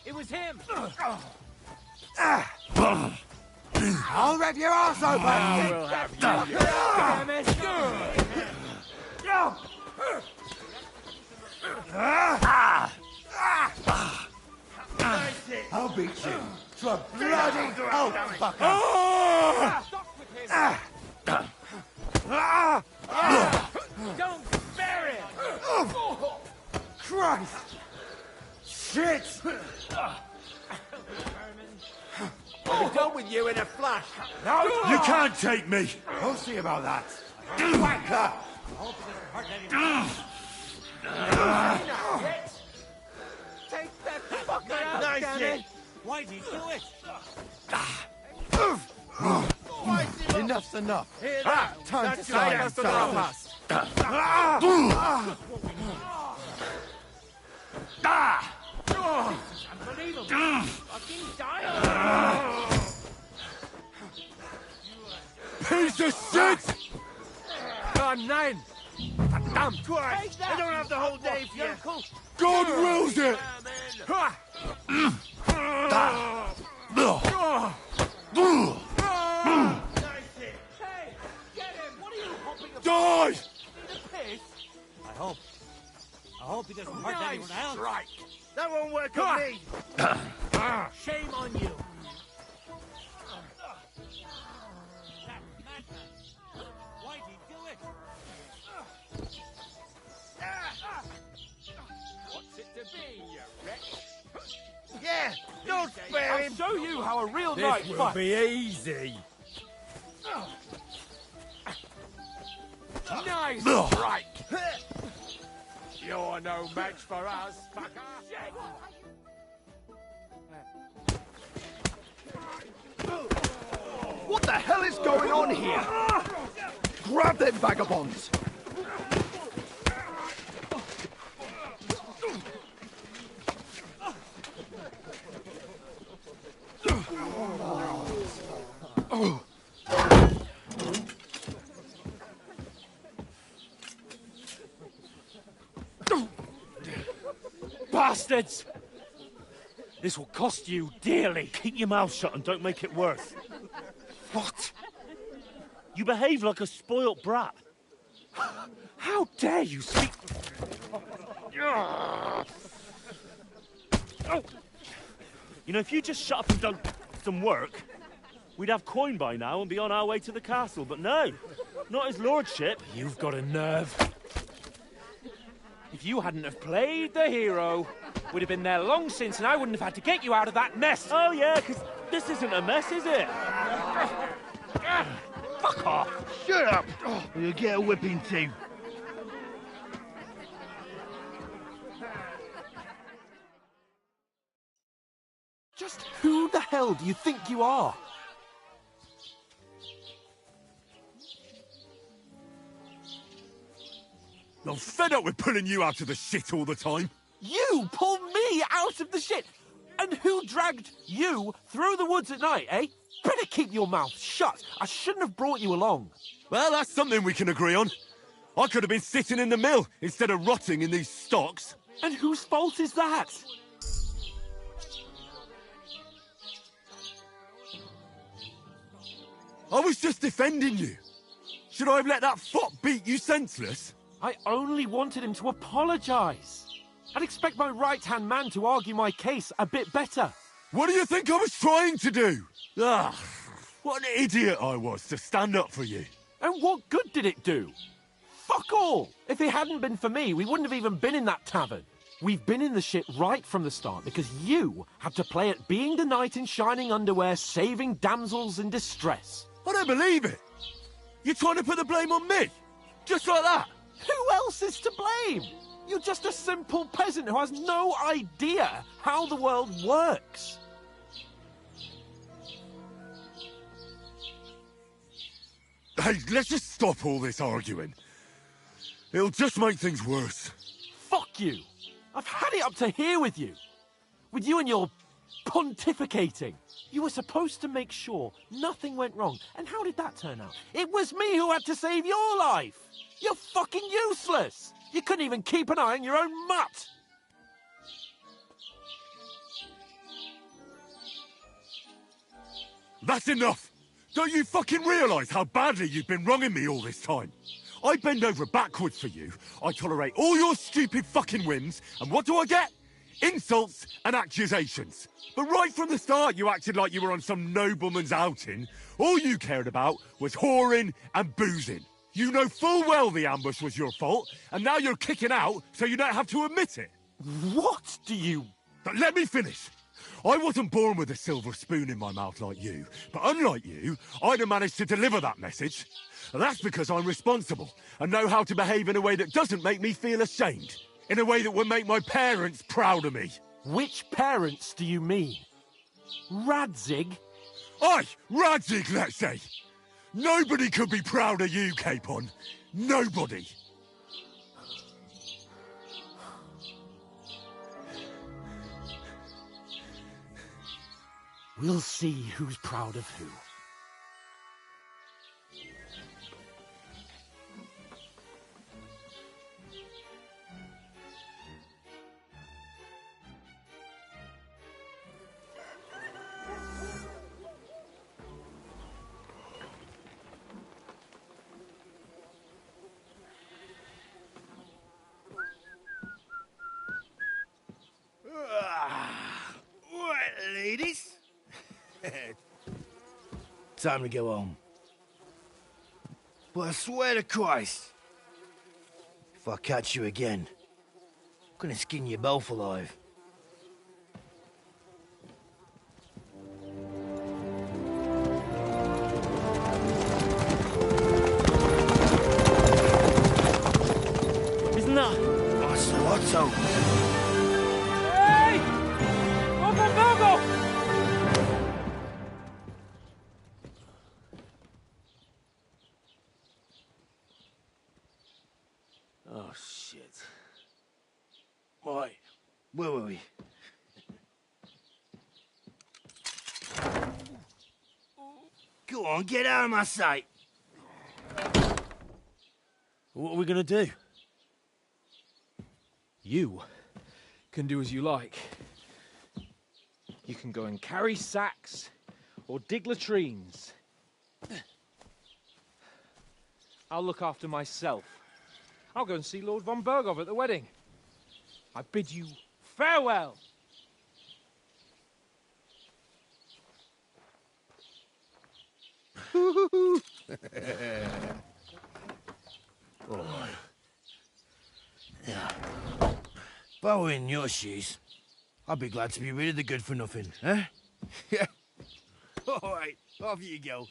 It was him! I'll rip your arse open! Now we'll have you. Damn it! I'll beat you to a bloody pulp, fucker! Don't spare it! Christ! Shit! I'll be done with you in a flash! No! You can't take me! We'll see about that! Wanker! Take that fucker out, Nice damn hit. it! Why'd he do it? Enough's enough! Here, Time to that's sign right, and that's enough. Unbelievable! Fucking die! Piece of shit! God, nine! Damn! Christ! I don't have the whole day for you! God wills it! Die! I hope he doesn't hurt anyone else. Right. That won't work on me! Shame on you! Why'd he do it? What's it to be, you Don't spare I'll him! show you how a real This knight will fights. be easy. Nice Ugh. strike! You're no match for us, fucker! What the hell is going on here? Grab them vagabonds! Bastards! This will cost you dearly. Keep your mouth shut and don't make it worse. What? You behave like a spoilt brat. How dare you speak... You know, if you just shut up and done some work, we'd have coin by now and be on our way to the castle. But no, not his lordship. You've got a nerve. If you hadn't have played the hero, we'd have been there long since and I wouldn't have had to get you out of that mess. Oh yeah, because this isn't a mess, is it? Fuck off. Shut up! Or you'll get a whipping too. Just who the hell do you think you are? I'm fed up with pulling you out of the shit all the time. You pulled me out of the shit! And who dragged you through the woods at night, eh? Better keep your mouth shut. I shouldn't have brought you along. Well, that's something we can agree on. I could have been sitting in the mill instead of rotting in these stocks. And whose fault is that? I was just defending you. Should I have let that fop beat you senseless? I only wanted him to apologise. I'd expect my right-hand man to argue my case a bit better. What do you think I was trying to do? Ah, what an idiot I was to stand up for you. And what good did it do? Fuck all! If it hadn't been for me, we wouldn't have even been in that tavern. We've been in the shit right from the start because you had to play at being the knight in shining underwear, saving damsels in distress. I don't believe it. You're trying to put the blame on me? Just like that? Who else is to blame? You're just a simple peasant who has no idea how the world works. Hey, let's just stop all this arguing. It'll just make things worse. Fuck you. I've had it up to here with you. With you and your pontificating. You were supposed to make sure nothing went wrong. And how did that turn out? It was me who had to save your life. You're fucking useless. You couldn't even keep an eye on your own mutt. That's enough. Don't you fucking realise how badly you've been wronging me all this time? I bend over backwards for you. I tolerate all your stupid fucking whims. And what do I get? Insults and accusations. But right from the start, you acted like you were on some nobleman's outing. All you cared about was whoring and boozing. You know full well the ambush was your fault, and now you're kicking out so you don't have to admit it. What do you... But let me finish. I wasn't born with a silver spoon in my mouth like you, but unlike you, I'd have managed to deliver that message. And that's because I'm responsible and know how to behave in a way that doesn't make me feel ashamed. In a way that would make my parents proud of me. Which parents do you mean? Radzig? Aye, Radzig, let's say. Nobody could be proud of you, Capon. Nobody. We'll see who's proud of who. Right, ladies. Time to go home. But I swear to Christ, if I catch you again, I'm gonna skin you both alive. Where were we? Go on, get out of my sight. What are we gonna do? You can do as you like. You can go and carry sacks or dig latrines. I'll look after myself. I'll go and see Lord von Berghoff at the wedding. I bid you farewell. Oh. Yeah. If I were in your shoes, I'd be glad to be rid of the good for nothing, eh? Yeah. All right, off you go.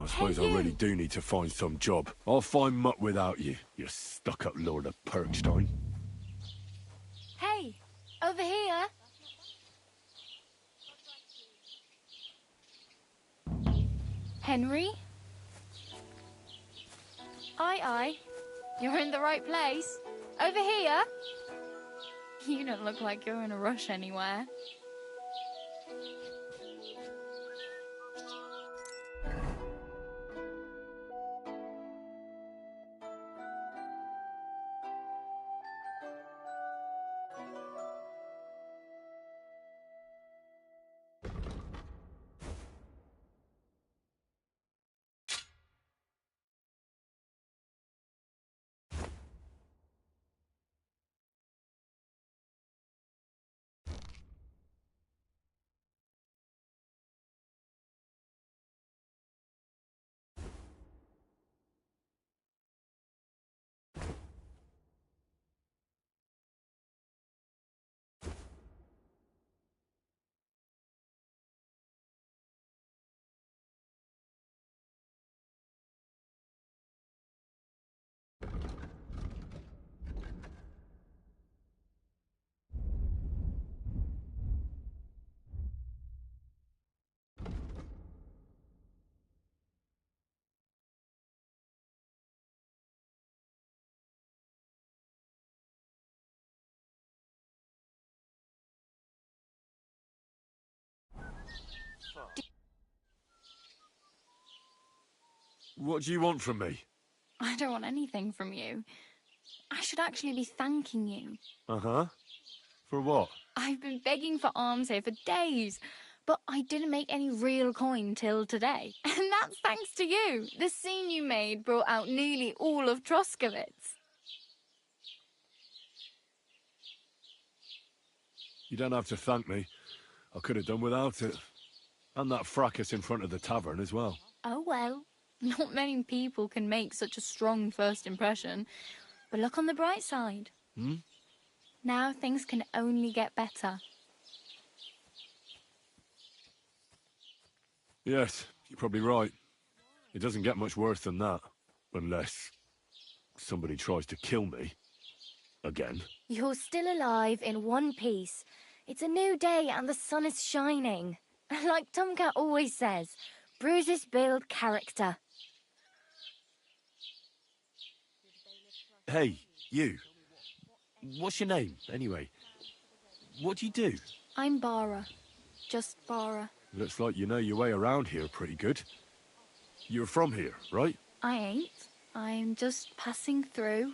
I suppose I really do need to find some job. I'll find muck without you, you stuck-up Lord of Perkstein. Hey, over here. Henry? Aye. You're in the right place. Over here. You don't look like you're in a rush anywhere. What do you want from me? I don't want anything from you. I should actually be thanking you. Uh-huh. For what? I've been begging for alms here for days, but I didn't make any real coin till today. And that's thanks to you. The scene you made brought out nearly all of Troskowitz. You don't have to thank me. I could have done without it. And that fracas in front of the tavern as well. Oh well, not many people can make such a strong first impression. But look on the bright side. Hmm? Now things can only get better. Yes, you're probably right. It doesn't get much worse than that. Unless somebody tries to kill me. Again. You're still alive in one piece. It's a new day and the sun is shining. Like Tomcat always says, bruises build character. Hey, you. What's your name, anyway? What do you do? I'm Bara. Just Bara. Looks like you know your way around here pretty good. You're from here, right? I ain't. I'm just passing through.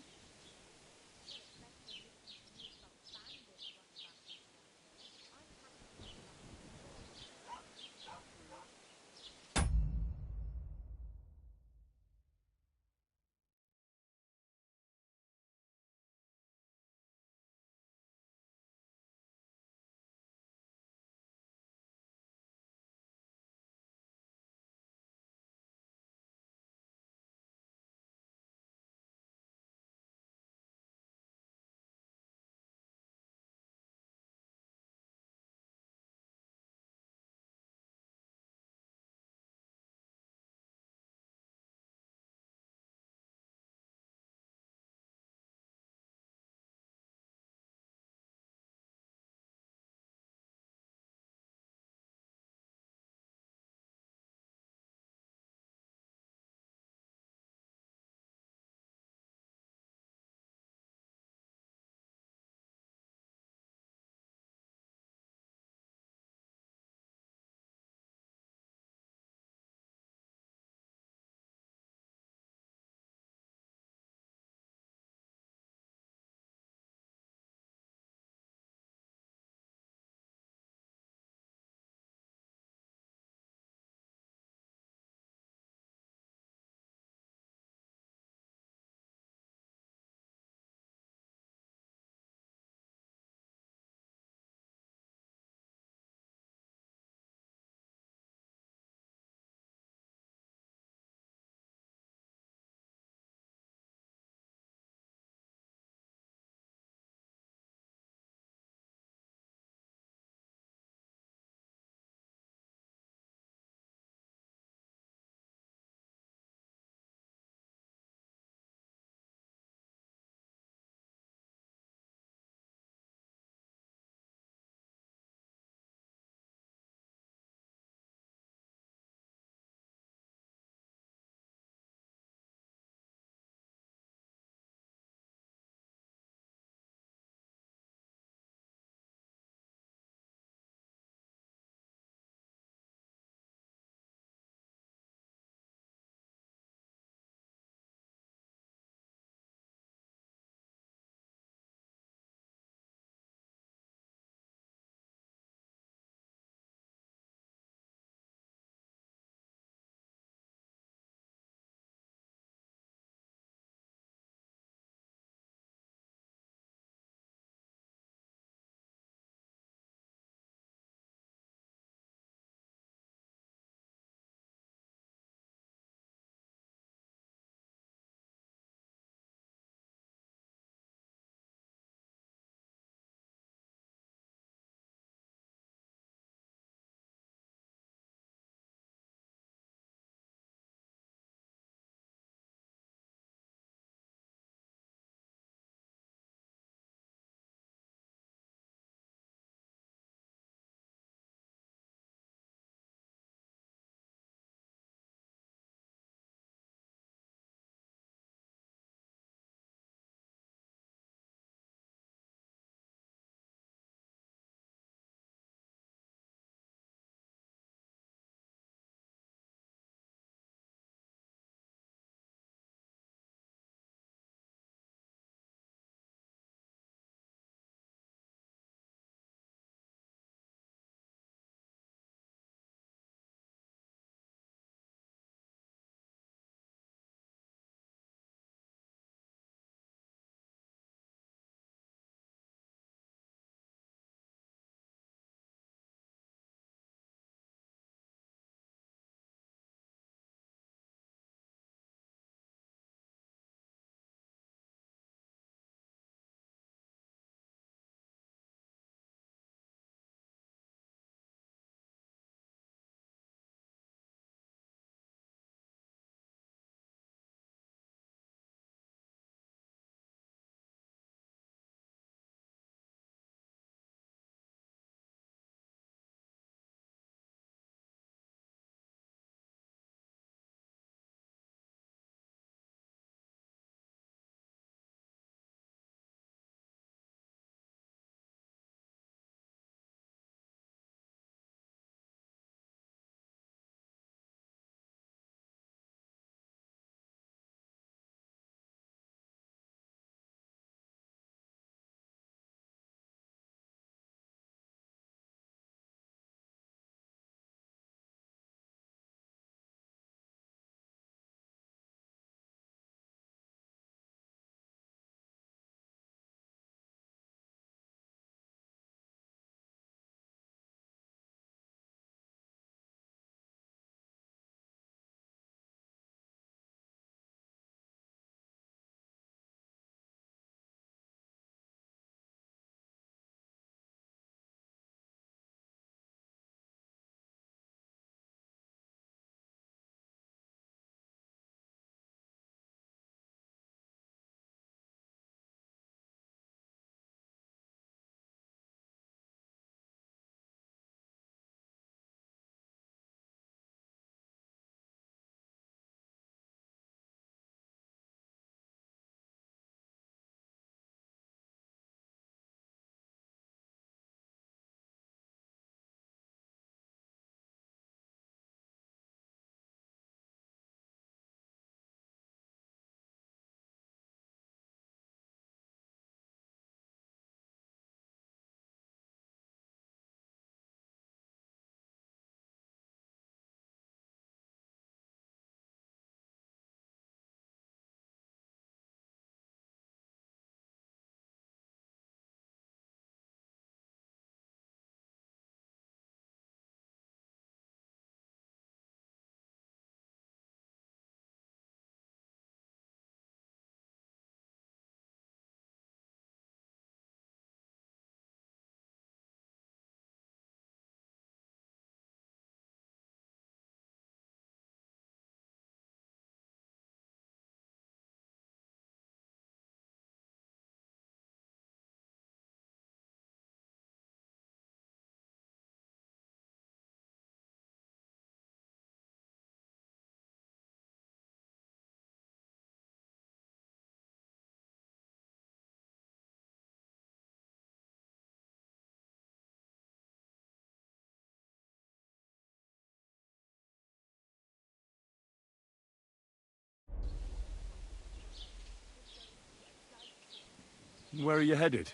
Where are you headed,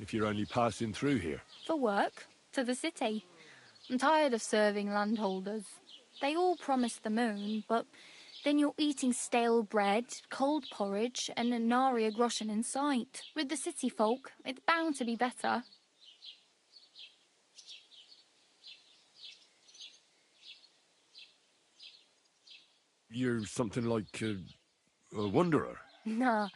if you're only passing through here? For work, to the city. I'm tired of serving landholders. They all promise the moon, but then you're eating stale bread, cold porridge, and a nary a groschen in sight. With the city folk, it's bound to be better. You're something like a wanderer? Nah,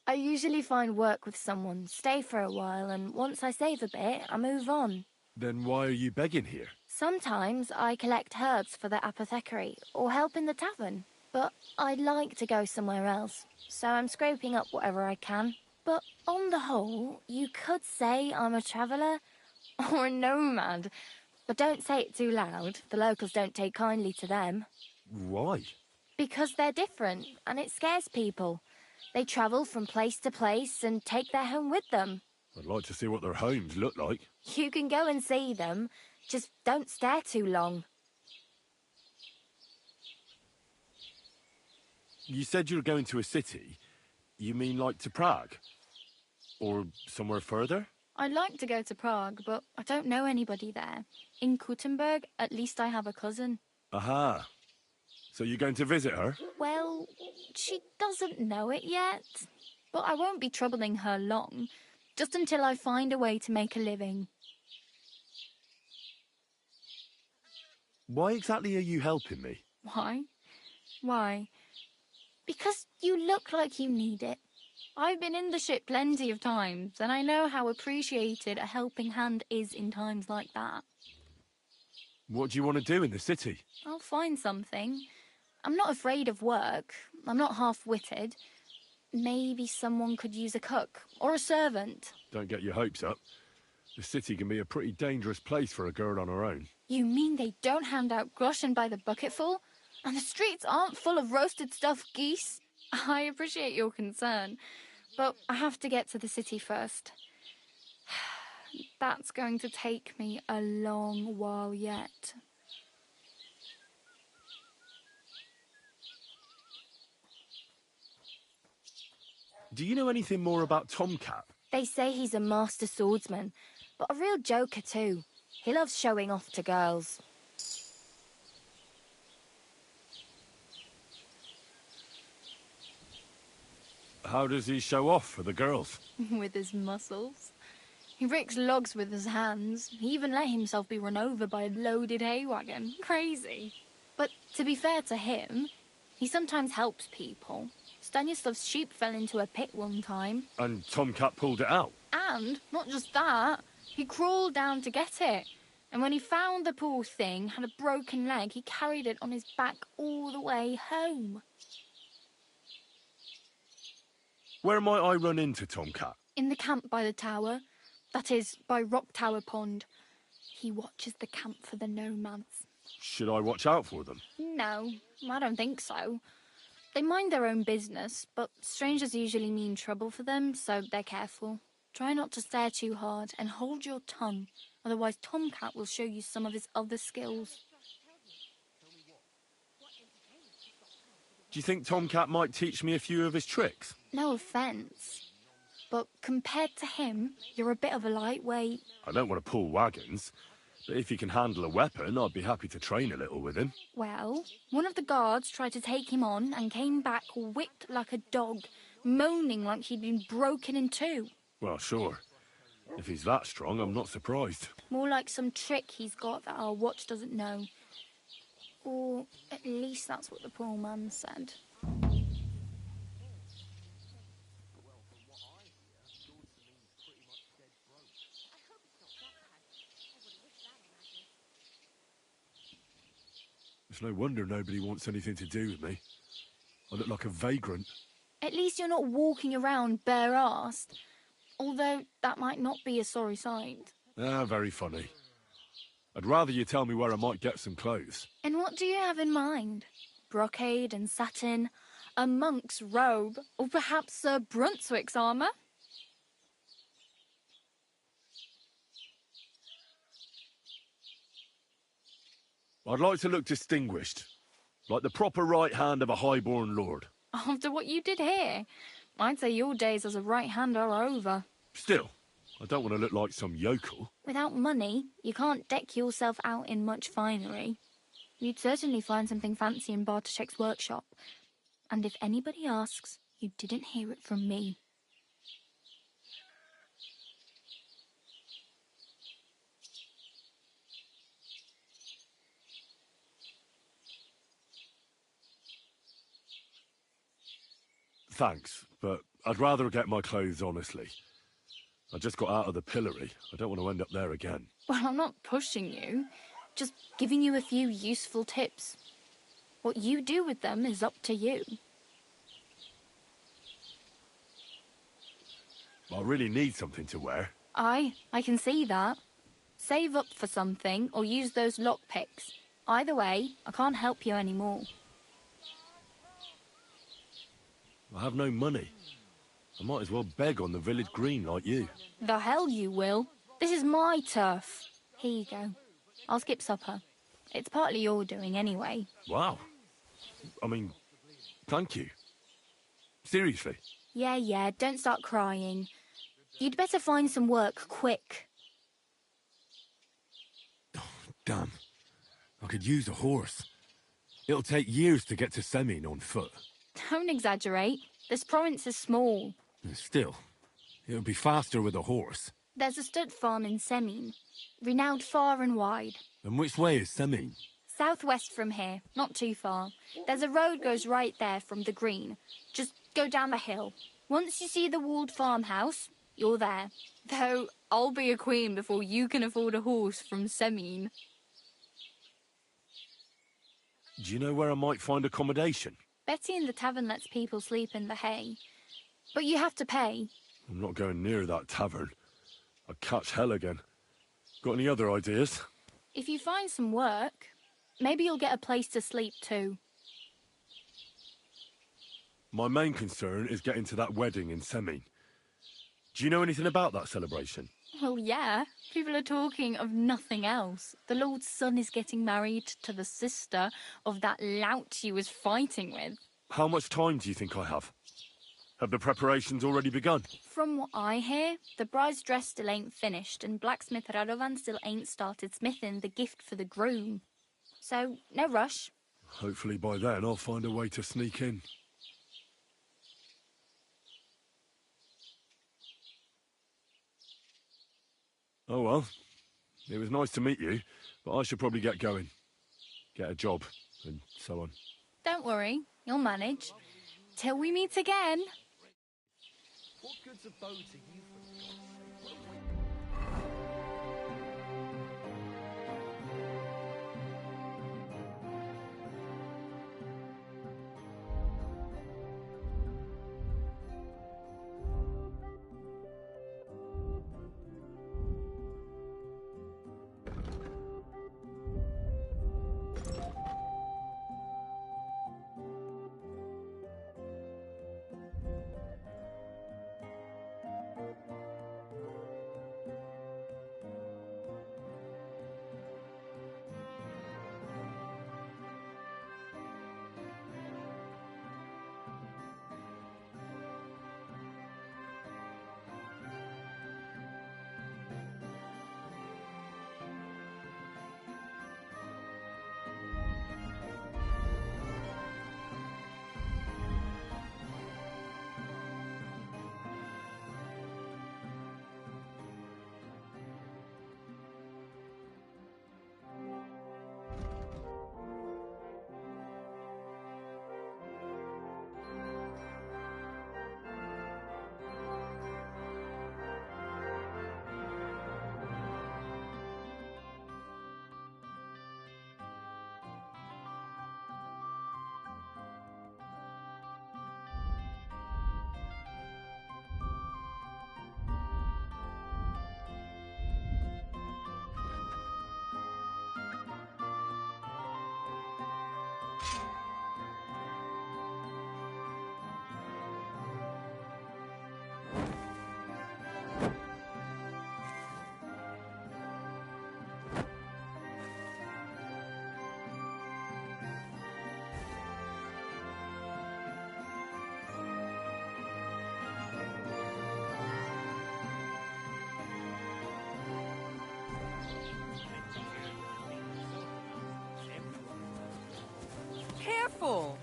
I usually find work with someone, stay for a while, and once I save a bit, I move on. Then why are you begging here? Sometimes I collect herbs for the apothecary, or help in the tavern. But I'd like to go somewhere else, so I'm scraping up whatever I can. But on the whole, you could say I'm a traveller, or a nomad. But don't say it too loud, the locals don't take kindly to them. Why? Because they're different, and it scares people. They travel from place to place and take their home with them. I'd like to see what their homes look like. You can go and see them, just don't stare too long. You said you were going to a city. You mean like to Prague? Or somewhere further? I'd like to go to Prague, but I don't know anybody there. In Kuttenberg, at least I have a cousin. Aha. So you're going to visit her? Well, she doesn't know it yet. But I won't be troubling her long, just until I find a way to make a living. Why exactly are you helping me? Why? Why? Because you look like you need it. I've been in the ship plenty of times, and I know how appreciated a helping hand is in times like that. What do you want to do in the city? I'll find something. I'm not afraid of work. I'm not half-witted. Maybe someone could use a cook, or a servant. Don't get your hopes up. The city can be a pretty dangerous place for a girl on her own. You mean they don't hand out groschen by the bucketful? And the streets aren't full of roasted stuffed geese? I appreciate your concern, but I have to get to the city first. That's going to take me a long while yet. Do you know anything more about Tomcat? They say he's a master swordsman, but a real joker too. He loves showing off to girls. How does he show off for the girls? With his muscles. He rakes logs with his hands. He even let himself be run over by a loaded hay wagon. Crazy. But to be fair to him, he sometimes helps people. Stanislav's sheep fell into a pit one time. And Tomcat pulled it out? And, not just that, he crawled down to get it. And when he found the poor thing had a broken leg, he carried it on his back all the way home. Where might I run into Tomcat? In the camp by the tower. That is, by Rock Tower Pond. He watches the camp for the nomads. Should I watch out for them? No, I don't think so. They mind their own business, but strangers usually mean trouble for them, so they're careful. Try not to stare too hard and hold your tongue, otherwise Tomcat will show you some of his other skills. Do you think Tomcat might teach me a few of his tricks? No offence, but compared to him, you're a bit of a lightweight. I don't want to pull wagons, but if he can handle a weapon, I'd be happy to train a little with him. Well, one of the guards tried to take him on and came back whipped like a dog, moaning like he'd been broken in two. Well, sure. If he's that strong, I'm not surprised. More like some trick he's got that our watch doesn't know. Or at least that's what the poor man said. It's no wonder nobody wants anything to do with me. I look like a vagrant. At least you're not walking around bare-arsed. Although that might not be a sorry sight. Ah, very funny. I'd rather you tell me where I might get some clothes. And what do you have in mind? Brocade and satin? A monk's robe? Or perhaps Sir Brunswick's armour? I'd like to look distinguished. Like the proper right hand of a highborn lord. After what you did here, I'd say your days as a right-hander are over. Still, I don't want to look like some yokel. Without money, you can't deck yourself out in much finery. You'd certainly find something fancy in Bartoszek's workshop. And if anybody asks, you didn't hear it from me. Thanks, but I'd rather get my clothes honestly. I just got out of the pillory. I don't want to end up there again. Well, I'm not pushing you, just giving you a few useful tips. What you do with them is up to you. I really need something to wear. I can see that. Save up for something or use those lockpicks. Either way, I can't help you anymore. I have no money. I might as well beg on the village green like you. The hell you will. This is my turf. Here you go. I'll skip supper. It's partly your doing anyway. Wow. I mean, thank you. Seriously. Yeah, don't start crying. You'd better find some work quick. Damn. I could use a horse. It'll take years to get to Semin on foot. Don't exaggerate. This province is small. Still, it'll be faster with a horse. There's a stud farm in Semin, renowned far and wide. And which way is Semin? Southwest from here, not too far. There's a road goes right there from the green. Just go down the hill. Once you see the walled farmhouse, you're there. Though, I'll be a queen before you can afford a horse from Semin. Do you know where I might find accommodation? Betty in the tavern lets people sleep in the hay. But you have to pay. I'm not going near that tavern. I'd catch hell again. Got any other ideas? If you find some work, maybe you'll get a place to sleep too. My main concern is getting to that wedding in Semin. Do you know anything about that celebration? Well, yeah. People are talking of nothing else. The Lord's son is getting married to the sister of that lout he was fighting with. How much time do you think I have? Have the preparations already begun? From what I hear, the bride's dress still ain't finished, and blacksmith Radovan still ain't started smithing the gift for the groom. So, no rush. Hopefully by then I'll find a way to sneak in. Oh well, it was nice to meet you, but I should probably get going. Get a job, and so on. Don't worry, you'll manage. Till we meet again. What good's a bow to you? Careful!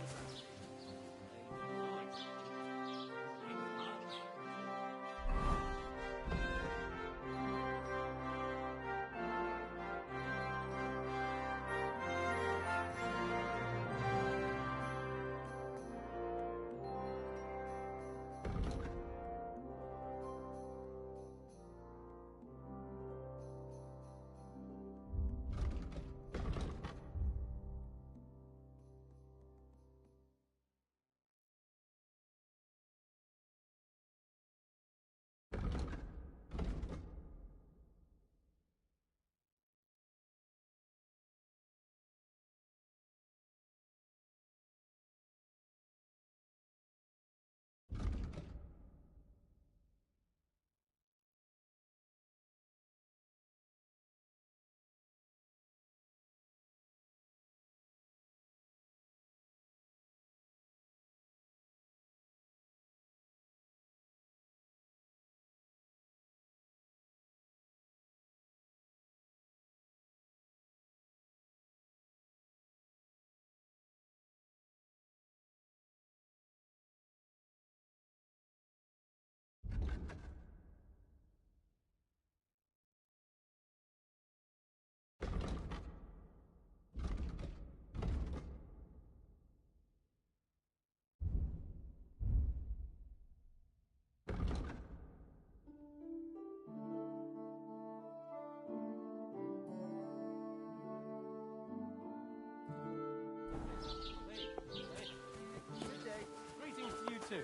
Greetings to you too.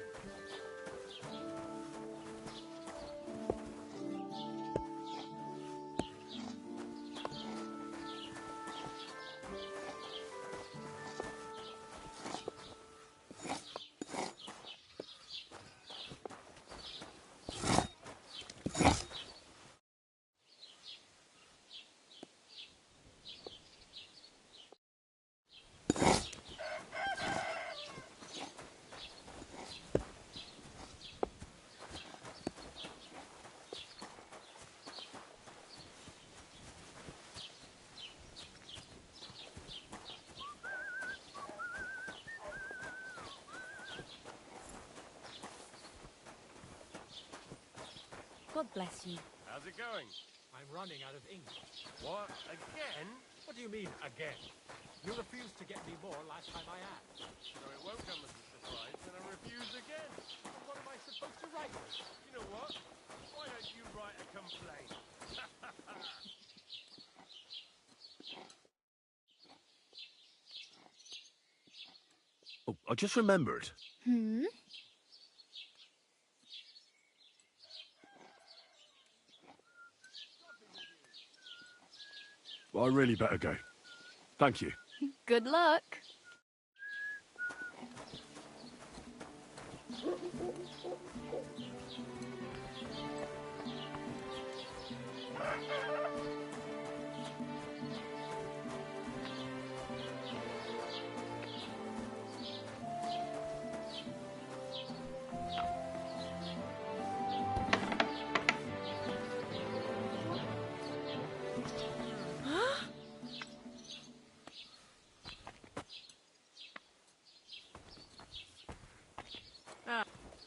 God bless you. How's it going? I'm running out of ink. What? Again? What do you mean, again? You refused to get me more last time I asked. So it won't come as a surprise when I refuse again. And what am I supposed to write? You know what? Why don't you write a complaint? Oh, I just remembered. Hmm? Well, I really better go. Thank you. Good luck.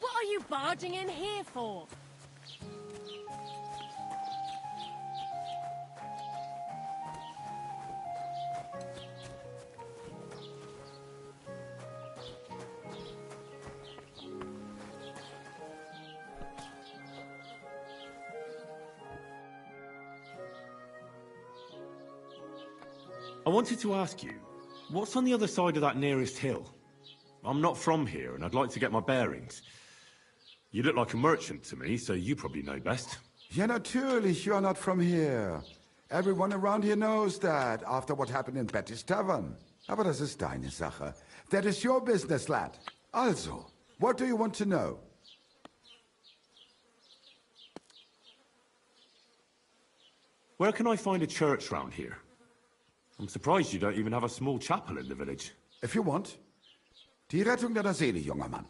What are you barging in here for? I wanted to ask you, what's on the other side of that nearest hill? I'm not from here, and I'd like to get my bearings. You look like a merchant to me, so you probably know best. Ja, natürlich, you're not from here. Everyone around here knows that, after what happened in Betty's Tavern. Aber das ist deine Sache. That is your business, lad. Also, what do you want to know? Where can I find a church round here? I'm surprised you don't even have a small chapel in the village. If you want. Die Rettung deiner Seele, junger Mann.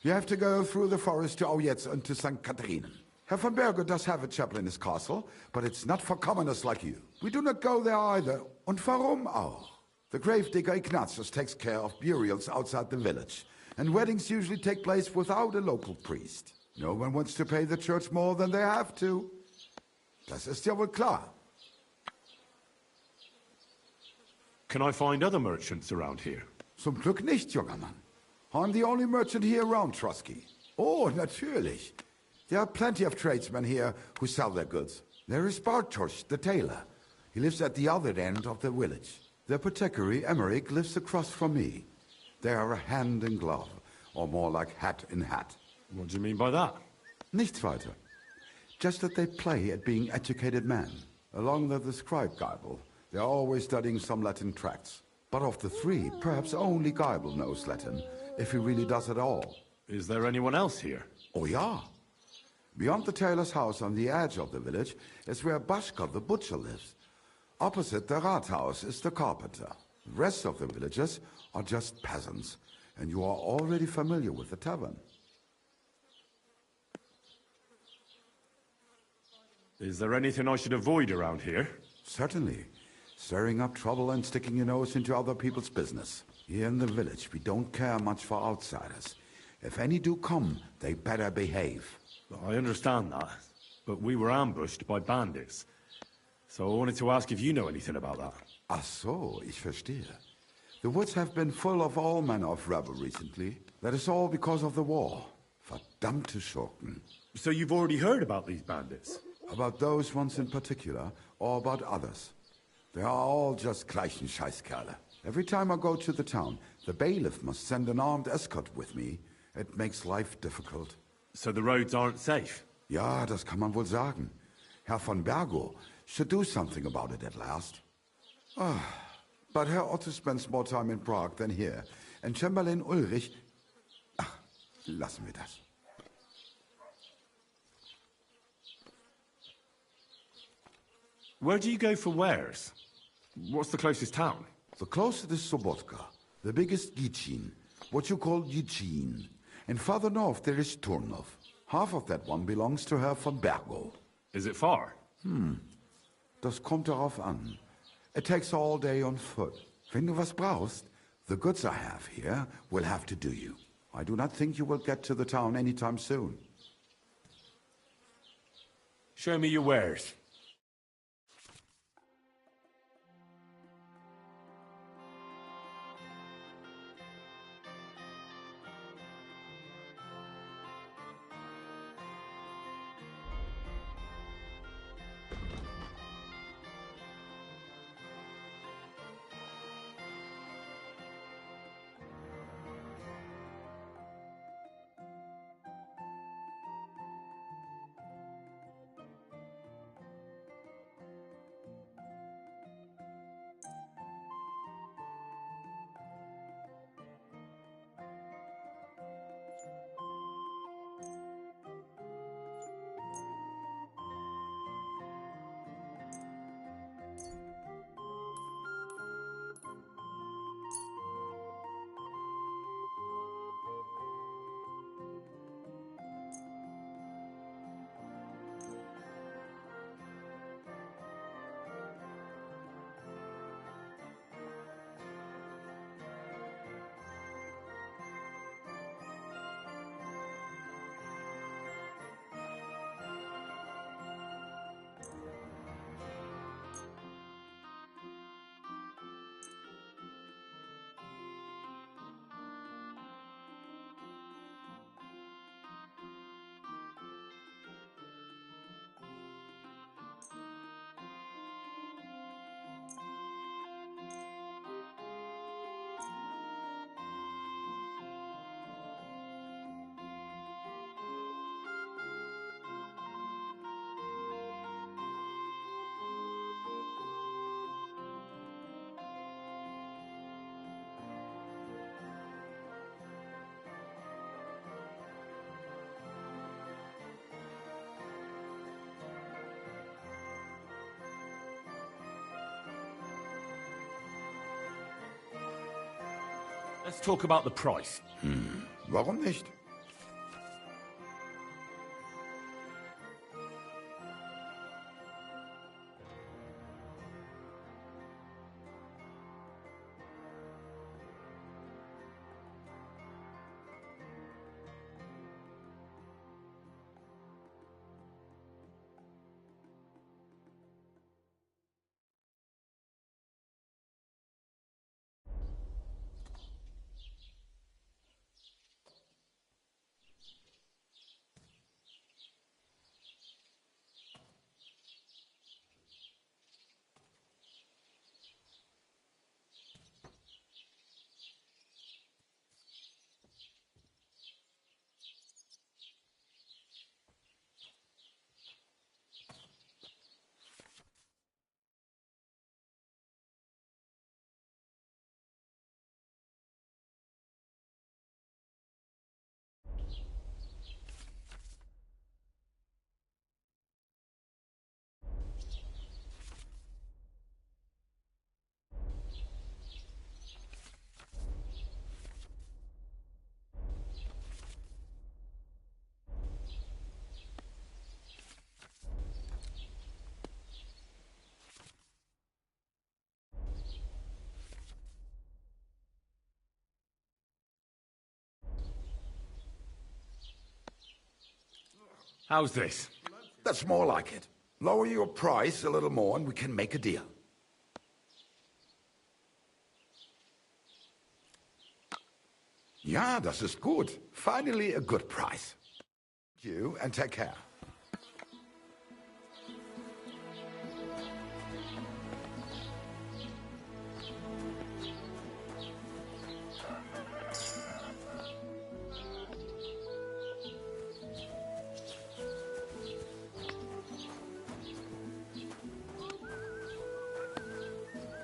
You have to go through the forest to Aujetz and to St. Catharinen. Herr von Berger does have a chapel in his castle, but it's not for commoners like you. We do not go there either. Und warum auch? The gravedigger Ignatius takes care of burials outside the village, and weddings usually take place without a local priest. No one wants to pay the church more than they have to. Das ist ja wohl klar. Can I find other merchants around here? Zum Glück nicht, junger Mann. I'm the only merchant here around Trusky. Oh, natürlich. There are plenty of tradesmen here who sell their goods. There is Bartosz, the tailor. He lives at the other end of the village. The apothecary, Emmerich, lives across from me. They are hand in glove, or more like hat in hat. What do you mean by that? Nichts weiter. Just that they play at being educated men. Along with the scribe Geibel, they are always studying some Latin tracts. But of the three, perhaps only Geibel knows Latin, if he really does at all. Is there anyone else here? Oh, yeah. Beyond the tailor's house on the edge of the village is where Bashka the butcher lives. Opposite the Rathaus is the carpenter. The rest of the villagers are just peasants, and you are already familiar with the tavern. Is there anything I should avoid around here? Certainly. Stirring up trouble and sticking your nose into other people's business. Here in the village, we don't care much for outsiders. If any do come, they better behave. I understand that, but we were ambushed by bandits. So I wanted to ask if you know anything about that. Ach so, ich verstehe. The woods have been full of all manner of rebel recently. That is all because of the war. Verdammte Schurken. So you've already heard about these bandits? About those ones in particular, or about others. They are all just gleichen Scheißkerle. Every time I go to the town, the bailiff must send an armed escort with me. It makes life difficult. So the roads aren't safe? Ja, das kann man wohl sagen. Herr von Bergo should do something about it at last. But Herr Otto spends more time in Prague than here. And Chamberlain Ulrich... Ach, lassen wir das. Where do you go for wares? What's the closest town? The closest is Sobotka. The biggest Gichin. What you call Eugene. And farther north there is Turnov. Half of that one belongs to Herr von Bergo. Is it far? Das kommt darauf an. It takes all day on foot. Wenn du was brauchst, the goods I have here will have to do you. I do not think you will get to the town anytime soon. Show me your wares. Let's talk about the price. Warum nicht? How's this? That's more like it. Lower your price a little more and we can make a deal. Ja, das ist gut. Finally a good price. Thank you and take care.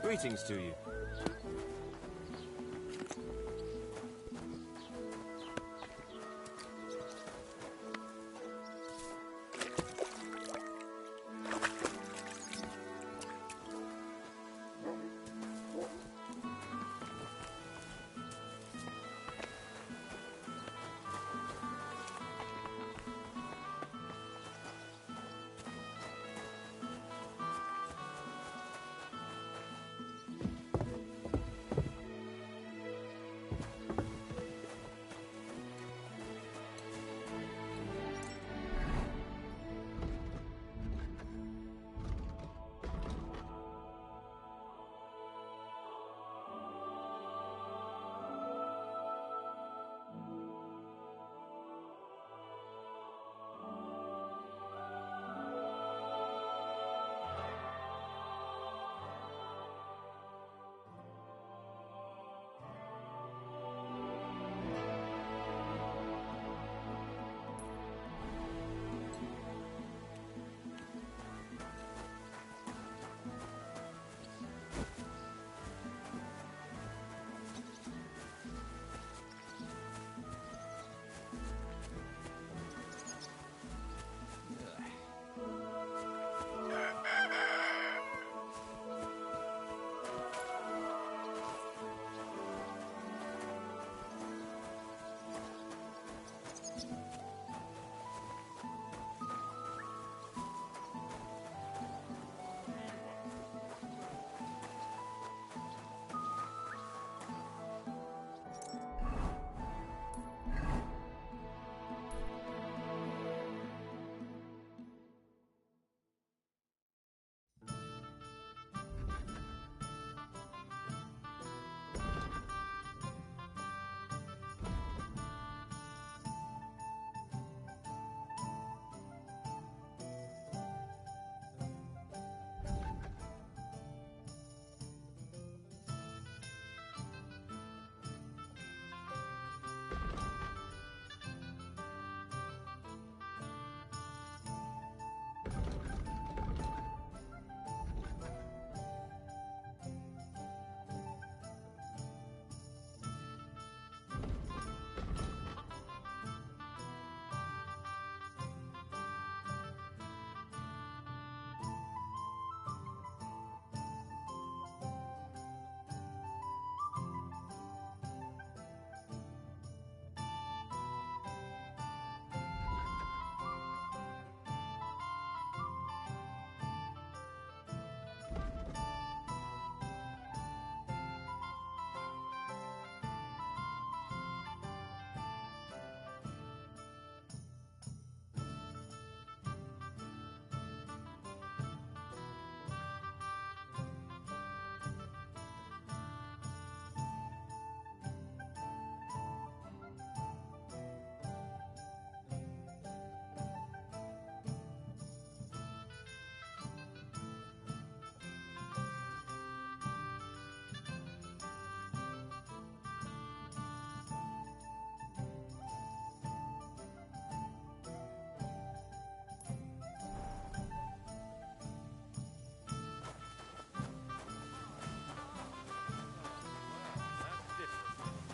Greetings to you.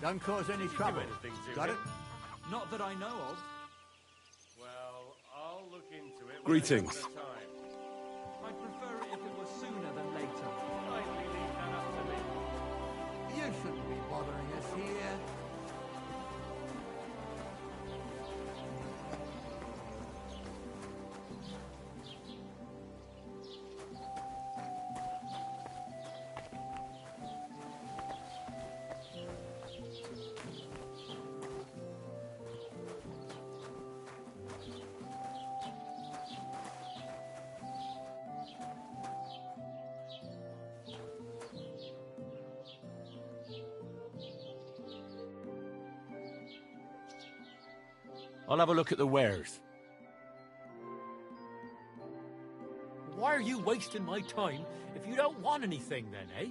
Don't cause any trouble. Got it? Not that I know of. Well, I'll look into it. Greetings. I'd prefer it if it was sooner than later. Kindly leave that up to me. You shouldn't be bothering us here. I'll have a look at the wares. Why are you wasting my time if you don't want anything then, eh?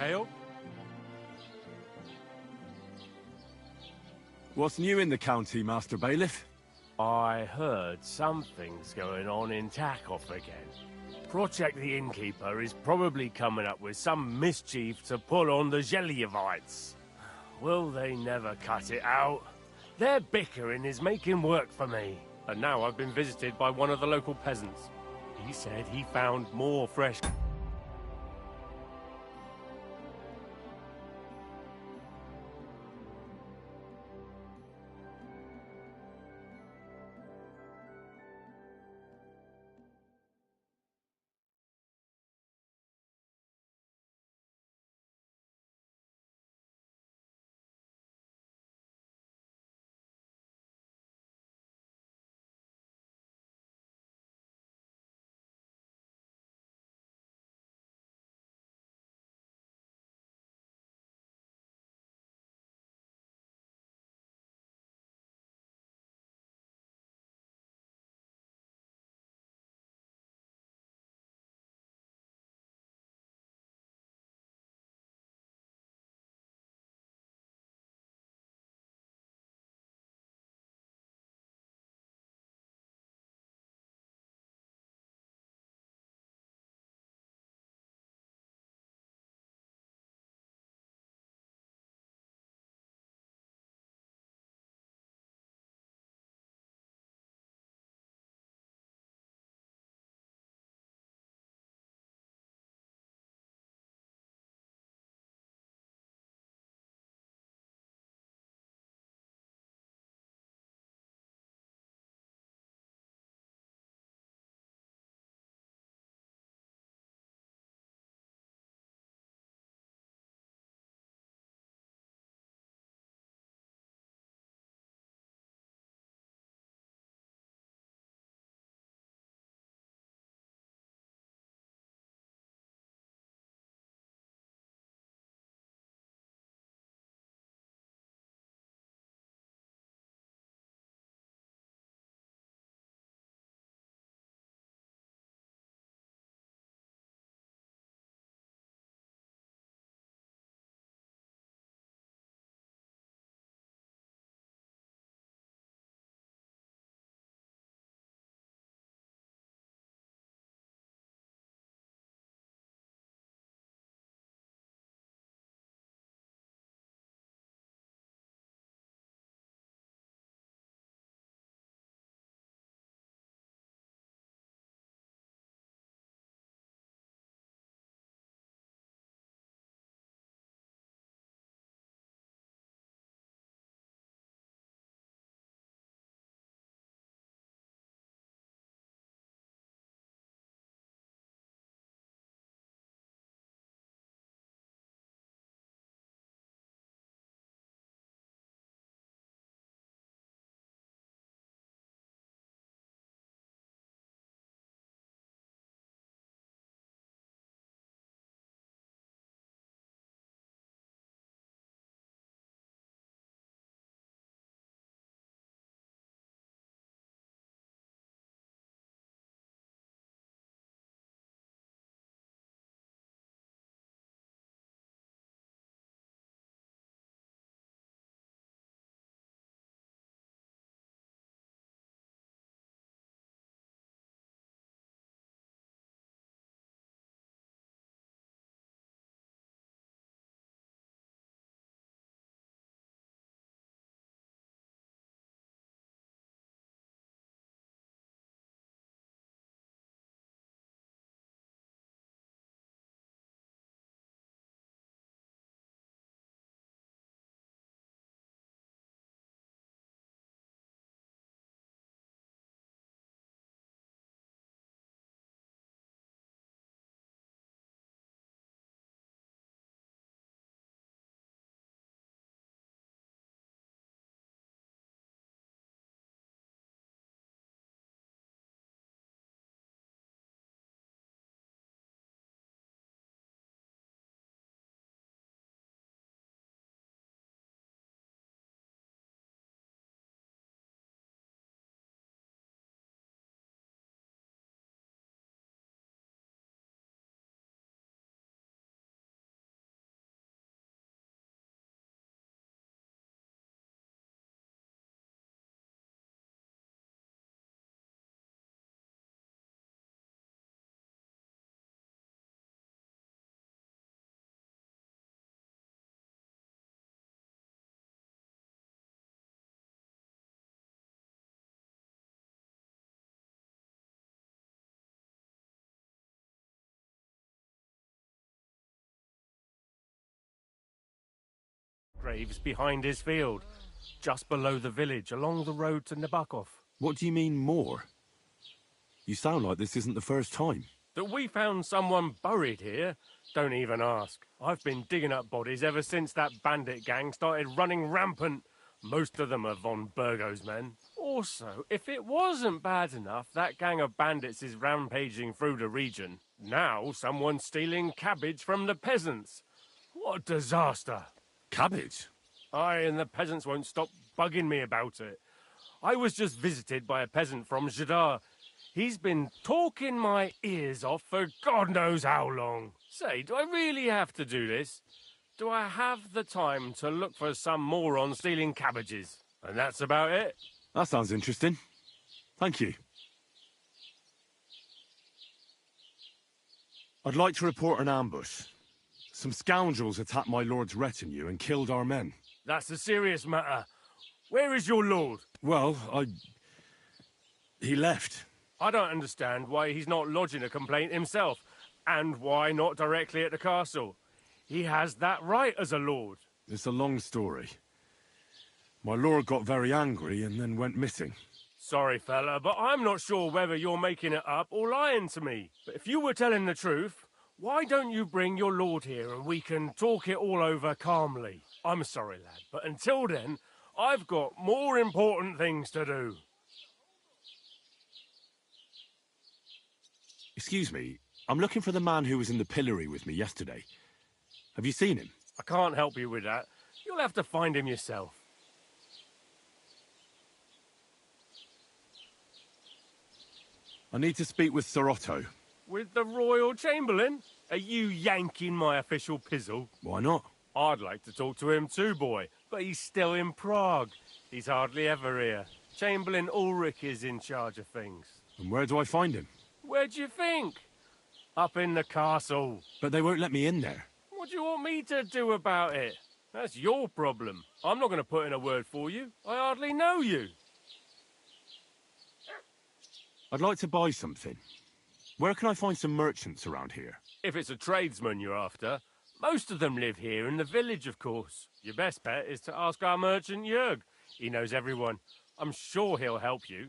Ale? What's new in the county, Master Bailiff? I heard something's going on in Takoff again. Project the Innkeeper is probably coming up with some mischief to pull on the Gelievites. Will they never cut it out? Their bickering is making work for me. And now I've been visited by one of the local peasants. He said he found more fresh... graves behind his field, just below the village, along the road to Nabokov. What do you mean, more? You sound like this isn't the first time. That we found someone buried here? Don't even ask. I've been digging up bodies ever since that bandit gang started running rampant. Most of them are von Burgo's men. Also, if it wasn't bad enough that gang of bandits is rampaging through the region, now someone's stealing cabbage from the peasants. What a disaster. Cabbage? Aye, and the peasants won't stop bugging me about it. I was just visited by a peasant from Jadar. He's been talking my ears off for God knows how long. Say, do I really have to do this? Do I have the time to look for some moron stealing cabbages? And that's about it. That sounds interesting. Thank you. I'd like to report an ambush. Some scoundrels attacked my lord's retinue and killed our men. That's a serious matter. Where is your lord? Well, he left. I don't understand why he's not lodging a complaint himself, and why not directly at the castle. He has that right as a lord. It's a long story. My lord got very angry and then went missing. Sorry, fella, but I'm not sure whether you're making it up or lying to me. But if you were telling the truth, why don't you bring your lord here and we can talk it all over calmly? I'm sorry, lad, but until then, I've got more important things to do. Excuse me, I'm looking for the man who was in the pillory with me yesterday. Have you seen him? I can't help you with that. You'll have to find him yourself. I need to speak with Sir Otto. With the Royal Chamberlain? Are you yanking my official pizzle? Why not? I'd like to talk to him too, boy, but he's still in Prague. He's hardly ever here. Chamberlain Ulrich is in charge of things. And where do I find him? Where do you think? Up in the castle. But they won't let me in there. What do you want me to do about it? That's your problem. I'm not going to put in a word for you. I hardly know you. I'd like to buy something. Where can I find some merchants around here? If it's a tradesman you're after, most of them live here in the village, of course. Your best bet is to ask our merchant Jörg. He knows everyone. I'm sure he'll help you.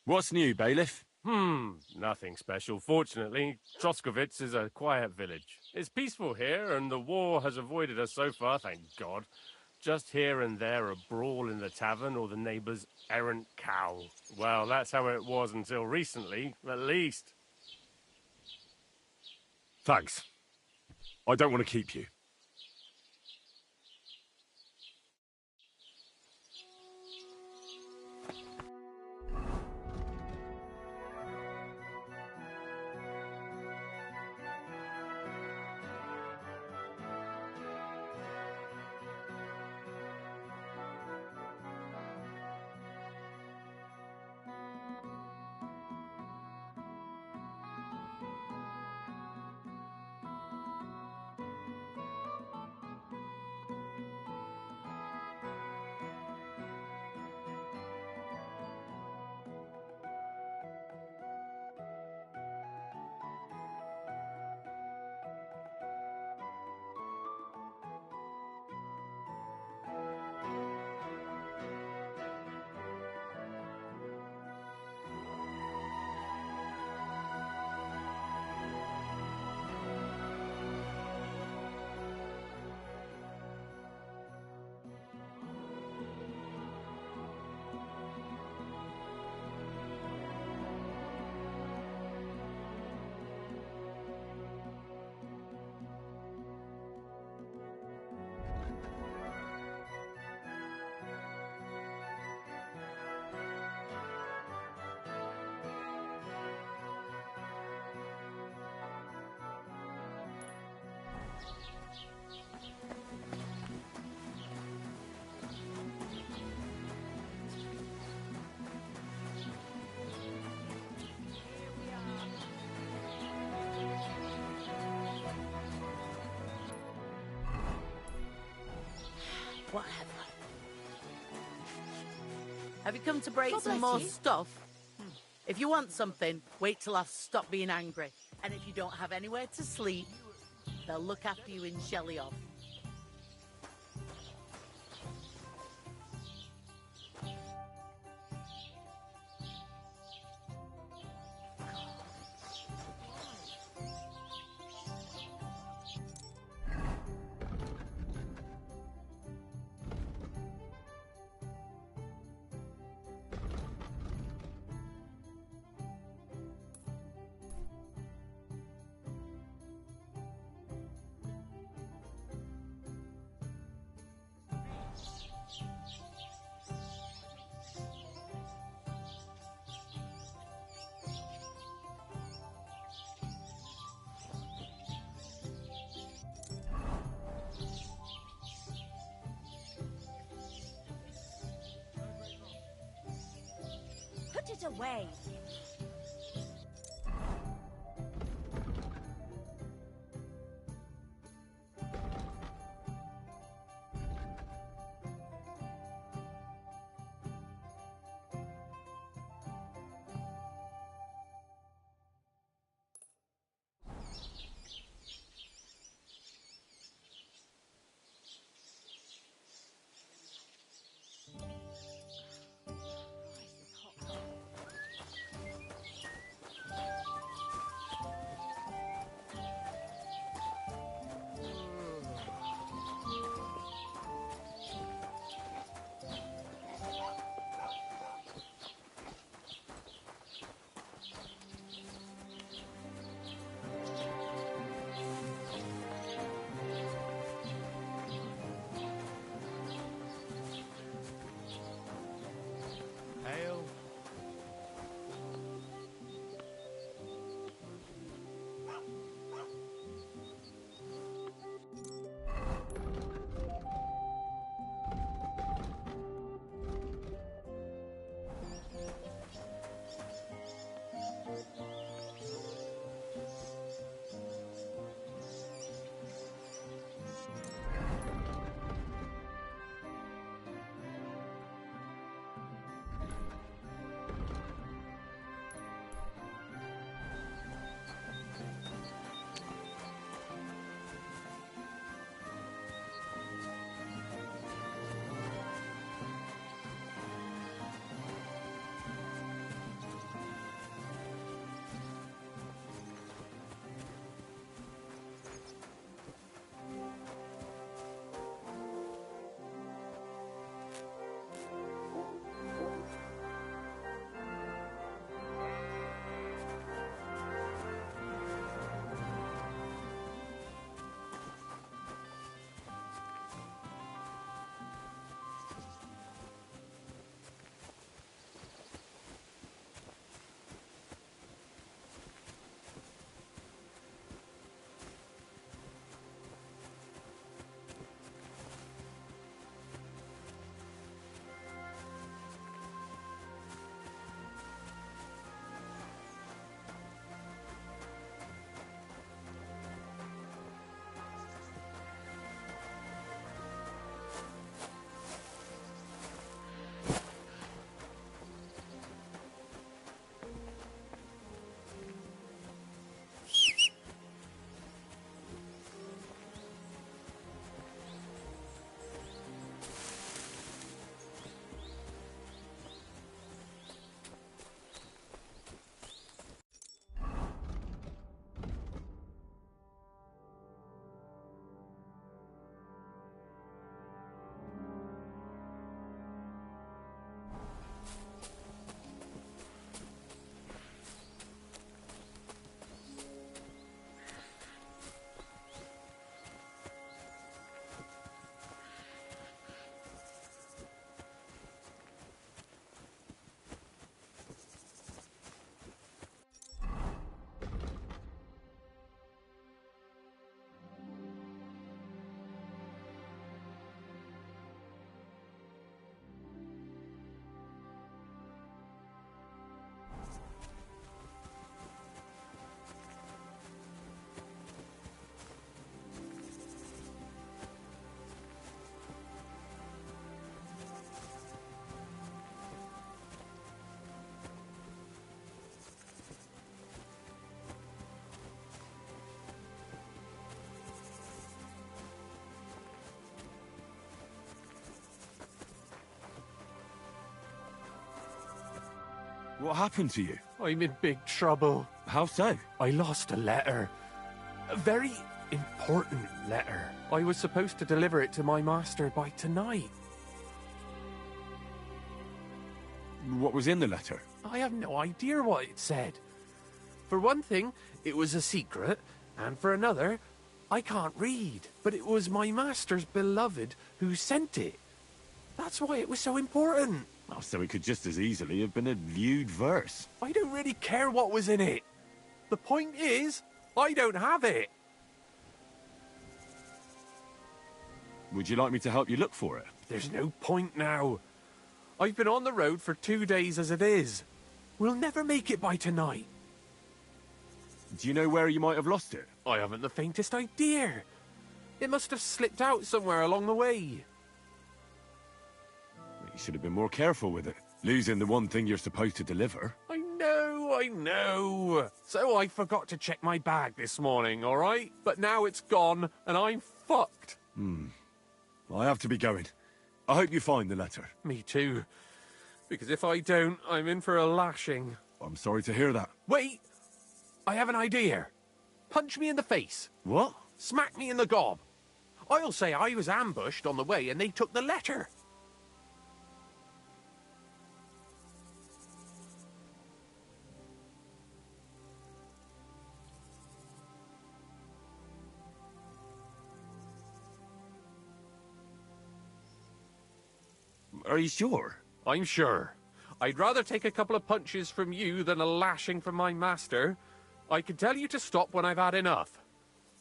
What's new, bailiff? Nothing special. Fortunately, Troskovitz is a quiet village. It's peaceful here, and the war has avoided us so far, thank God. Just here and there a brawl in the tavern or the neighbour's errant cow. Well, that's how it was until recently, at least. Thanks. I don't want to keep you. Whatever. Have you come to break God some bless more you. stuff? If you want something, wait till I've stopped being angry. And if you don't have anywhere to sleep, They'll look after you in Shellyoff. Put it away. What happened to you? I'm in big trouble. How so? I lost a letter. A very important letter. I was supposed to deliver it to my master by tonight. What was in the letter? I have no idea what it said. For one thing, it was a secret, and for another, I can't read. But it was my master's beloved who sent it. That's why it was so important. Oh, so it could just as easily have been a lewd verse. I don't really care what was in it. The point is, I don't have it. Would you like me to help you look for it? There's no point now. I've been on the road for 2 days as it is. We'll never make it by tonight. Do you know where you might have lost it? I haven't the faintest idea. It must have slipped out somewhere along the way. You should have been more careful with it. Losing the one thing you're supposed to deliver. I know. So I forgot to check my bag this morning, all right? But now it's gone, and I'm fucked. I have to be going. I hope you find the letter. Me too. Because if I don't, I'm in for a lashing. I'm sorry to hear that. Wait! I have an idea. Punch me in the face. What? Smack me in the gob. I'll say I was ambushed on the way and they took the letter. Are you sure? I'm sure. I'd rather take a couple of punches from you than a lashing from my master. I could tell you to stop when I've had enough.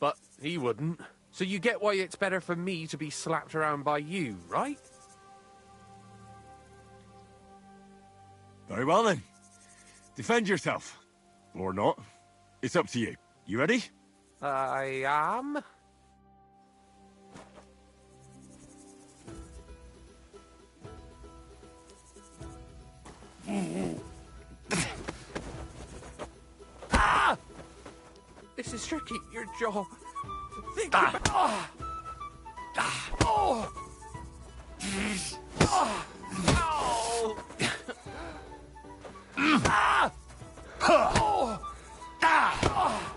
But he wouldn't. So you get why it's better for me to be slapped around by you, right? Very well then. Defend yourself. Or not. It's up to you. You ready? I am. Ah! This is tricky. Your jaw. Think about. Oh! Oh! Oh! Ah! Oh! Ah!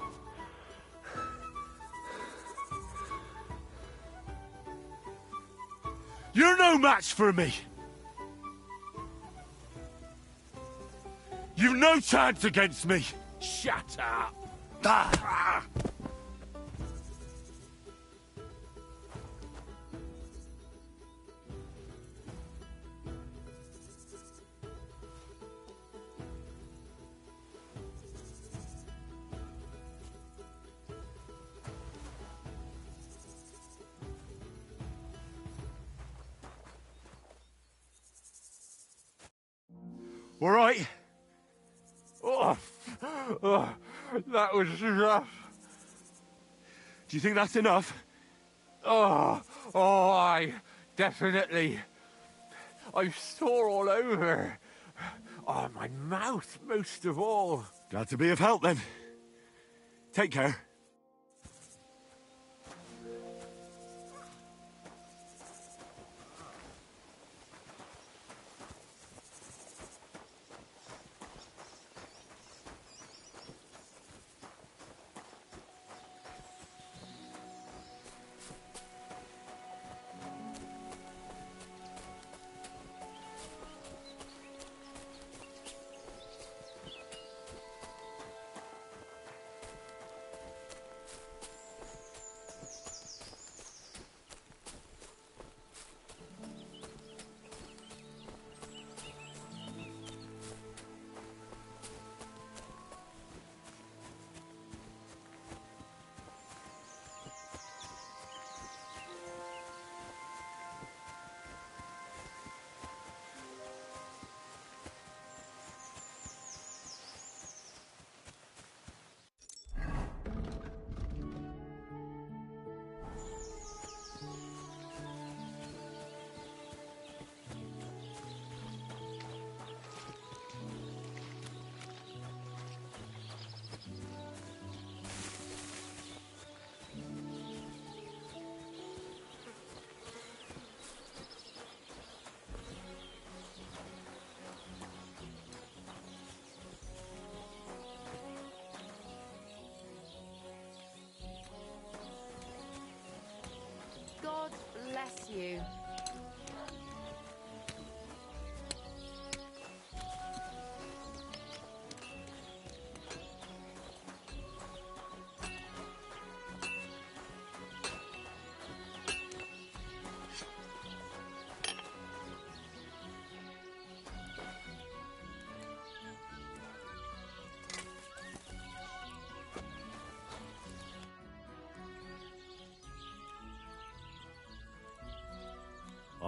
You're no match for me! You've no chance against me! Shut up! Ah! All right. Oh, that was rough. Do you think that's enough? I definitely. I'm sore all over. Oh, my mouth most of all. Glad to be of help then. Take care.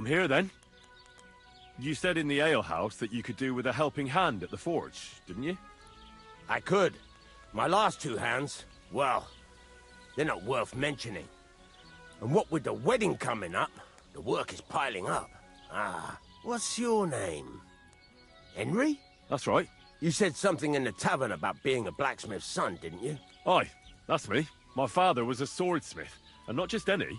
I'm here then. You said in the alehouse that you could do with a helping hand at the forge, didn't you? I could. My last two hands, well, they're not worth mentioning. And what with the wedding coming up, the work is piling up. Ah, what's your name? Henry? That's right. You said something in the tavern about being a blacksmith's son, didn't you? Aye, that's me. My father was a swordsmith, and not just any.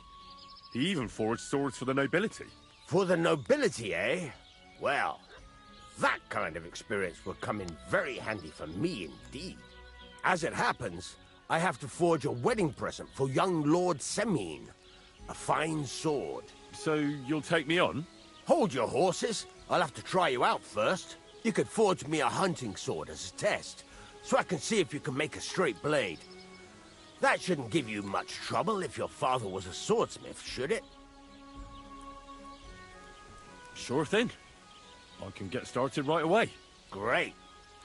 He even forged swords for the nobility. For the nobility, eh? Well, that kind of experience will come in very handy for me indeed. As it happens, I have to forge a wedding present for young Lord Semine. A fine sword. So you'll take me on? Hold your horses. I'll have to try you out first. You could forge me a hunting sword as a test, so I can see if you can make a straight blade. That shouldn't give you much trouble if your father was a swordsmith, should it? Sure thing. I can get started right away. Great.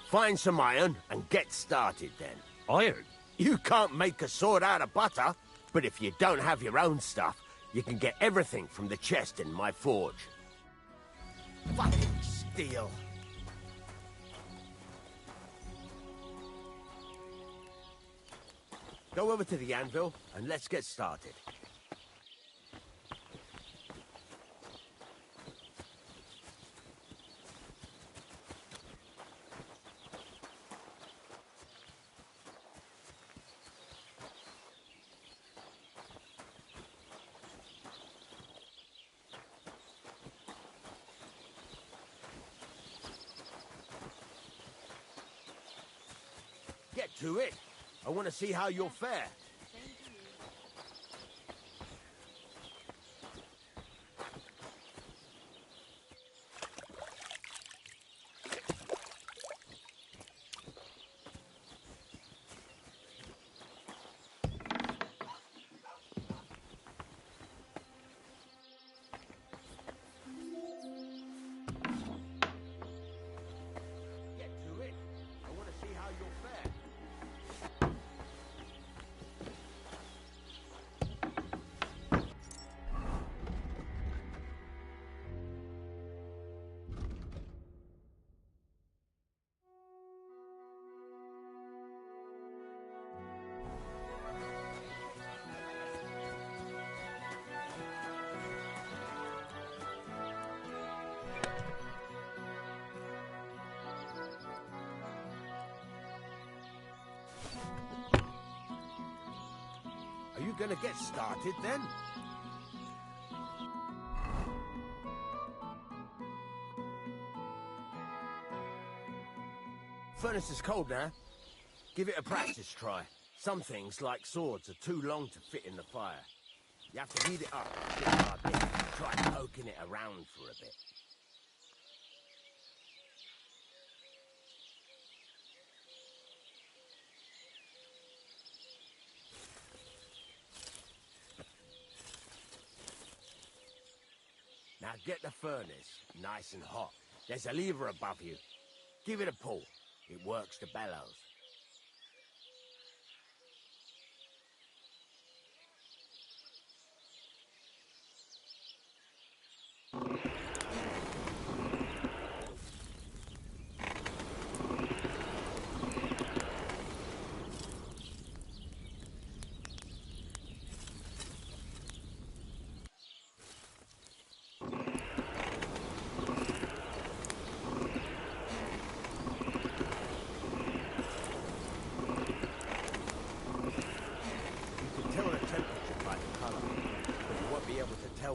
Find some iron and get started then. Iron? You can't make a sword out of butter, but if you don't have your own stuff, you can get everything from the chest in my forge. Fucking steel. Go over to the anvil and let's get started. Get to it. I want to see how you'll fare. Get to it. I want to see how you'll fare. Are you gonna get started then? Furnace is cold now. Give it a practice try. Some things, like swords, are too long to fit in the fire. You have to heat it up. Try poking it around for a bit. Now get the furnace nice and hot. There's a lever above you. Give it a pull. It works the bellows.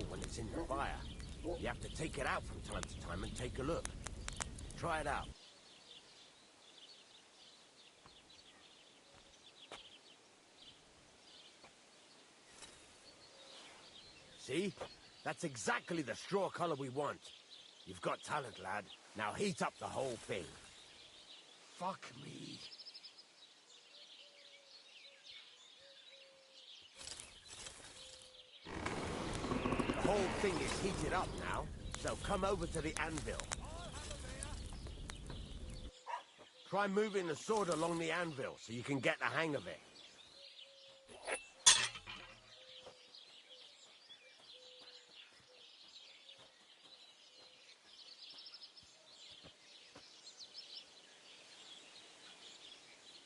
When it's in the fire. You have to take it out from time to time and take a look. Try it out. See? That's exactly the straw color we want. You've got talent, lad. Now heat up the whole thing. Fuck me. The whole thing is heated up now, so come over to the anvil. Try moving the sword along the anvil so you can get the hang of it.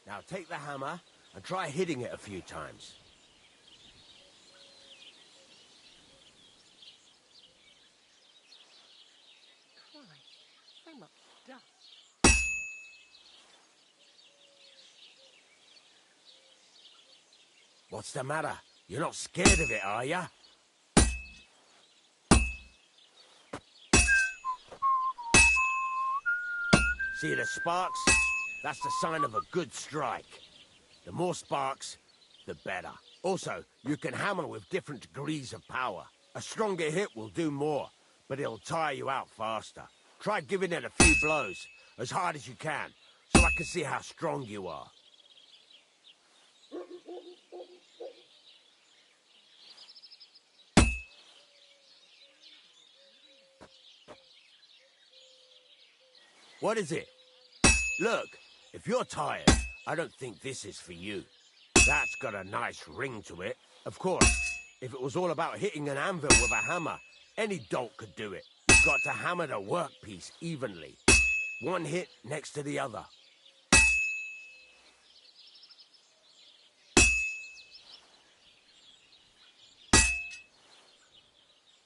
Now take the hammer and try hitting it a few times. Christ, so much dust. What's the matter? You're not scared of it, are ya? See the sparks? That's the sign of a good strike. The more sparks, the better. Also, you can hammer with different degrees of power. A stronger hit will do more, but it'll tire you out faster. Try giving it a few blows, as hard as you can, so I can see how strong you are. What is it? Look, if you're tired, I don't think this is for you. That's got a nice ring to it. Of course, if it was all about hitting an anvil with a hammer, any dolt could do it. You've got to hammer the workpiece evenly. One hit next to the other.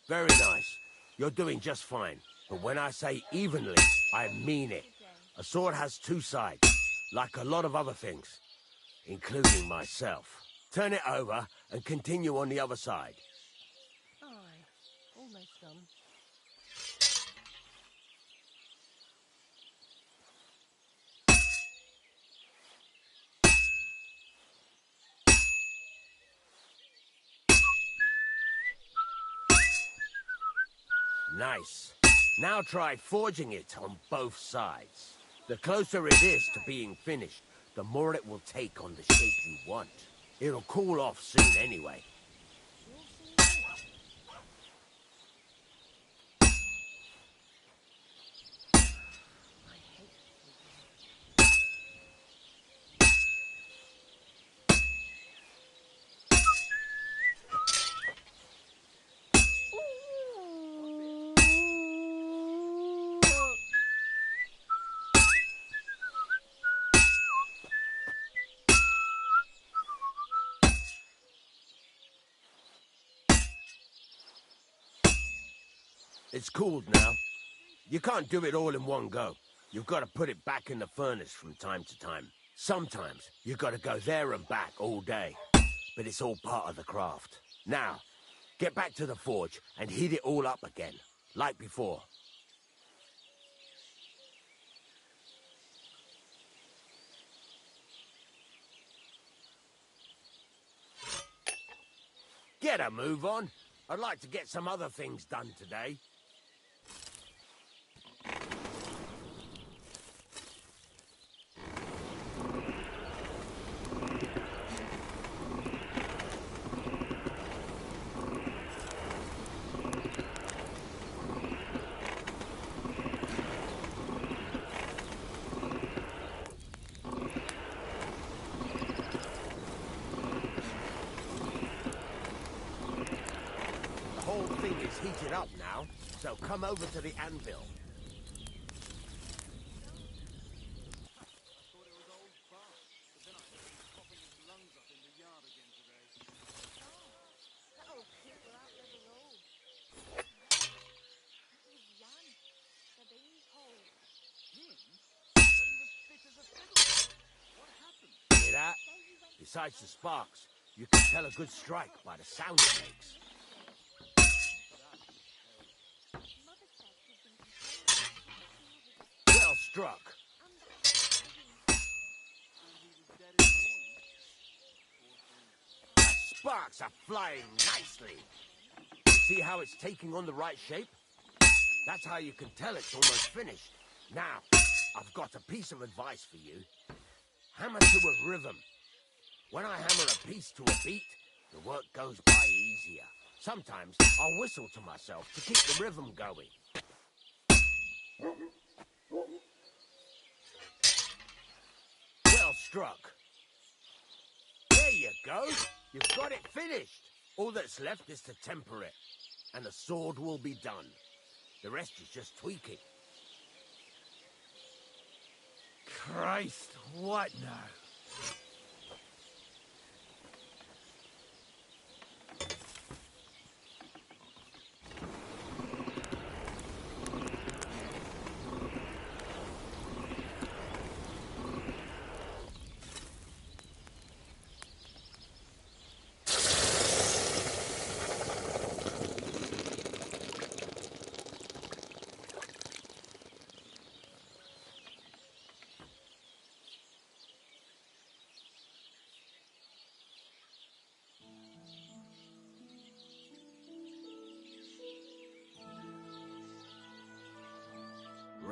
Very nice. You're doing just fine. But when I say evenly, I mean it. A sword has two sides, like a lot of other things, including myself. Turn it over and continue on the other side. Aye, almost done. Nice. Now try forging it on both sides. The closer it is to being finished, the more it will take on the shape you want. It'll cool off soon anyway. It's cooled now. You can't do it all in one go. You've got to put it back in the furnace from time to time. Sometimes you've got to go there and back all day. But it's all part of the craft. Now, get back to the forge and heat it all up again, like before. Get a move on. I'd like to get some other things done today. The whole thing is heated up now, so come over to the anvil. Hear that? Besides the sparks, you can tell a good strike by the sound it makes. Well struck. The sparks are flying nicely. See how it's taking on the right shape? That's how you can tell it's almost finished. Now, I've got a piece of advice for you. Hammer to a rhythm. When I hammer a piece to a beat, the work goes by easier. Sometimes I'll whistle to myself to keep the rhythm going. Well struck. There you go. You've got it finished. All that's left is to temper it, and the sword will be done. The rest is just tweaking. Christ, what now?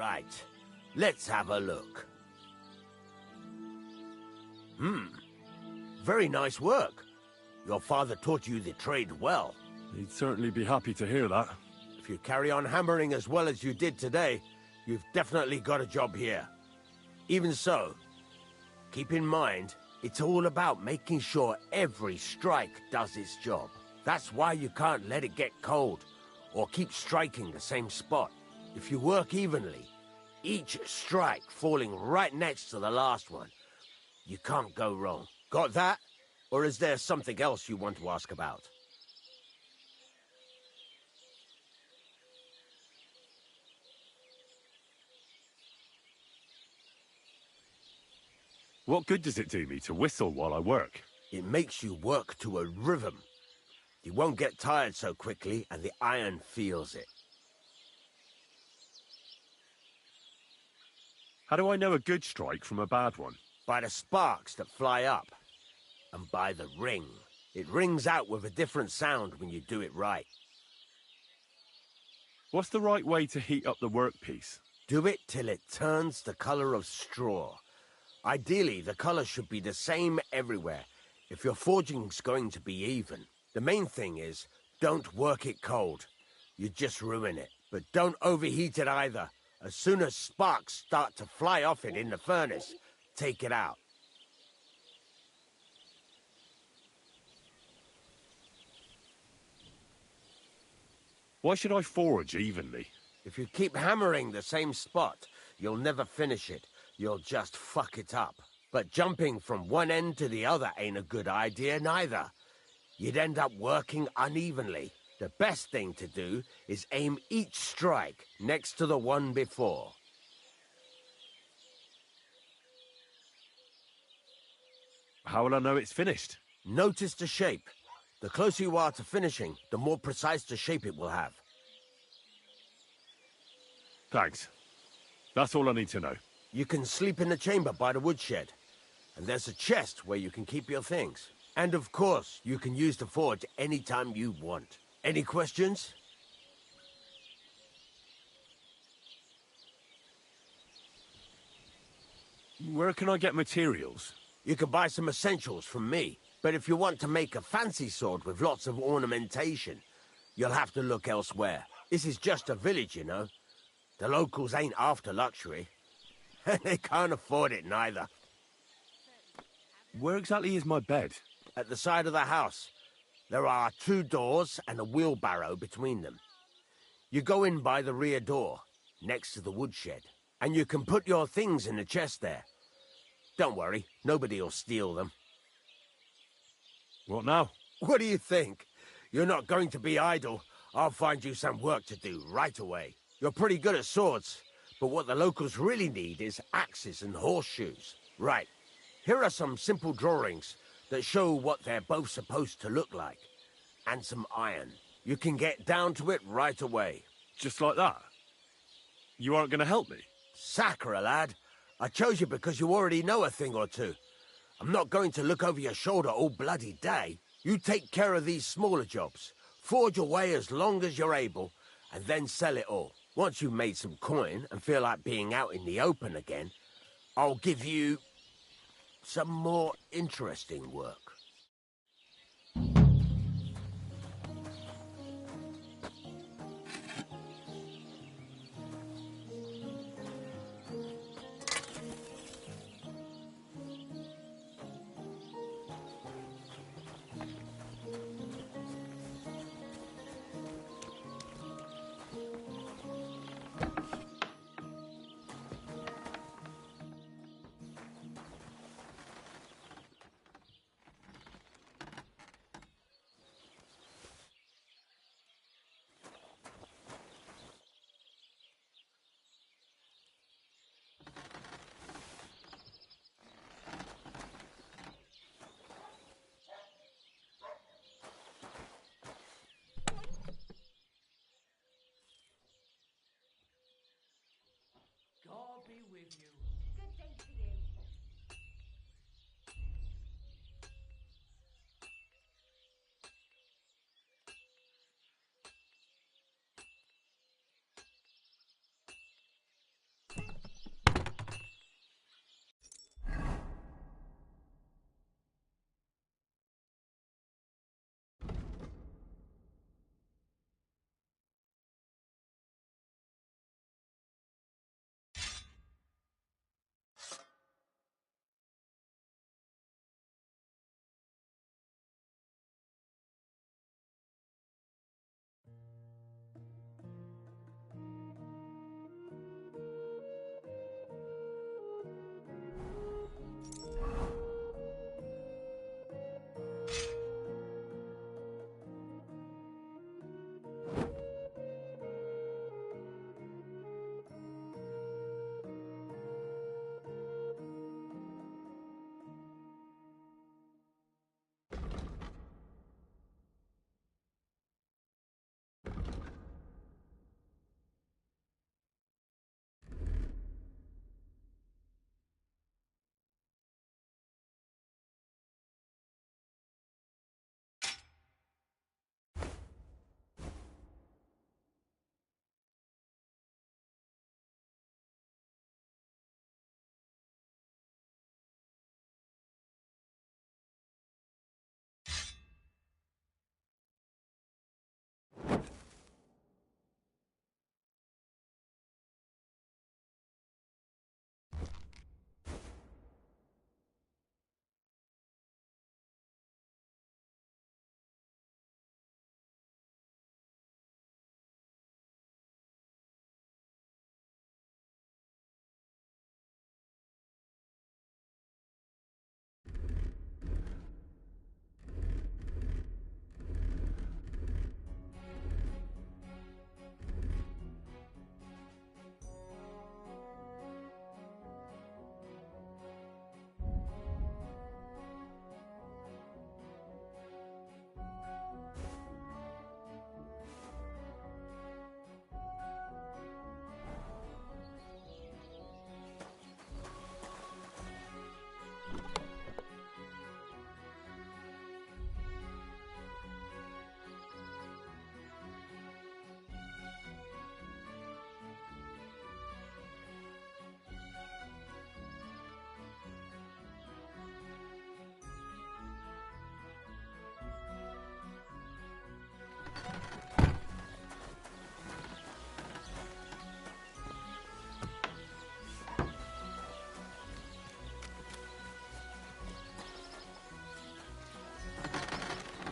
Right. Let's have a look. Very nice work. Your father taught you the trade well. He'd certainly be happy to hear that. If you carry on hammering as well as you did today, you've definitely got a job here. Even so, keep in mind, it's all about making sure every strike does its job. That's why you can't let it get cold, or keep striking the same spot. If you work evenly, each strike falling right next to the last one, you can't go wrong. Got that? Or is there something else you want to ask about? What good does it do me to whistle while I work? It makes you work to a rhythm. You won't get tired so quickly, and the iron feels it. How do I know a good strike from a bad one? By the sparks that fly up. And by the ring. It rings out with a different sound when you do it right. What's the right way to heat up the workpiece? Do it till it turns the color of straw. Ideally, the color should be the same everywhere, if your forging's going to be even. The main thing is, don't work it cold. You just ruin it. But don't overheat it either. As soon as sparks start to fly off it in the furnace, take it out. Why should I forge evenly? If you keep hammering the same spot, you'll never finish it. You'll just fuck it up. But jumping from one end to the other ain't a good idea neither. You'd end up working unevenly. The best thing to do is aim each strike next to the one before. How will I know it's finished? Notice the shape. The closer you are to finishing, the more precise the shape it will have. Thanks. That's all I need to know. You can sleep in the chamber by the woodshed. And there's a chest where you can keep your things. And of course, you can use the forge anytime you want. Any questions? Where can I get materials? You can buy some essentials from me. But if you want to make a fancy sword with lots of ornamentation, you'll have to look elsewhere. This is just a village, you know. The locals ain't after luxury. They can't afford it neither. Where exactly is my bed? At the side of the house. There are 2 doors and a wheelbarrow between them. You go in by the rear door, next to the woodshed, and you can put your things in the chest there. Don't worry, nobody'll steal them. What now? What do you think? You're not going to be idle. I'll find you some work to do right away. You're pretty good at swords, but what the locals really need is axes and horseshoes. Right. Here are some simple drawings that show what they're both supposed to look like. And some iron. You can get down to it right away. Just like that? You aren't going to help me? Sacre, lad. I chose you because you already know a thing or two. I'm not going to look over your shoulder all bloody day. You take care of these smaller jobs. Forge away as long as you're able, and then sell it all. Once you've made some coin and feel like being out in the open again, I'll give you some more interesting work.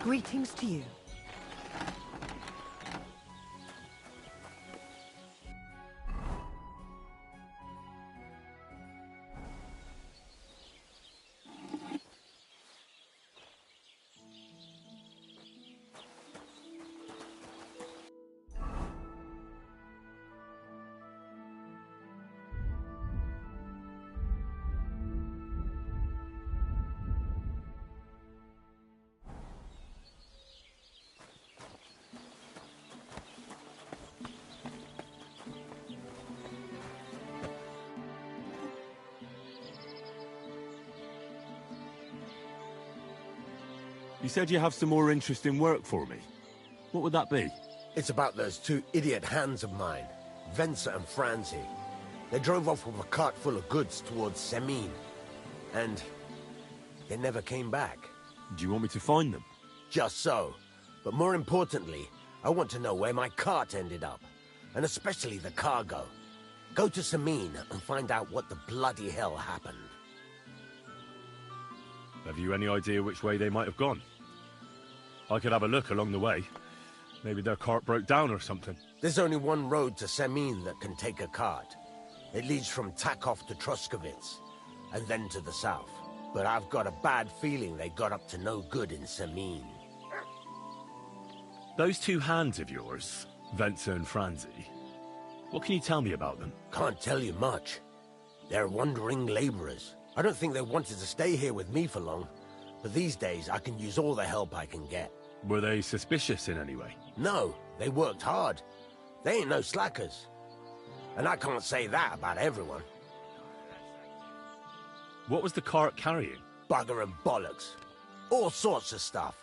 Greetings to you. You said you have some more interesting work for me. What would that be? It's about those two idiot hands of mine, Venser and Franzi. They drove off with a cart full of goods towards Semin. And they never came back. Do you want me to find them? Just so. But more importantly, I want to know where my cart ended up. And especially the cargo. Go to Semin and find out what the bloody hell happened. Have you any idea which way they might have gone? I could have a look along the way. Maybe their cart broke down or something. There's only one road to Semin that can take a cart. It leads from Takov to Troskovitz, and then to the south. But I've got a bad feeling they got up to no good in Semin. Those two hands of yours, Venser and Franzi, what can you tell me about them? Can't tell you much. They're wandering laborers. I don't think they wanted to stay here with me for long, but these days I can use all the help I can get. Were they suspicious in any way? No, they worked hard. They ain't no slackers. And I can't say that about everyone. What was the cart carrying? Bugger and bollocks. All sorts of stuff.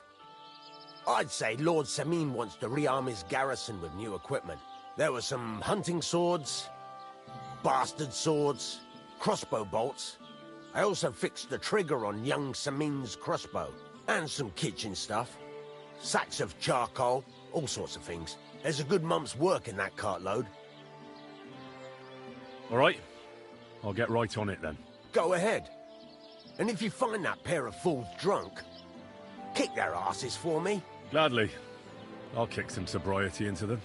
I'd say Lord Semin wants to rearm his garrison with new equipment. There were some hunting swords, bastard swords, crossbow bolts. I also fixed the trigger on young Semin's crossbow. And some kitchen stuff. Sacks of charcoal, all sorts of things. There's a good month's work in that cartload. All right. I'll get right on it then. Go ahead. And if you find that pair of fools drunk, kick their asses for me. Gladly. I'll kick some sobriety into them.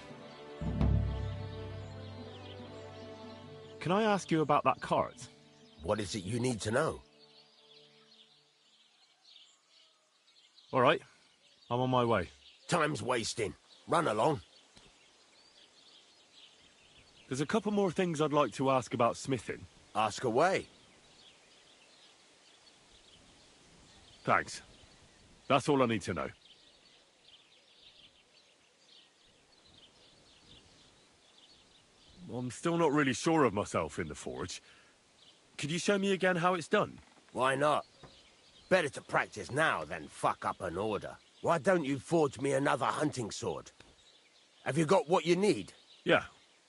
Can I ask you about that cart? What is it you need to know? All right. I'm on my way. Time's wasting. Run along. There's a couple more things I'd like to ask about smithing. Ask away. Thanks. That's all I need to know. I'm still not really sure of myself in the forge. Could you show me again how it's done? Why not? Better to practice now than fuck up an order. Why don't you forge me another hunting sword? Have you got what you need? Yeah,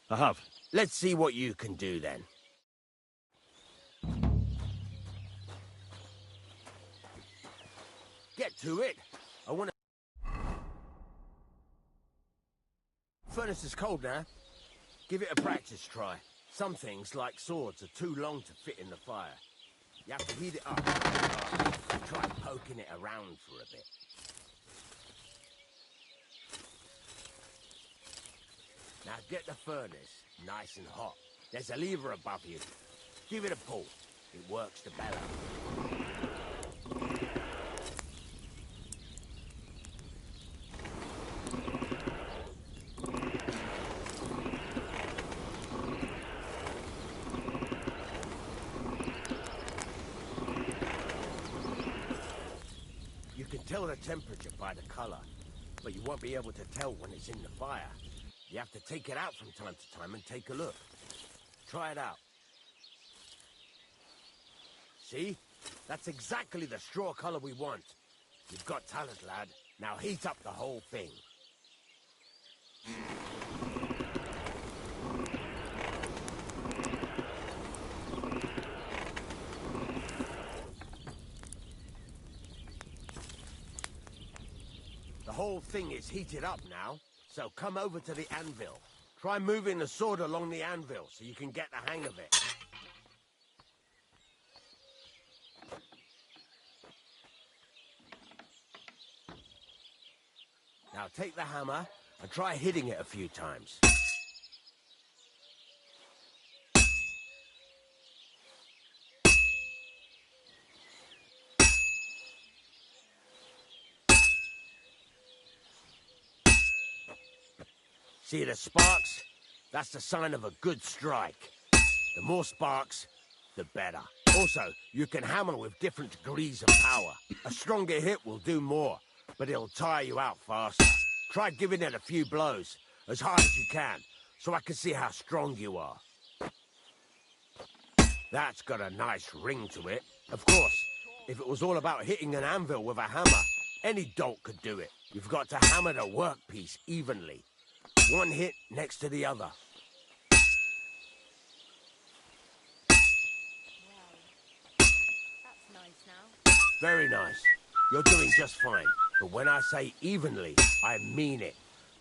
I have. Let's see what you can do then. Get to it. I want to... Furnace is cold now. Give it a practice try. Some things, like swords, are too long to fit in the fire. You have to heat it up. Try poking it around for a bit. Now get the furnace nice and hot. There's a lever above you. Give it a pull. It works the bellow. You can tell the temperature by the color, but you won't be able to tell when it's in the fire. You have to take it out from time to time and take a look. Try it out. See? That's exactly the straw color we want. You've got talent, lad. Now heat up the whole thing. The whole thing is heated up now, so come over to the anvil. Try moving the sword along the anvil so you can get the hang of it. Now take the hammer and try hitting it a few times. See the sparks? That's the sign of a good strike. The more sparks, the better. Also, you can hammer with different degrees of power. A stronger hit will do more, but it'll tire you out faster. Try giving it a few blows, as hard as you can, so I can see how strong you are. That's got a nice ring to it. Of course, if it was all about hitting an anvil with a hammer, any dolt could do it. You've got to hammer the workpiece evenly. One hit next to the other. That's nice now. Very nice. You're doing just fine. But when I say evenly, I mean it.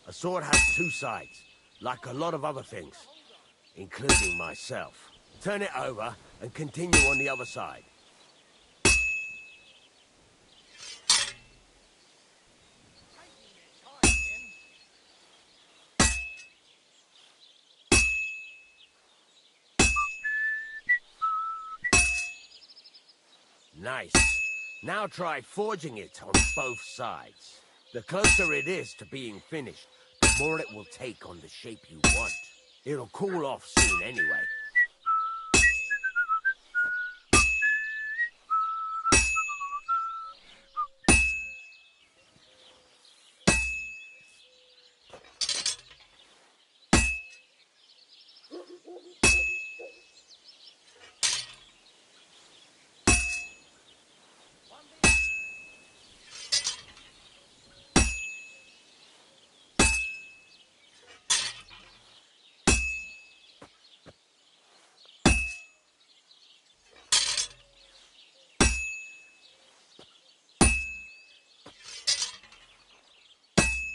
A sword has two sides, like a lot of other things, including myself. Turn it over and continue on the other side. Nice. Now try forging it on both sides. The closer it is to being finished, the more it will take on the shape you want. It'll cool off soon anyway.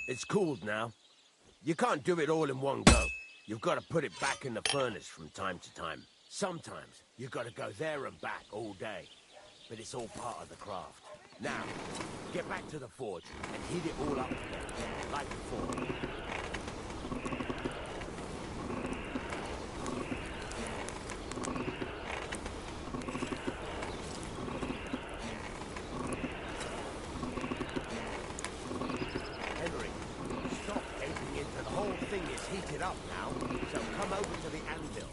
It's cooled now. You can't do it all in one go. You've got to put it back in the furnace from time to time. Sometimes you've got to go there and back all day. But it's all part of the craft. Now, get back to the forge and heat it all up again, like before. Heated up now, so come over to the anvil.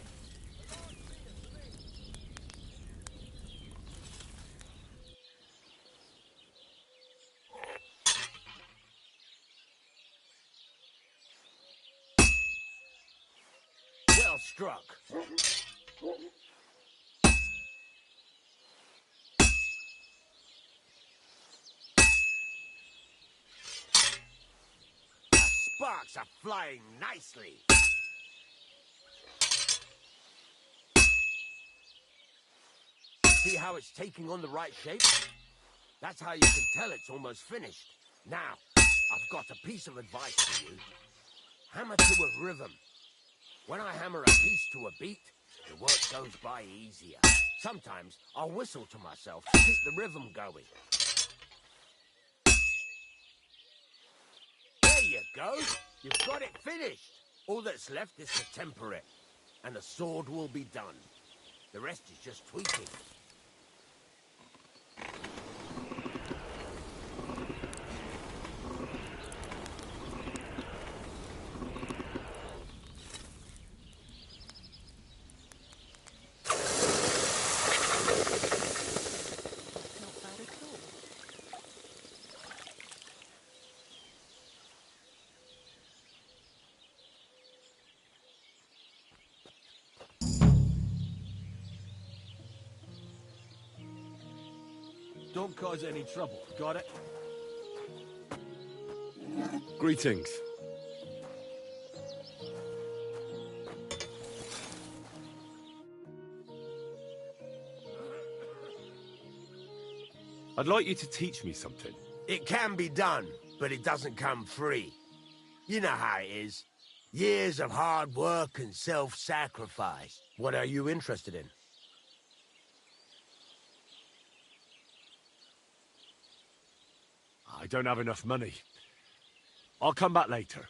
Well struck. Sparks are flying nicely. See how it's taking on the right shape? That's how you can tell it's almost finished. Now, I've got a piece of advice for you. Hammer to a rhythm. When I hammer a piece to a beat, the work goes by easier. Sometimes I'll whistle to myself to keep the rhythm going. There you go. You've got it finished. All that's left is to temper it, and the sword will be done. The rest is just tweaking. Don't cause any trouble, got it? Greetings. I'd like you to teach me something. It can be done, but it doesn't come free. You know how it is. Years of hard work and self-sacrifice. What are you interested in? I don't have enough money. I'll come back later.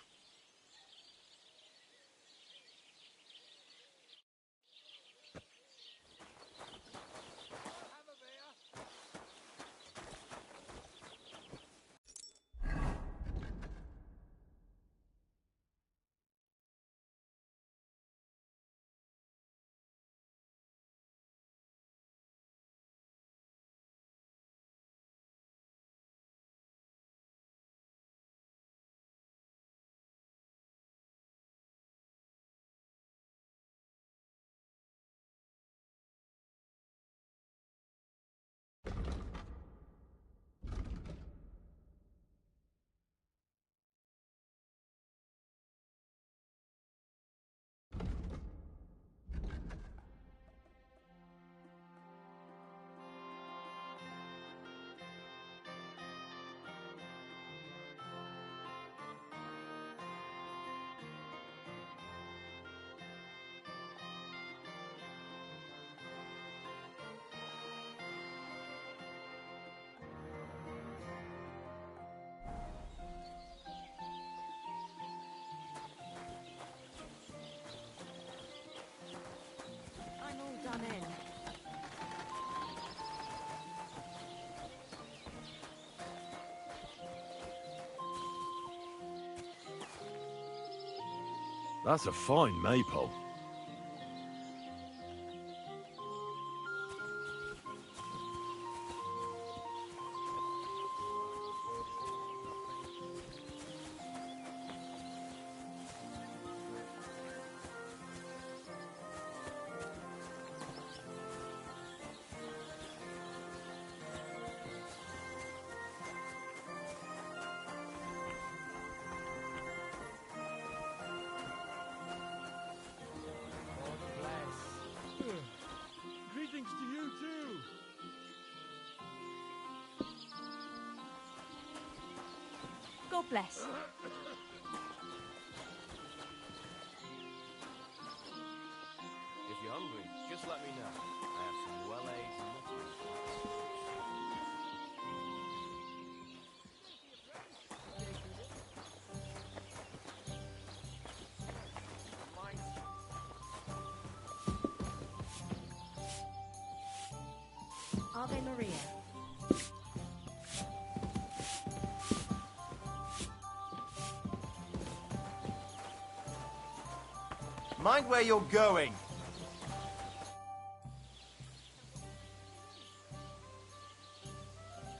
I'm all done in. That's a fine maypole. Greetings to you too. God bless. If you're hungry, just let me know. I have some well-aged muttons. Ave Maria. Mind where you're going.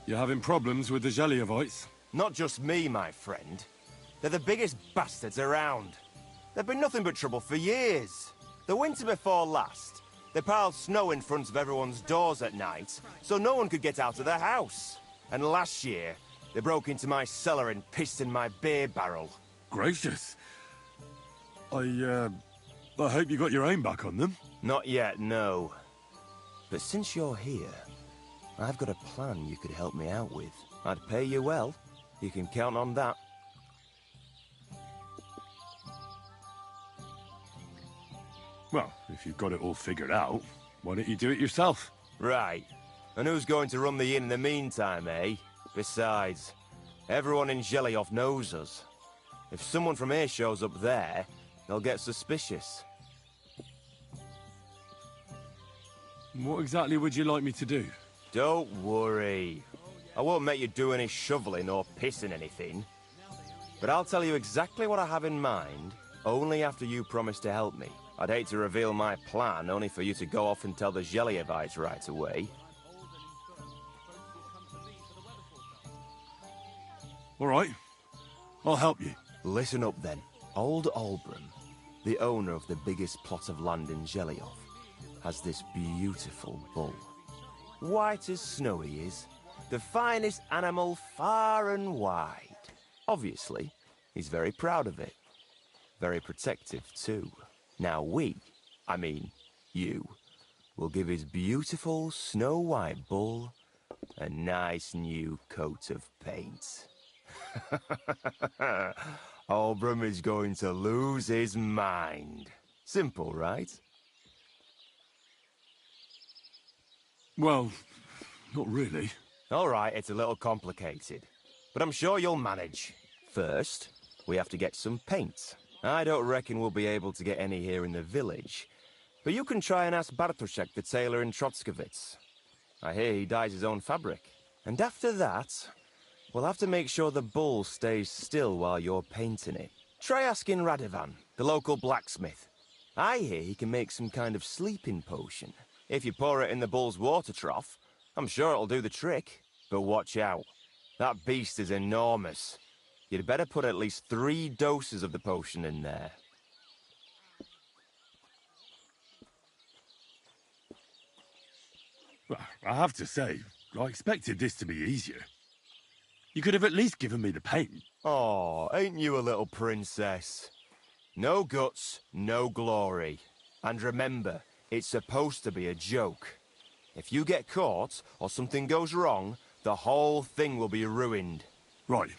You having problems with the Zheliovites? Not just me, my friend. They're the biggest bastards around. They've been nothing but trouble for years. The winter before last, they piled snow in front of everyone's doors at night, so no one could get out of their house. And last year, they broke into my cellar and pissed in my beer barrel. Gracious. I hope you got your aim back on them. Not yet, no. But since you're here, I've got a plan you could help me out with. I'd pay you well. You can count on that. Well, if you've got it all figured out, why don't you do it yourself? Right. And who's going to run the inn in the meantime, eh? Besides, everyone in Zheliov knows us. If someone from here shows up there, they'll get suspicious. What exactly would you like me to do? Don't worry. I won't make you do any shoveling or pissing anything. But I'll tell you exactly what I have in mind, only after you promise to help me. I'd hate to reveal my plan, only for you to go off and tell the Zheliovites right away. All right. I'll help you. Listen up, then. Old Olbram, the owner of the biggest plot of land in Zheliov, has this beautiful bull. White as snow he is. The finest animal far and wide. Obviously, he's very proud of it. Very protective, too. Now I mean you, will give his beautiful snow-white bull a nice new coat of paint. Olbram is going to lose his mind. Simple, right? Well, not really. All right, it's a little complicated, but I'm sure you'll manage. First, we have to get some paint. I don't reckon we'll be able to get any here in the village, but you can try and ask Bartoszek, the tailor in Trotskovitz. I hear he dyes his own fabric. And after that, we'll have to make sure the bull stays still while you're painting it. Try asking Radovan, the local blacksmith. I hear he can make some kind of sleeping potion. If you pour it in the bull's water trough, I'm sure it'll do the trick. But watch out. That beast is enormous. You'd better put at least 3 doses of the potion in there. Well, I have to say, I expected this to be easier. You could have at least given me the paint. Oh, ain't you a little princess? No guts, no glory. And remember, it's supposed to be a joke. If you get caught, or something goes wrong, the whole thing will be ruined. Right.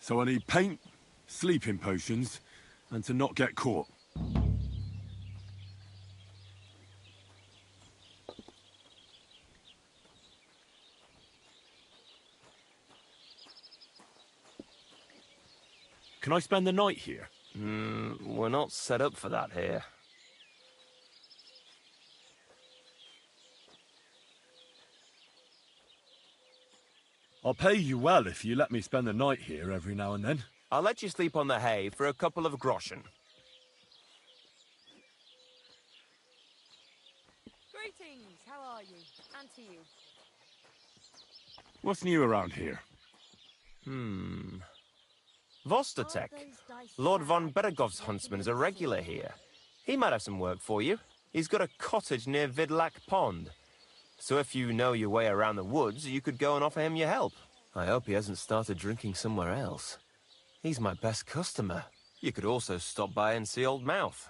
So I need paint, sleeping potions, and to not get caught. Can I spend the night here? We're not set up for that here. I'll pay you well if you let me spend the night here every now and then. I'll let you sleep on the hay for a couple of groschen. Greetings, how are you? And to you. What's new around here? Vostotek. Lord von Beregov's huntsman is a regular here. He might have some work for you. He's got a cottage near Vidlak Pond. So if you know your way around the woods, you could go and offer him your help. I hope he hasn't started drinking somewhere else. He's my best customer. You could also stop by and see Old Mouth.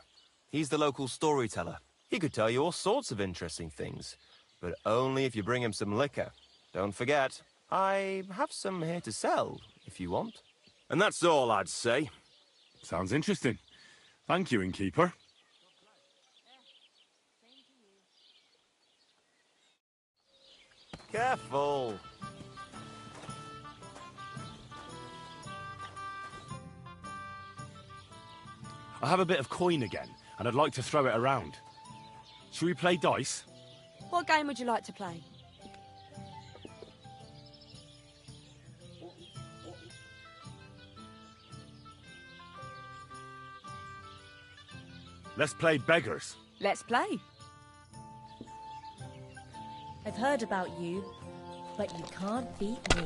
He's the local storyteller. He could tell you all sorts of interesting things, but only if you bring him some liquor. Don't forget, I have some here to sell, if you want. And that's all I'd say. Sounds interesting. Thank you, innkeeper. Careful! I have a bit of coin again, and I'd like to throw it around. Should we play dice? What game would you like to play? Let's play beggars. Let's play. I've heard about you, but you can't beat me.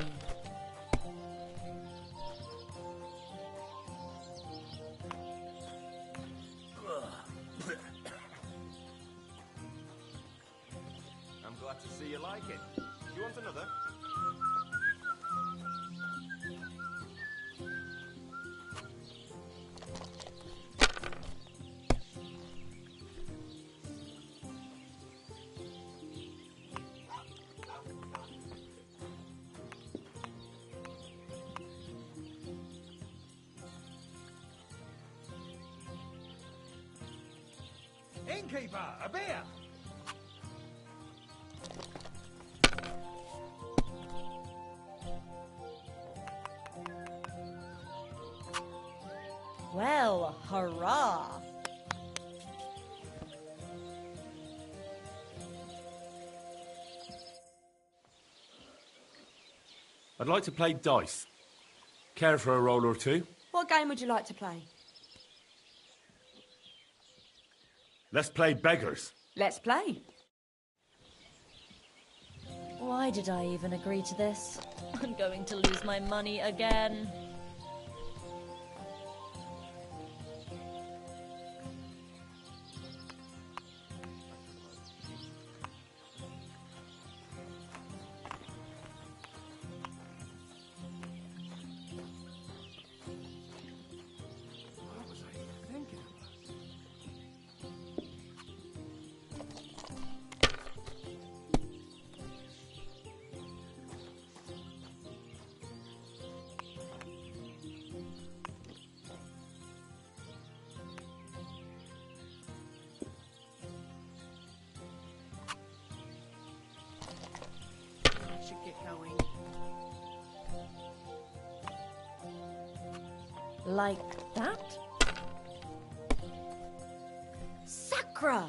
I'm glad to see you like it. Do you want another? Innkeeper, a beer! Well, hurrah! I'd like to play dice. Care for a roll or two? What game would you like to play? Let's play beggars. Let's play. Why did I even agree to this? I'm going to lose my money again. What was I thinking? I should get going. Like that? Sacra!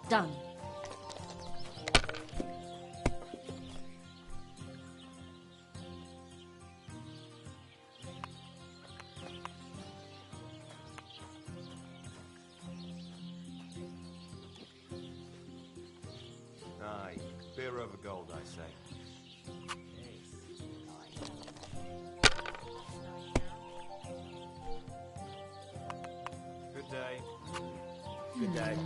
Done. Aye, beer over gold, I say. Good day. Good day.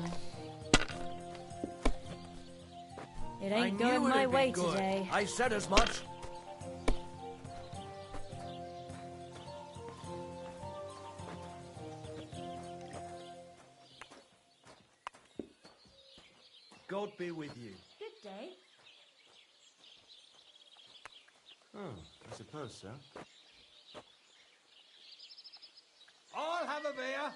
It I ain't knew going my it'd be way good. today. I said as much. God be with you. Good day. Oh, I suppose so. I'll have a beer.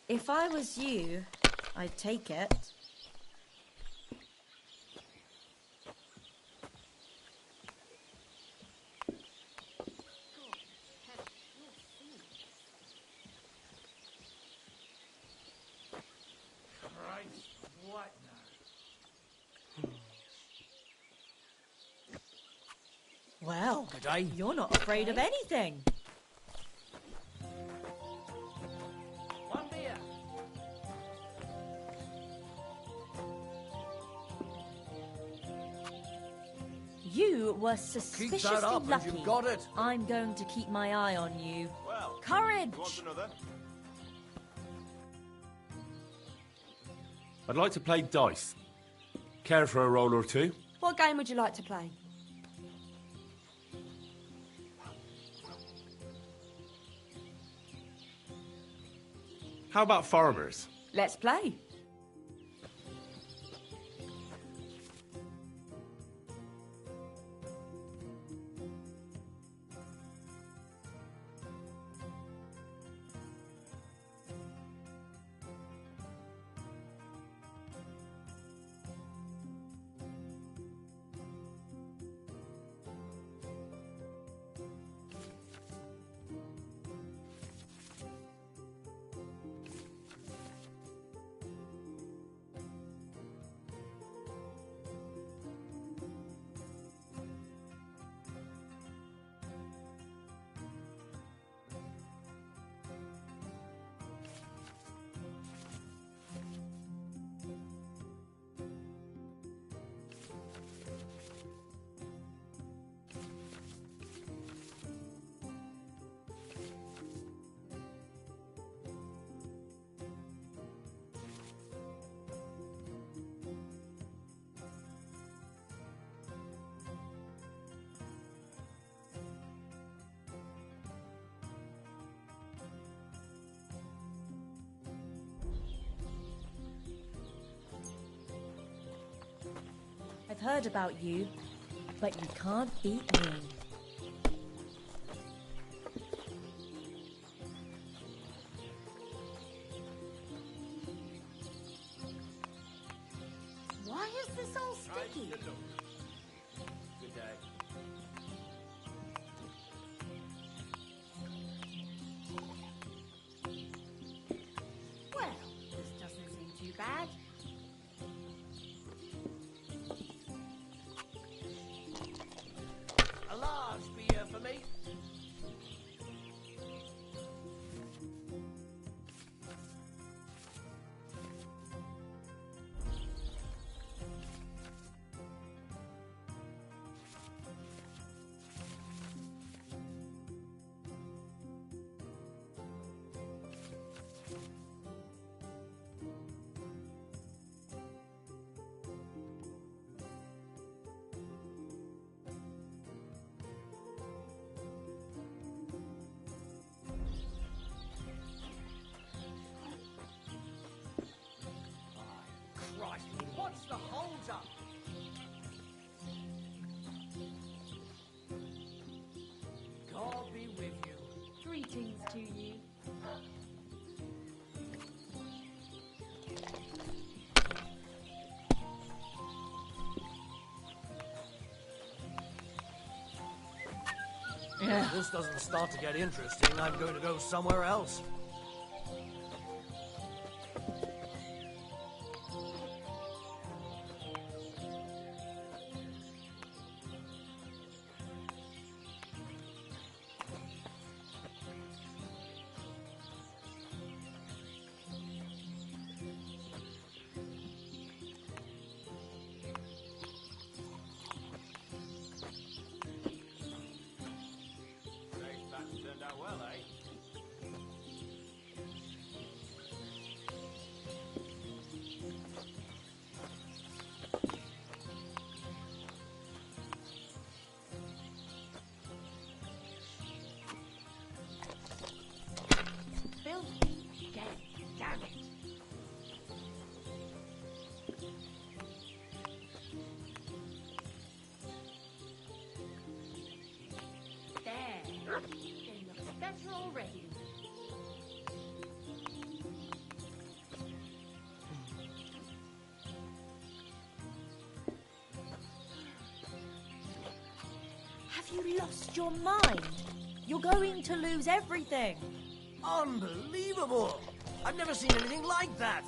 If I was you, I'd take it. Christ, what now? Well, Good day. you're not afraid of anything. One beer. You were Keep suspiciously that up lucky. and you've got it. I'm going to keep my eye on you. Well, Courage! you want another? I'd like to play dice. Care for a roll or two? What game would you like to play? How about farmers? Let's play. I've heard about you, but you can't beat me. Why is this all sticky? Good day. Well, this doesn't seem too bad. A large beer for me. If this doesn't start to get interesting, I'm going to go somewhere else. Turned out well, eh? Filthy again. Damn it. There. It looks better already. Have you lost your mind? You're going to lose everything. Unbelievable! I've never seen anything like that!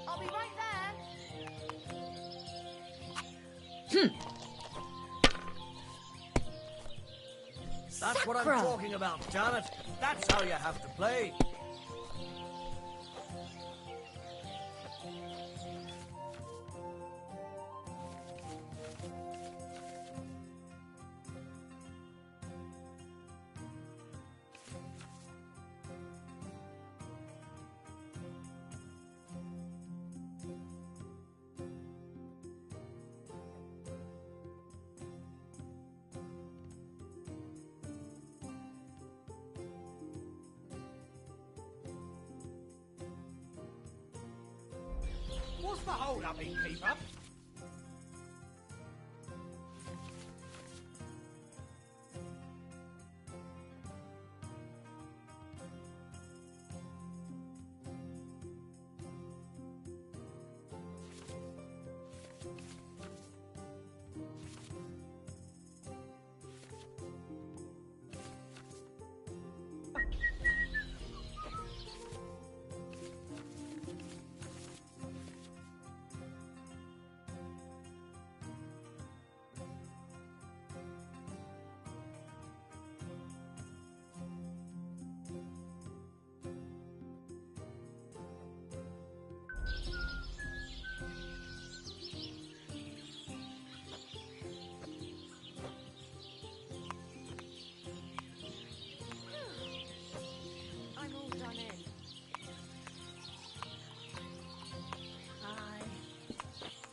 I'll be right there. That's what I'm Sakra! talking about, damn it! That's how you have to play! What's the hold-up, innkeeper? I'm all done in. Hi.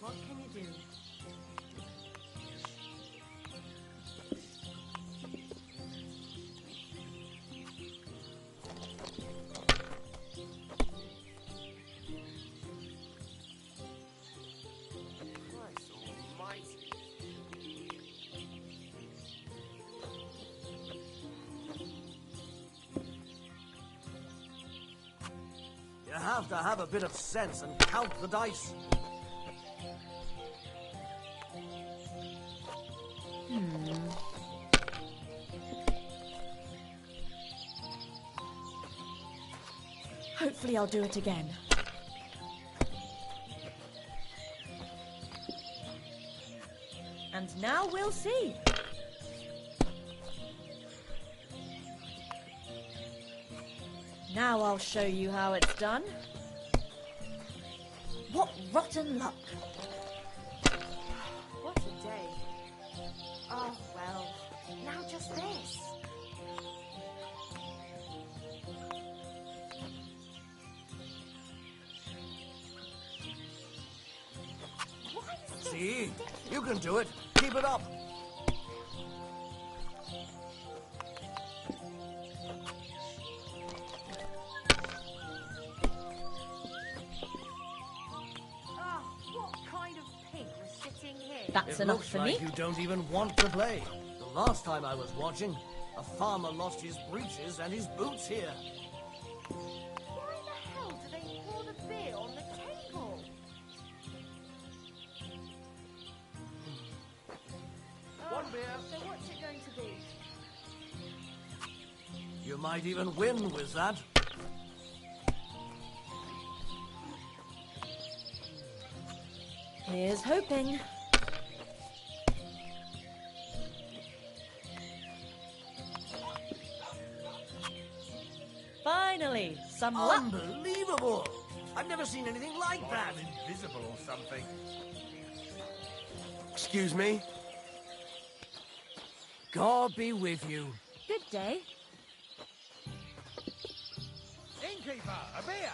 What can you do? Christ almighty! You have to have a bit of sense and count the dice. Hopefully I'll do it again. And now we'll see. Now I'll show you how it's done. What rotten luck. What a day. Oh, well. Now just this. Why is this See? sticky? You can do it. Keep it up. Oh, what kind of pig was sitting here? That's It enough looks for like me. you don't even want to play. The last time I was watching, a farmer lost his breeches and his boots here. Why the hell do they pour the beer on the table? You might even win with that. Here's hoping. Finally, some luck. Unbelievable! I've never seen anything like that. Invisible or something. Excuse me? God be with you. Good day. Innkeeper, a beer!